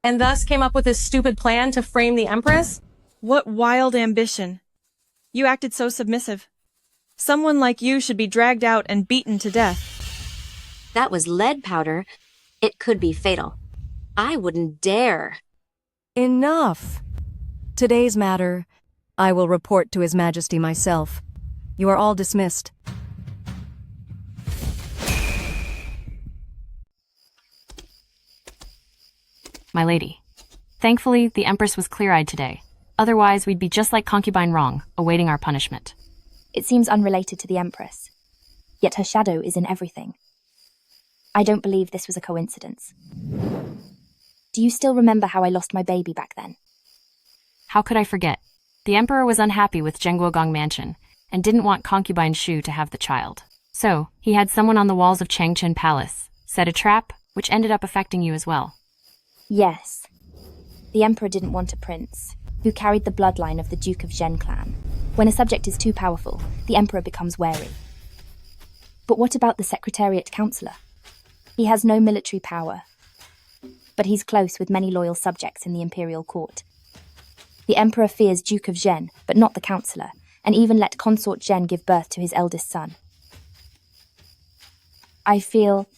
and thus came up with this stupid plan to frame the Empress? What wild ambition. You acted so submissive. Someone like you should be dragged out and beaten to death. That was lead powder. It could be fatal. I wouldn't dare. Enough. Today's matter, I will report to His Majesty myself. You are all dismissed. My lady. Thankfully, the Empress was clear-eyed today. Otherwise, we'd be just like concubine Rong, awaiting our punishment. It seems unrelated to the Empress. Yet her shadow is in everything. I don't believe this was a coincidence. Do you still remember how I lost my baby back then? How could I forget? The Emperor was unhappy with Zhenguogong Mansion and didn't want concubine Shu to have the child. So, he had someone on the walls of Changchun Palace set a trap, which ended up affecting you as well. Yes. The Emperor didn't want a prince who carried the bloodline of the Duke of Zhen clan. When a subject is too powerful, the Emperor becomes wary. But what about the Secretariat Councillor? He has no military power, but he's close with many loyal subjects in the imperial court. The Emperor fears Duke of Zhen, but not the Councillor, and even let Consort Zhen give birth to his eldest son. I feel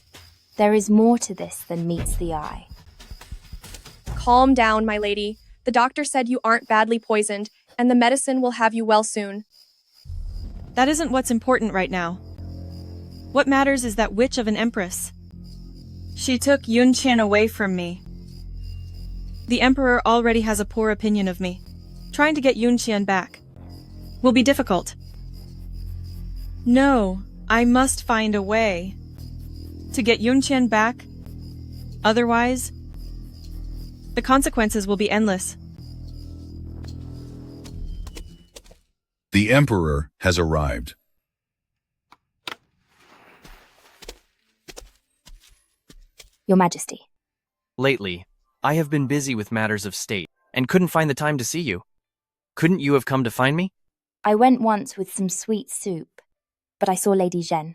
There is more to this than meets the eye. Calm down, my lady. The doctor said you aren't badly poisoned, and the medicine will have you well soon. That isn't what's important right now. What matters is that witch of an empress. She took Yunqian away from me. The emperor already has a poor opinion of me. Trying to get Yunqian back will be difficult. No, I must find a way to get Yunqian back. Otherwise, the consequences will be endless. The Emperor has arrived. Your Majesty. Lately, I have been busy with matters of state and couldn't find the time to see you. Couldn't you have come to find me? I went once with some sweet soup, but I saw Lady Zhen,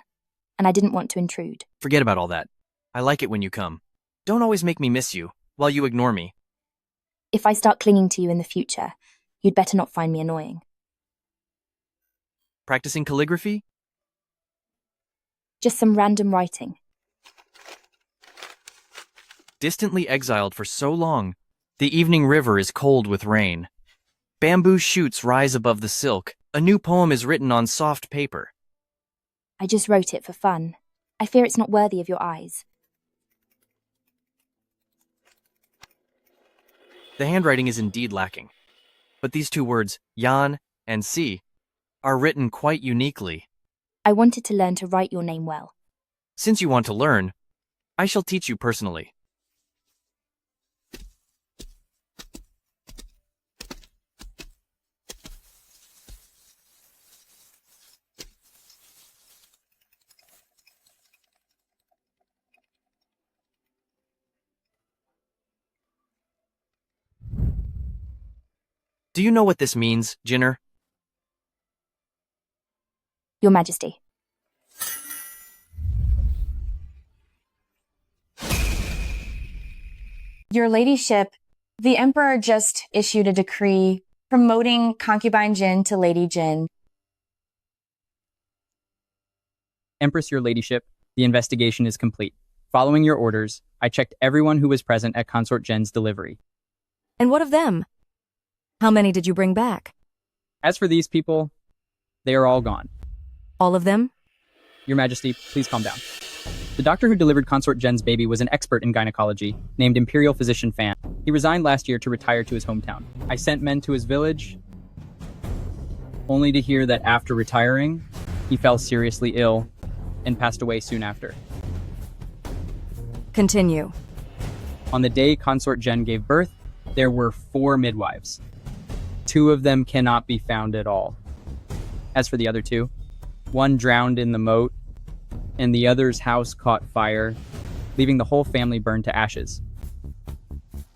and I didn't want to intrude. Forget about all that. I like it when you come. Don't always make me miss you, while you ignore me. If I start clinging to you in the future, you'd better not find me annoying. Practicing calligraphy? Just some random writing. Distantly exiled for so long, the evening river is cold with rain. Bamboo shoots rise above the silk. A new poem is written on soft paper. I just wrote it for fun. I fear it's not worthy of your eyes. The handwriting is indeed lacking. But these two words, Yan and Si, are written quite uniquely. I wanted to learn to write your name well. Since you want to learn, I shall teach you personally. Do you know what this means, Jinner? Your Majesty. Your ladyship, the emperor just issued a decree promoting concubine Jin to Lady Jin. Empress, your ladyship, the investigation is complete. Following your orders, I checked everyone who was present at Consort Jen's delivery. And what of them? How many did you bring back? As for these people, they are all gone. All of them? Your Majesty, please calm down. The doctor who delivered Consort Jen's baby was an expert in gynecology, named Imperial Physician Fan. He resigned last year to retire to his hometown. I sent men to his village, only to hear that after retiring, he fell seriously ill and passed away soon after. Continue. On the day Consort Jen gave birth, there were 4 midwives. 2 of them cannot be found at all. As for the other 2, one drowned in the moat, and the other's house caught fire, leaving the whole family burned to ashes.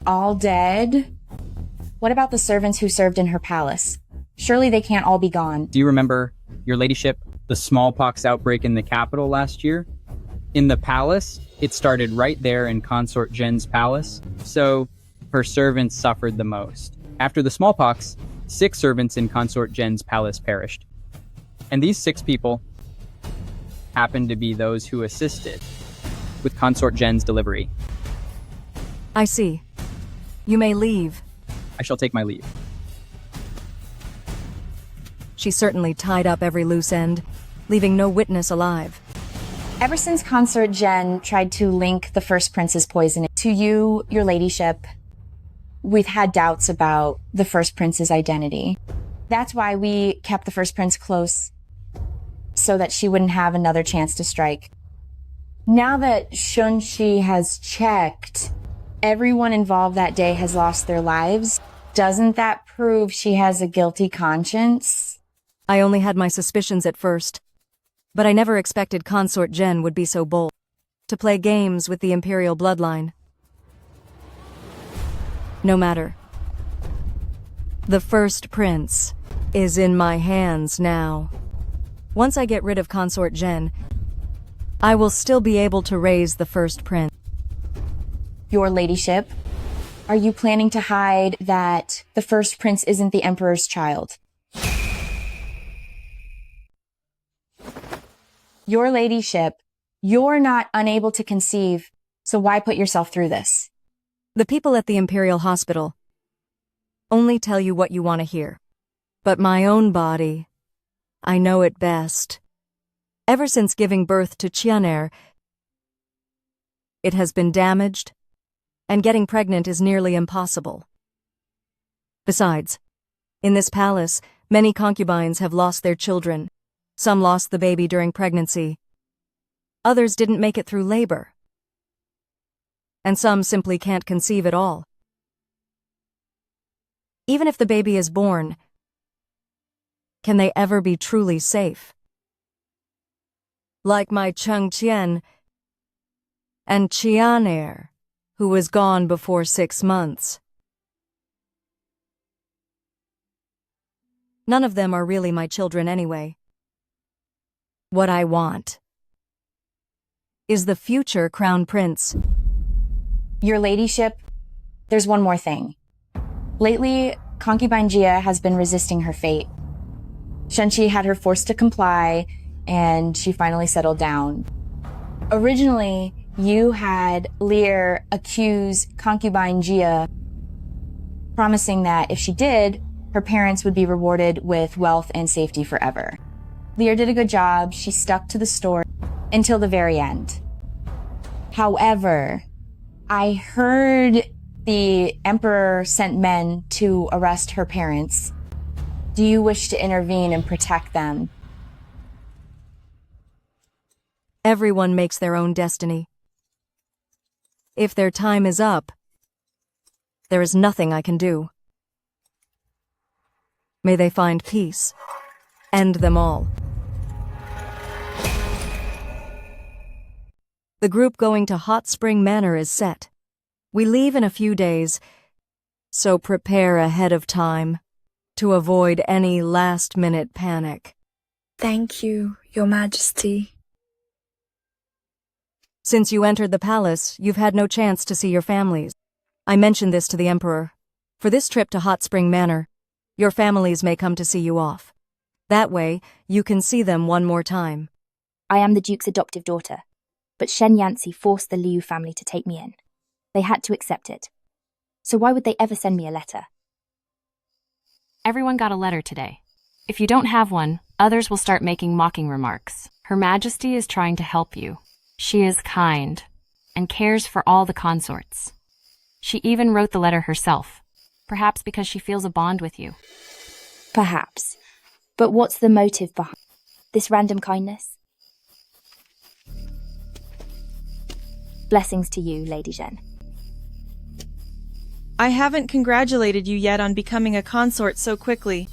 All dead? What about the servants who served in her palace? Surely they can't all be gone. Do you remember, your ladyship, the smallpox outbreak in the capital last year? In the palace, it started right there in Consort Jen's palace, so her servants suffered the most. After the smallpox, 6 servants in Consort Jen's palace perished. And these 6 people happened to be those who assisted with Consort Jen's delivery. I see. You may leave. I shall take my leave. She certainly tied up every loose end, leaving no witness alive. Ever since Consort Jen tried to link the first prince's poison to you, your ladyship, we've had doubts about the first prince's identity. That's why we kept the first prince close, so that she wouldn't have another chance to strike. Now that Shunshi has checked, everyone involved that day has lost their lives. Doesn't that prove she has a guilty conscience? I only had my suspicions at first, but I never expected Consort Jen would be so bold to play games with the imperial bloodline. No matter. The first prince is in my hands now. Once I get rid of Consort Jen, I will still be able to raise the first prince. Your ladyship, are you planning to hide that the first prince isn't the emperor's child? Your ladyship, You're not unable to conceive, so why put yourself through this? The people at the Imperial Hospital only tell you what you want to hear. But my own body, I know it best. Ever since giving birth to Chianer, it has been damaged, and getting pregnant is nearly impossible. Besides, in this palace, many concubines have lost their children. Some lost the baby during pregnancy. Others didn't make it through labor. And some simply can't conceive at all. Even if the baby is born, can they ever be truly safe? Like my Cheng Qian and Chianer, who was gone before 6 months. None of them are really my children anyway. What I want is the future crown prince. Your ladyship, there's one more thing. Lately, concubine Jia has been resisting her fate. Shenqi had her forced to comply, and she finally settled down. Originally, you had Lear accuse concubine Jia, promising that if she did, her parents would be rewarded with wealth and safety forever. Lear did a good job. She stuck to the story until the very end. However, I heard the Emperor sent men to arrest her parents. Do you wish to intervene and protect them? Everyone makes their own destiny. If their time is up, there is nothing I can do. May they find peace. End them all. The group going to Hot Spring Manor is set. We leave in a few days, so prepare ahead of time to avoid any last-minute panic. Thank you, Your Majesty. Since you entered the palace, you've had no chance to see your families. I mentioned this to the Emperor. For this trip to Hot Spring Manor, your families may come to see you off. That way, you can see them one more time. I am the Duke's adoptive daughter, but Shen Yancy forced the Liu family to take me in. They had to accept it. So why would they ever send me a letter? Everyone got a letter today. If you don't have one, others will start making mocking remarks. Her Majesty is trying to help you. She is kind and cares for all the consorts. She even wrote the letter herself, perhaps because she feels a bond with you. Perhaps. But what's the motive behind this random kindness? Blessings to you, Lady Zhen. I haven't congratulated you yet on becoming a consort so quickly.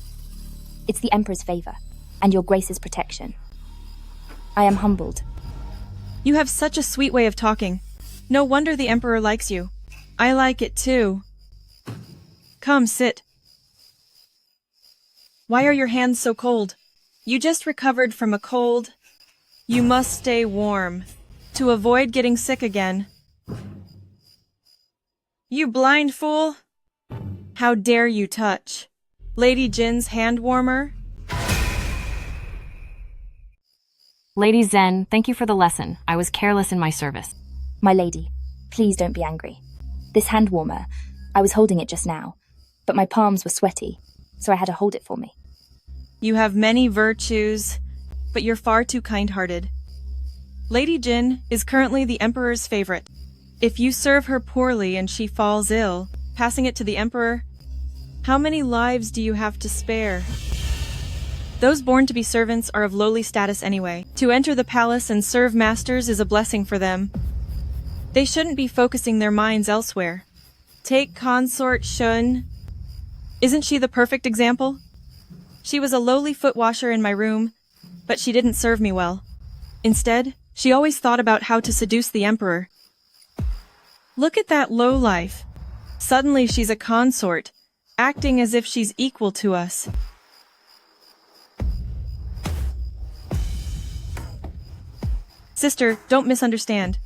It's the Emperor's favor, and your Grace's protection. I am humbled. You have such a sweet way of talking. No wonder the Emperor likes you. I like it too. Come, sit. Why are your hands so cold? You just recovered from a cold. You must stay warm to avoid getting sick again. You blind fool! How dare you touch Lady Jin's hand warmer? Lady Zhen, thank you for the lesson. I was careless in my service. My lady, please don't be angry. This hand warmer, I was holding it just now, but my palms were sweaty, so I had to hold it for me. You have many virtues, but you're far too kind-hearted. Lady Jin is currently the Emperor's favorite. If you serve her poorly and she falls ill, passing it to the Emperor, how many lives do you have to spare? Those born to be servants are of lowly status anyway. To enter the palace and serve masters is a blessing for them. They shouldn't be focusing their minds elsewhere. Take Consort Shun. Isn't she the perfect example? She was a lowly foot washer in my room, but she didn't serve me well. Instead, she always thought about how to seduce the Emperor. Look at that lowlife. Suddenly she's a consort, acting as if she's equal to us. Sister, don't misunderstand.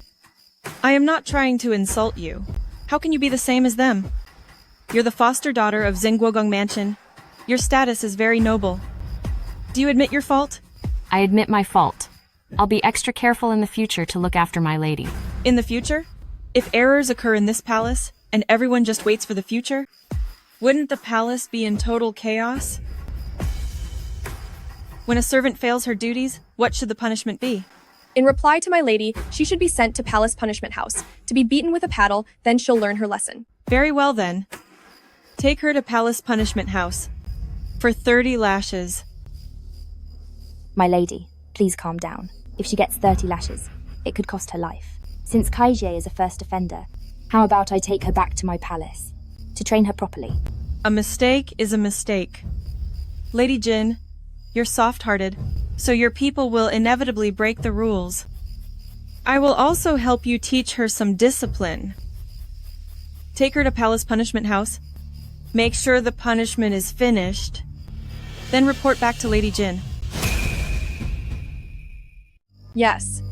I am not trying to insult you. How can you be the same as them? You're the foster daughter of Xingguogong Mansion. Your status is very noble. Do you admit your fault? I admit my fault. I'll be extra careful in the future to look after my lady. In the future? If errors occur in this palace, and everyone just waits for the future, wouldn't the palace be in total chaos? When a servant fails her duties, what should the punishment be? In reply to my lady, she should be sent to Palace Punishment House to be beaten with a paddle, then she'll learn her lesson. Very well then. Take her to Palace Punishment House for 30 lashes. My lady, please calm down. If she gets 30 lashes, it could cost her life. Since Kaijie is a first offender, how about I take her back to my palace to train her properly? A mistake is a mistake. Lady Jin, you're soft-hearted, so your people will inevitably break the rules. I will also help you teach her some discipline. Take her to Palace Punishment House. Make sure the punishment is finished. Then report back to Lady Jin. Yes.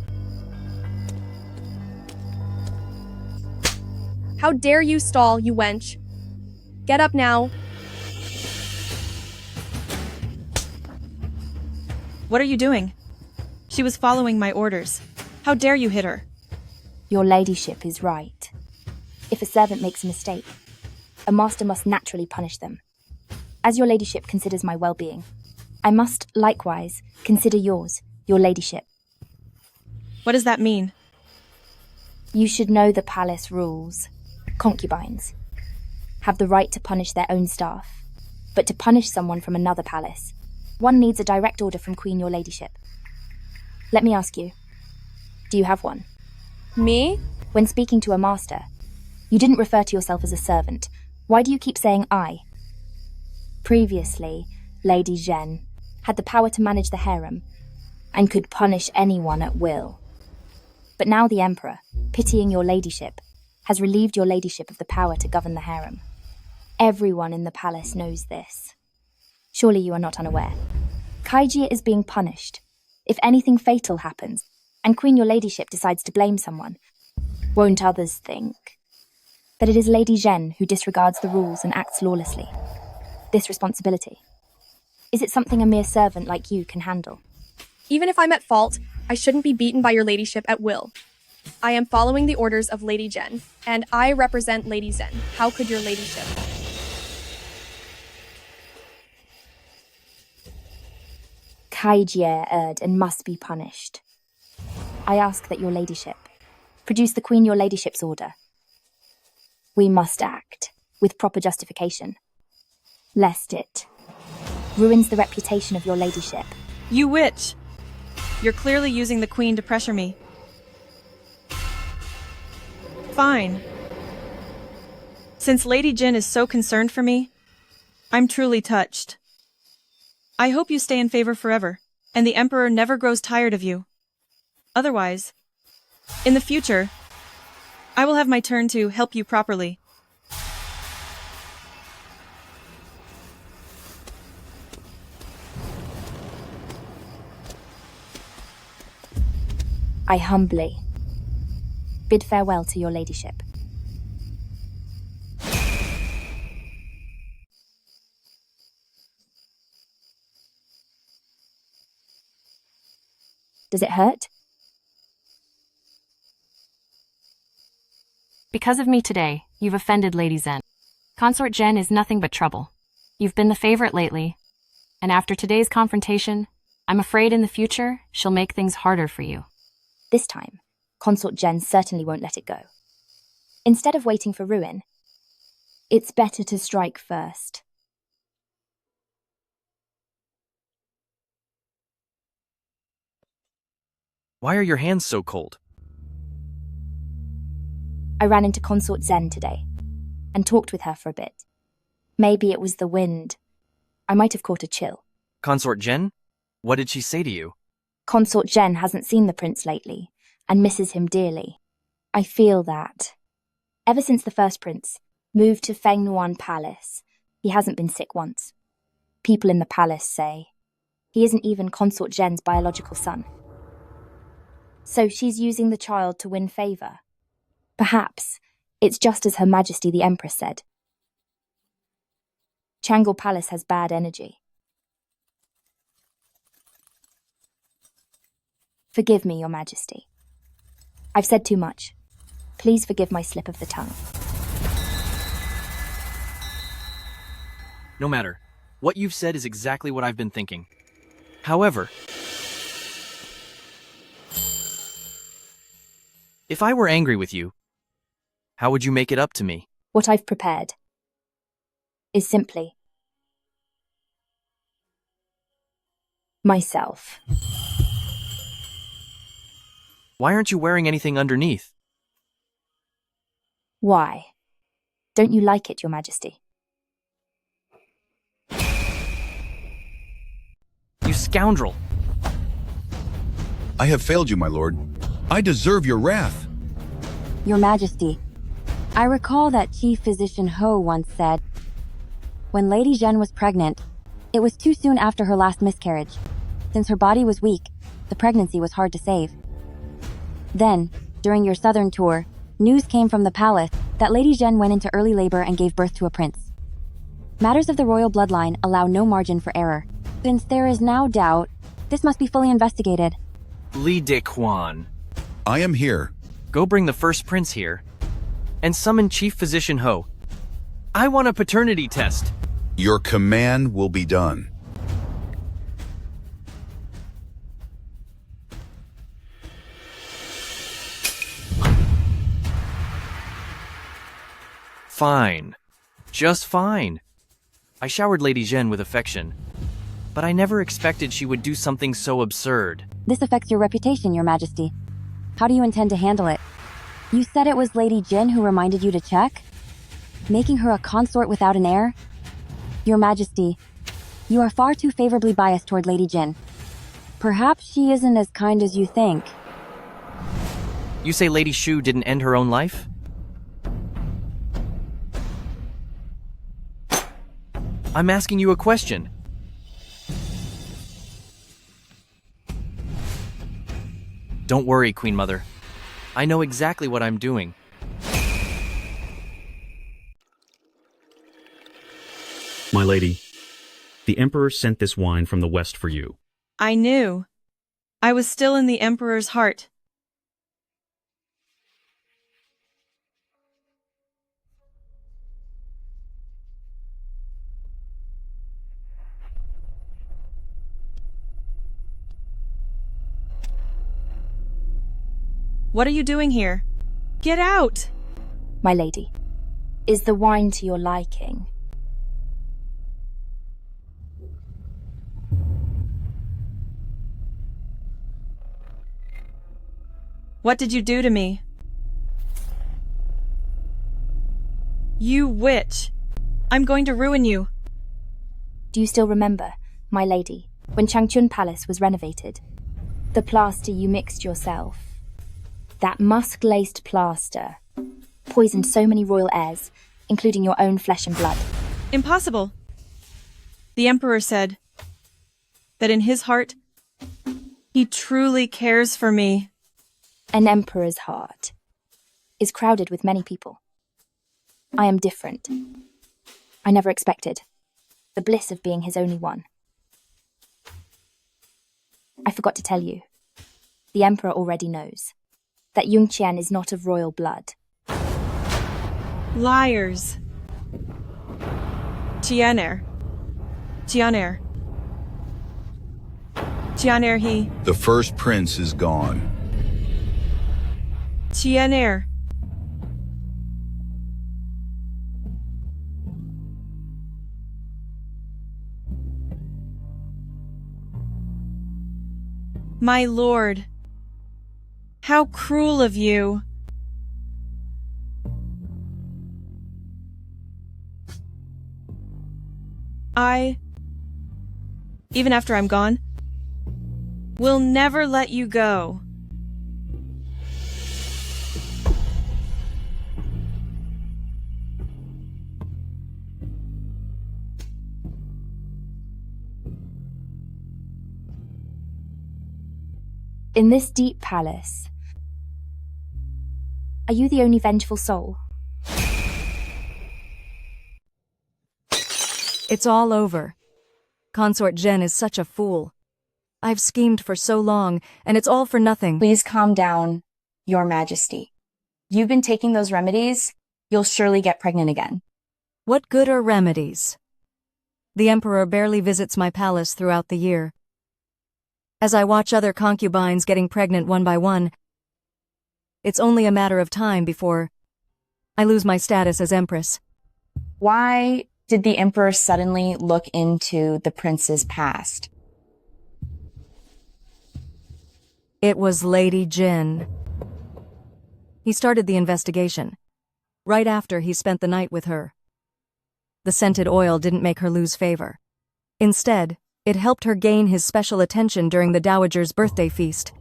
How dare you stall, you wench? Get up now. What are you doing? She was following my orders. How dare you hit her? Your ladyship is right. If a servant makes a mistake, a master must naturally punish them. As your ladyship considers my well-being, I must likewise consider yours, your ladyship. What does that mean? You should know the palace rules. Concubines have the right to punish their own staff, but to punish someone from another palace, one needs a direct order from Queen your ladyship. Let me ask you, do you have one? Me? When speaking to a master, you didn't refer to yourself as a servant. Why do you keep saying I? Previously, Lady Zhen had the power to manage the harem and could punish anyone at will. But now the Emperor, pitying your ladyship, has relieved your ladyship of the power to govern the harem. Everyone in the palace knows this. Surely you are not unaware. Kaijie is being punished. If anything fatal happens, and Queen your ladyship decides to blame someone, won't others think that it is Lady Zhen who disregards the rules and acts lawlessly? This responsibility, is it something a mere servant like you can handle? Even if I'm at fault, I shouldn't be beaten by your ladyship at will. I am following the orders of Lady Zhen, and I represent Lady Zhen. How could your ladyship? Kaijie erred and must be punished. I ask that your ladyship produce the Queen your ladyship's order. We must act with proper justification, lest it ruins the reputation of your ladyship. You witch! You're clearly using the Queen to pressure me. Fine. Since Lady Jin is so concerned for me, I'm truly touched. I hope you stay in favor forever, and the Emperor never grows tired of you. Otherwise, in the future, I will have my turn to help you properly. I humbly bid farewell to your ladyship. Does it hurt? Because of me today, you've offended Lady Zhen. Consort Zhen is nothing but trouble. You've been the favorite lately, and after today's confrontation, I'm afraid in the future, she'll make things harder for you. This time, Consort Zhen certainly won't let it go. Instead of waiting for ruin, it's better to strike first. Why are your hands so cold? I ran into Consort Zhen today and talked with her for a bit. Maybe it was the wind. I might have caught a chill. Consort Zhen? What did she say to you? Consort Zhen hasn't seen the prince lately and misses him dearly. I feel that. Ever since the first prince moved to Fengnuan Palace, he hasn't been sick once. People in the palace say he isn't even Consort Zhen's biological son. So she's using the child to win favor. Perhaps it's just as Her Majesty the Empress said. Changle Palace has bad energy. Forgive me, Your Majesty. I've said too much. Please forgive my slip of the tongue. No matter. What you've said is exactly what I've been thinking. However, if I were angry with you, how would you make it up to me? What I've prepared is simply myself. Why aren't you wearing anything underneath? Why? Don't you like it, Your Majesty? You scoundrel! I have failed you, my lord. I deserve your wrath. Your Majesty, I recall that Chief Physician Ho once said, when Lady Zhen was pregnant, it was too soon after her last miscarriage. Since her body was weak, the pregnancy was hard to save. Then, during your southern tour, news came from the palace that Lady Zhen went into early labor and gave birth to a prince. Matters of the royal bloodline allow no margin for error. Since there is now doubt, this must be fully investigated. Li De Quan. I am here. Go bring the first prince here, and summon Chief Physician Ho. I want a paternity test. Your command will be done. Fine. Just fine. I showered Lady Zhen with affection, but I never expected she would do something so absurd. This affects your reputation, Your Majesty. How do you intend to handle it? You said it was Lady Jin who reminded you to check? Making her a consort without an heir? Your Majesty, you are far too favorably biased toward Lady Jin. Perhaps she isn't as kind as you think. You say Lady Shu didn't end her own life? I'm asking you a question. Don't worry, Queen Mother. I know exactly what I'm doing. My lady, the Emperor sent this wine from the west for you. I knew. I was still in the Emperor's heart. What are you doing here? Get out! My lady, is the wine to your liking? What did you do to me? You witch! I'm going to ruin you. Do you still remember, my lady, when Changchun Palace was renovated? The plaster you mixed yourself. That musk-laced plaster poisoned so many royal heirs, including your own flesh and blood. Impossible. The Emperor said that in his heart, he truly cares for me. An emperor's heart is crowded with many people. I am different. I never expected the bliss of being his only one. I forgot to tell you. The emperor already knows that Yungqian is not of royal blood. Liars. Tianer. Tianer. Tianer he. The first prince is gone. Tianer. My lord. How cruel of you. Even after I'm gone, will never let you go. In this deep palace, are you the only vengeful soul? It's all over. Consort Zhen is such a fool. I've schemed for so long, and it's all for nothing. Please calm down, Your Majesty. You've been taking those remedies, you'll surely get pregnant again. What good are remedies? The Emperor barely visits my palace throughout the year. As I watch other concubines getting pregnant one by one, it's only a matter of time before I lose my status as Empress. Why did the Emperor suddenly look into the prince's past? It was Lady Jin. He started the investigation, right after he spent the night with her. The scented oil didn't make her lose favor. Instead, it helped her gain his special attention during the Dowager's birthday feast.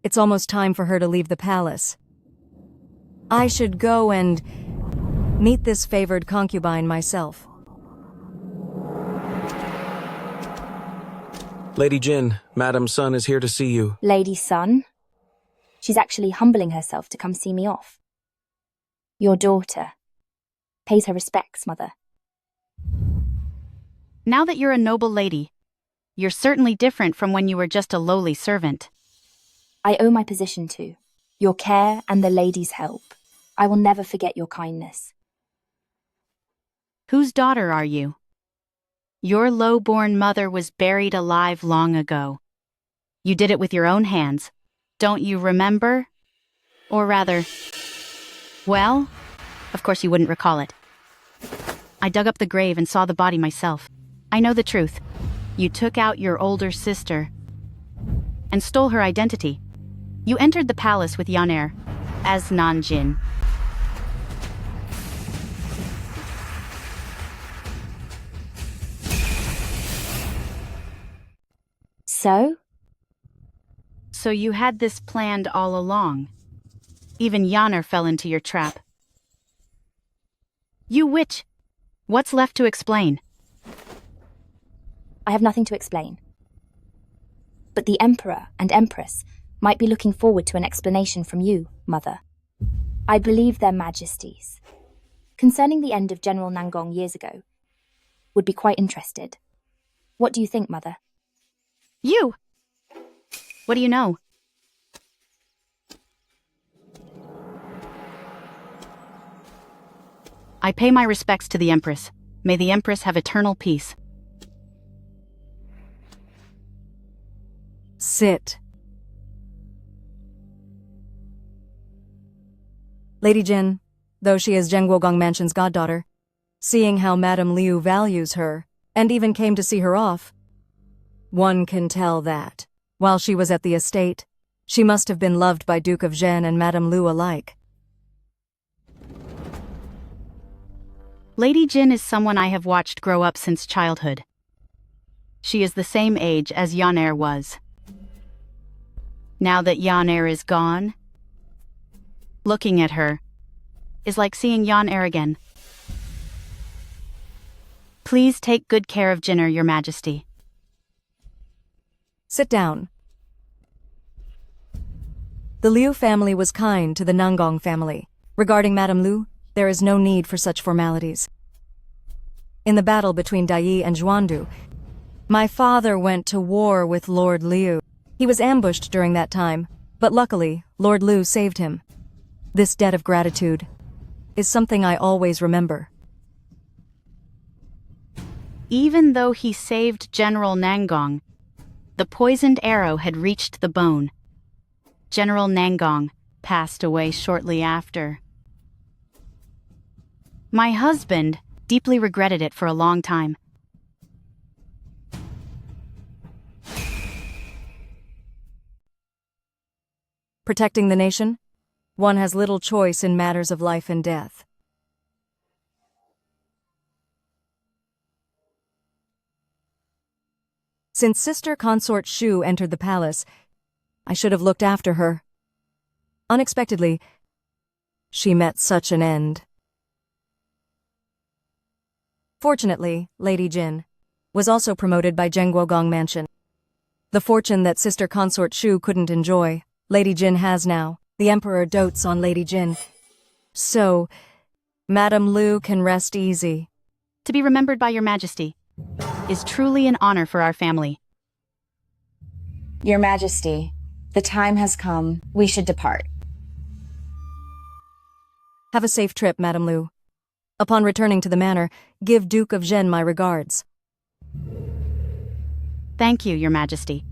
It's almost time for her to leave the palace. I should go and meet this favored concubine myself. Lady Jin, Madam Sun is here to see you. Lady Sun? She's actually humbling herself to come see me off. Your daughter pays her respects, Mother. Now that you're a noble lady, you're certainly different from when you were just a lowly servant. I owe my position to your care and the lady's help. I will never forget your kindness. Whose daughter are you? Your low-born mother was buried alive long ago. You did it with your own hands. Don't you remember? Or rather, well, of course you wouldn't recall it. I dug up the grave and saw the body myself. I know the truth. You took out your older sister and stole her identity. You entered the palace with Yaner as Nanjin. So? So you had this planned all along. Even Yaner fell into your trap. You witch! What's left to explain? I have nothing to explain. But the Emperor and Empress might be looking forward to an explanation from you, Mother. I believe their Majesties, concerning the end of General Nangong years ago, would be quite interested. What do you think, Mother? You! What do you know? I pay my respects to the Empress. May the Empress have eternal peace. Sit. Lady Jin, though she is Zhengguogong Mansion's goddaughter, seeing how Madame Liu values her, and even came to see her off, one can tell that, while she was at the estate, she must have been loved by Duke of Zhen and Madame Liu alike. Lady Jin is someone I have watched grow up since childhood. She is the same age as Yaner was. Now that Yaner is gone, looking at her is like seeing Yaner again. Please take good care of Jinner, Your Majesty. Sit down. The Liu family was kind to the Nangong family. Regarding Madame Liu, there is no need for such formalities. In the battle between Dai and Zhuandu, my father went to war with Lord Liu. He was ambushed during that time, but luckily, Lord Liu saved him. This debt of gratitude is something I always remember. Even though he saved General Nangong, the poisoned arrow had reached the bone. General Nangong passed away shortly after. My husband deeply regretted it for a long time. Protecting the nation? One has little choice in matters of life and death. Since Sister Consort Shu entered the palace, I should have looked after her. Unexpectedly, she met such an end. Fortunately, Lady Jin was also promoted by Zhengguogong Mansion. The fortune that Sister Consort Shu couldn't enjoy, Lady Jin has now. The Emperor dotes on Lady Jin. So, Madame Liu can rest easy. To be remembered by Your Majesty is truly an honor for our family. Your Majesty, the time has come. We should depart. Have a safe trip, Madame Liu. Upon returning to the manor, give Duke of Zhen my regards. Thank you, Your Majesty.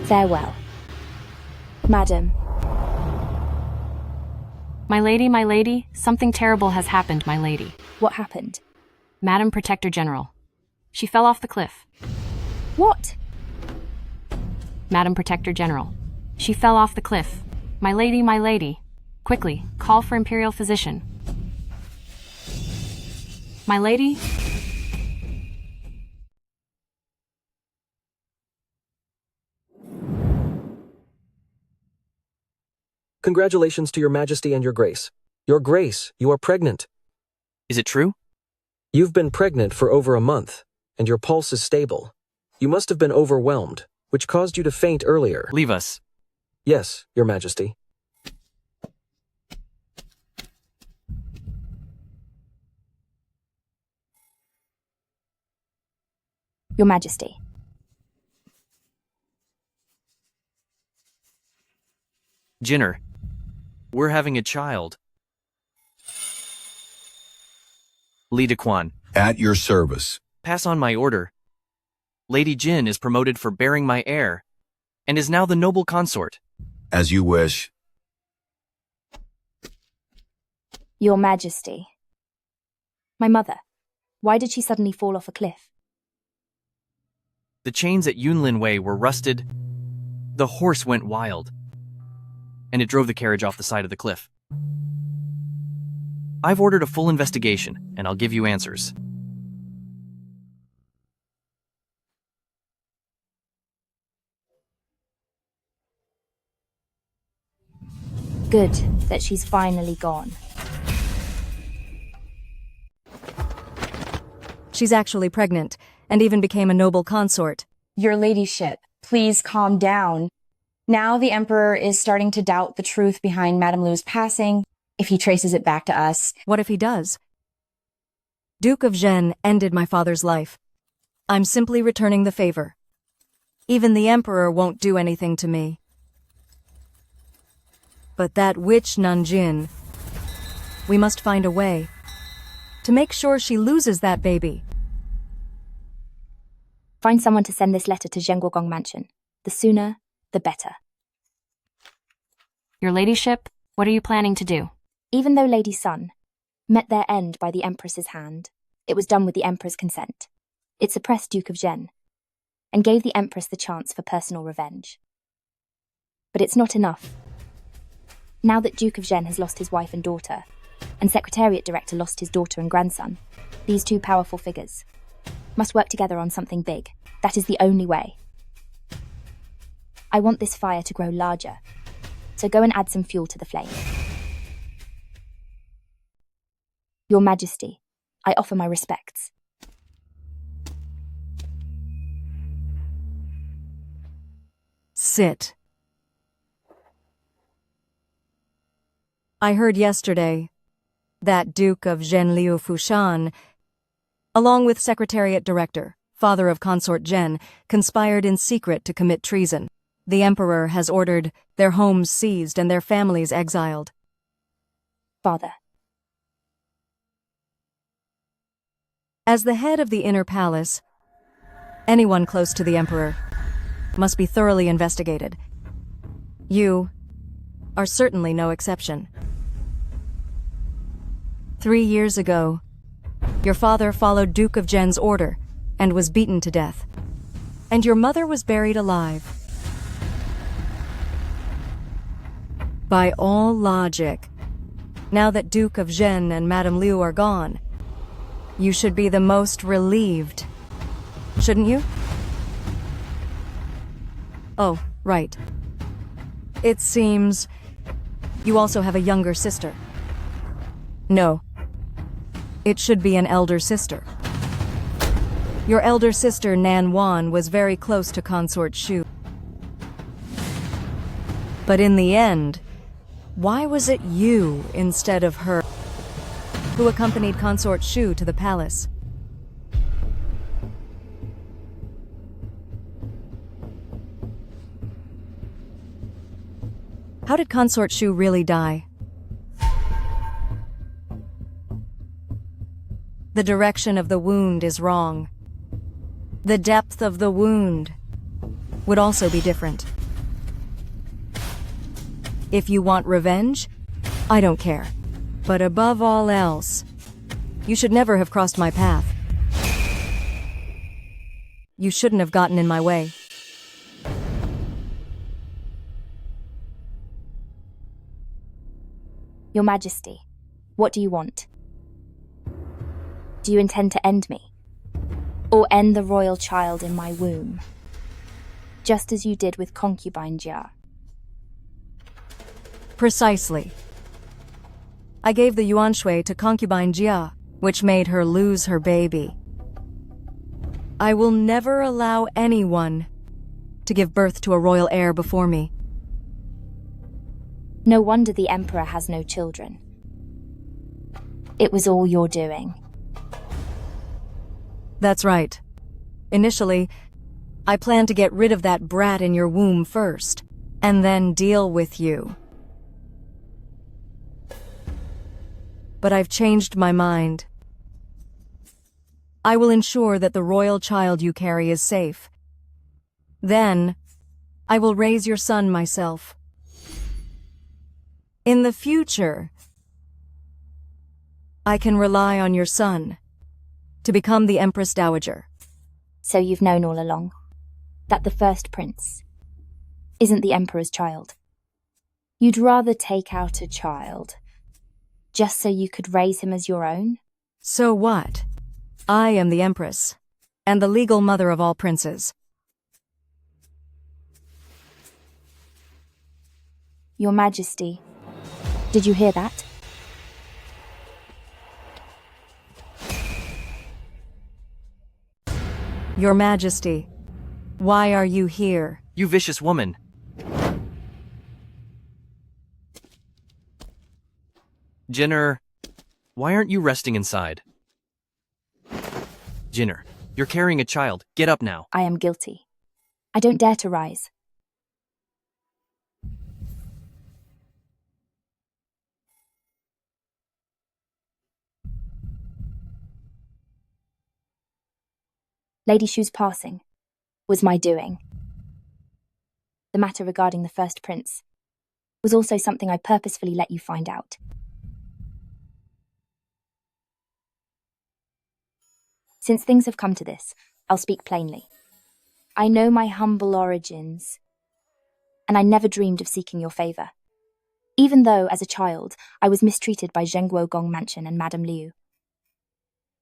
Farewell. Madam. My lady, something terrible has happened, my lady. What happened? Madam Protector General. She fell off the cliff. What? Madam Protector General. She fell off the cliff. My lady. Quickly, call for Imperial Physician. My lady? Congratulations to Your Majesty and Your Grace. Your Grace, you are pregnant. Is it true? You've been pregnant for over a month, and your pulse is stable. You must have been overwhelmed, which caused you to faint earlier. Leave us. Yes, Your Majesty. Your Majesty. Jinner, we're having a child. Li Dequan. At your service. Pass on my order. Lady Jin is promoted for bearing my heir, and is now the noble consort. As you wish. Your Majesty. My mother. Why did she suddenly fall off a cliff? The chains at Yunlin Way were rusted. The horse went wild, and it drove the carriage off the side of the cliff. I've ordered a full investigation, and I'll give you answers. Good that she's finally gone. She's actually pregnant, and even became a noble consort. Your ladyship, please calm down. Now the Emperor is starting to doubt the truth behind Madame Liu's passing, if he traces it back to us. What if he does? Duke of Zhen ended my father's life. I'm simply returning the favor. Even the Emperor won't do anything to me. But that witch Nanjin, we must find a way to make sure she loses that baby. Find someone to send this letter to Zhenguogong Mansion. The sooner, the better. Your ladyship, what are you planning to do? Even though Lady Sun met their end by the Empress's hand, it was done with the Emperor's consent. It suppressed Duke of Zhen, and gave the Empress the chance for personal revenge. But it's not enough. Now that Duke of Zhen has lost his wife and daughter, and Secretariat Director lost his daughter and grandson, these two powerful figures must work together on something big. That is the only way. I want this fire to grow larger, so go and add some fuel to the flame. Your Majesty, I offer my respects. Sit. I heard yesterday that Duke of Zhenliu Fushan, along with Secretariat Director, father of Consort Zhen, conspired in secret to commit treason. The Emperor has ordered their homes seized and their families exiled. Father. As the head of the inner palace, anyone close to the Emperor must be thoroughly investigated. You are certainly no exception. 3 years ago, your father followed Duke of Zhen's order and was beaten to death, and your mother was buried alive. By all logic, now that Duke of Zhen and Madame Liu are gone, you should be the most relieved, shouldn't you? Oh, right. It seems you also have a younger sister. No. It should be an elder sister. Your elder sister, Nan Wan, was very close to Consort Shu. But in the end, why was it you instead of her? who accompanied Consort Shu to the palace. How did Consort Shu really die? The direction of the wound is wrong. The depth of the wound would also be different. If you want revenge, I don't care. But above all else, you should never have crossed my path. You shouldn't have gotten in my way. Your Majesty, what do you want? Do you intend to end me? Or end the royal child in my womb? Just as you did with concubine Jia. Precisely. I gave the yuan shui to concubine Jia, which made her lose her baby. I will never allow anyone to give birth to a royal heir before me. No wonder the Emperor has no children. It was all your doing. That's right. Initially, I planned to get rid of that brat in your womb first, and then deal with you. But I've changed my mind. I will ensure that the royal child you carry is safe. Then, I will raise your son myself. In the future, I can rely on your son to become the Empress Dowager. So you've known all along that the first prince isn't the Emperor's child. You'd rather take out a child just so you could raise him as your own? So what? I am the Empress, and the legal mother of all princes. Your Majesty, did you hear that? Your Majesty, why are you here? You vicious woman. Jinner, why aren't you resting inside? Jinner, you're carrying a child. Get up now. I am guilty. I don't dare to rise. Lady Shu's passing was my doing. The matter regarding the first prince was also something I purposefully let you find out. Since things have come to this, I'll speak plainly. I know my humble origins, and I never dreamed of seeking your favor. Even though, as a child, I was mistreated by Zhengguo Gong Mansion and Madame Liu.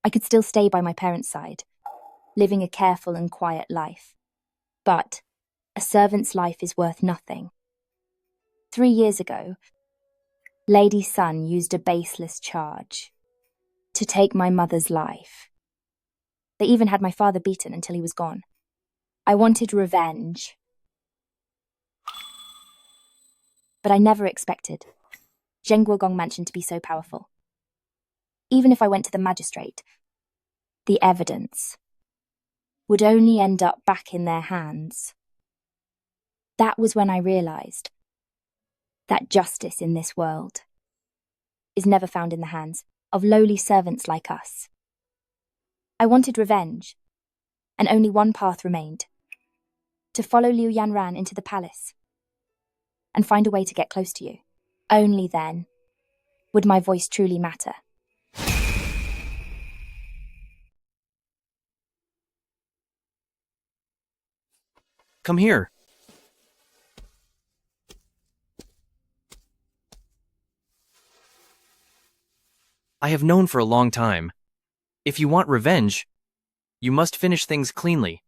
I could still stay by my parents' side, living a careful and quiet life. But a servant's life is worth nothing. 3 years ago, Lady Sun used a baseless charge to take my mother's life. They even had my father beaten until he was gone. I wanted revenge. But I never expected Zhengguo Gong Mansion to be so powerful. Even if I went to the magistrate, the evidence would only end up back in their hands. That was when I realized that justice in this world is never found in the hands of lowly servants like us. I wanted revenge, and only one path remained: to follow Liu Yanran into the palace and find a way to get close to you. Only then would my voice truly matter. Come here. I have known for a long time. If you want revenge, you must finish things cleanly.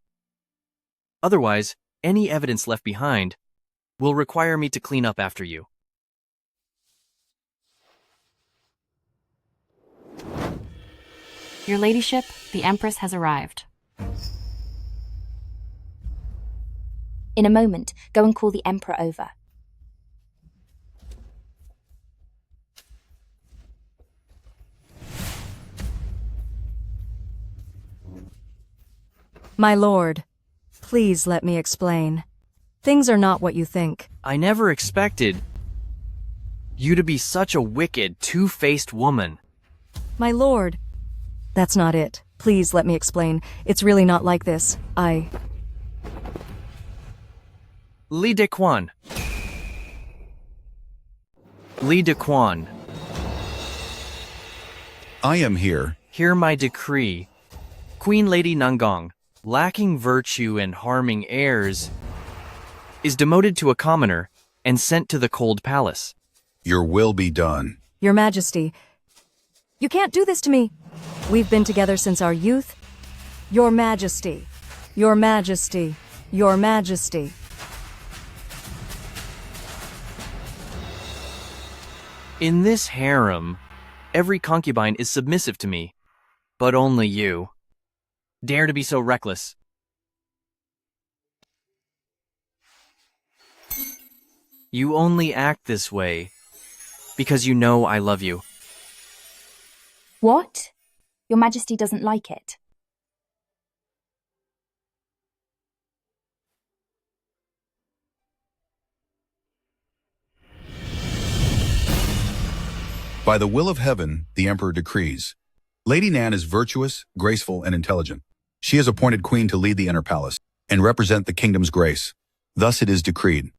Otherwise, any evidence left behind will require me to clean up after you. Your Ladyship, the Empress has arrived. In a moment, go and call the Emperor over. My lord, please let me explain. Things are not what you think. I never expected you to be such a wicked, two-faced woman. My lord, that's not it. Please let me explain. It's really not like this. Li De Quan. Li De Quan. I am here. Hear my decree. Queen Lady Nangong, lacking virtue and harming heirs, is demoted to a commoner and sent to the cold palace. Your will be done. Your Majesty, you can't do this to me. We've been together since our youth. Your Majesty, Your Majesty, Your Majesty. In this harem, every concubine is submissive to me, but only you. Dare to be so reckless. You only act this way because you know I love you. What? Your Majesty doesn't like it. By the will of heaven, the Emperor decrees. Lady Nan is virtuous, graceful, and intelligent. She is appointed queen to lead the inner palace and represent the kingdom's grace. Thus it is decreed.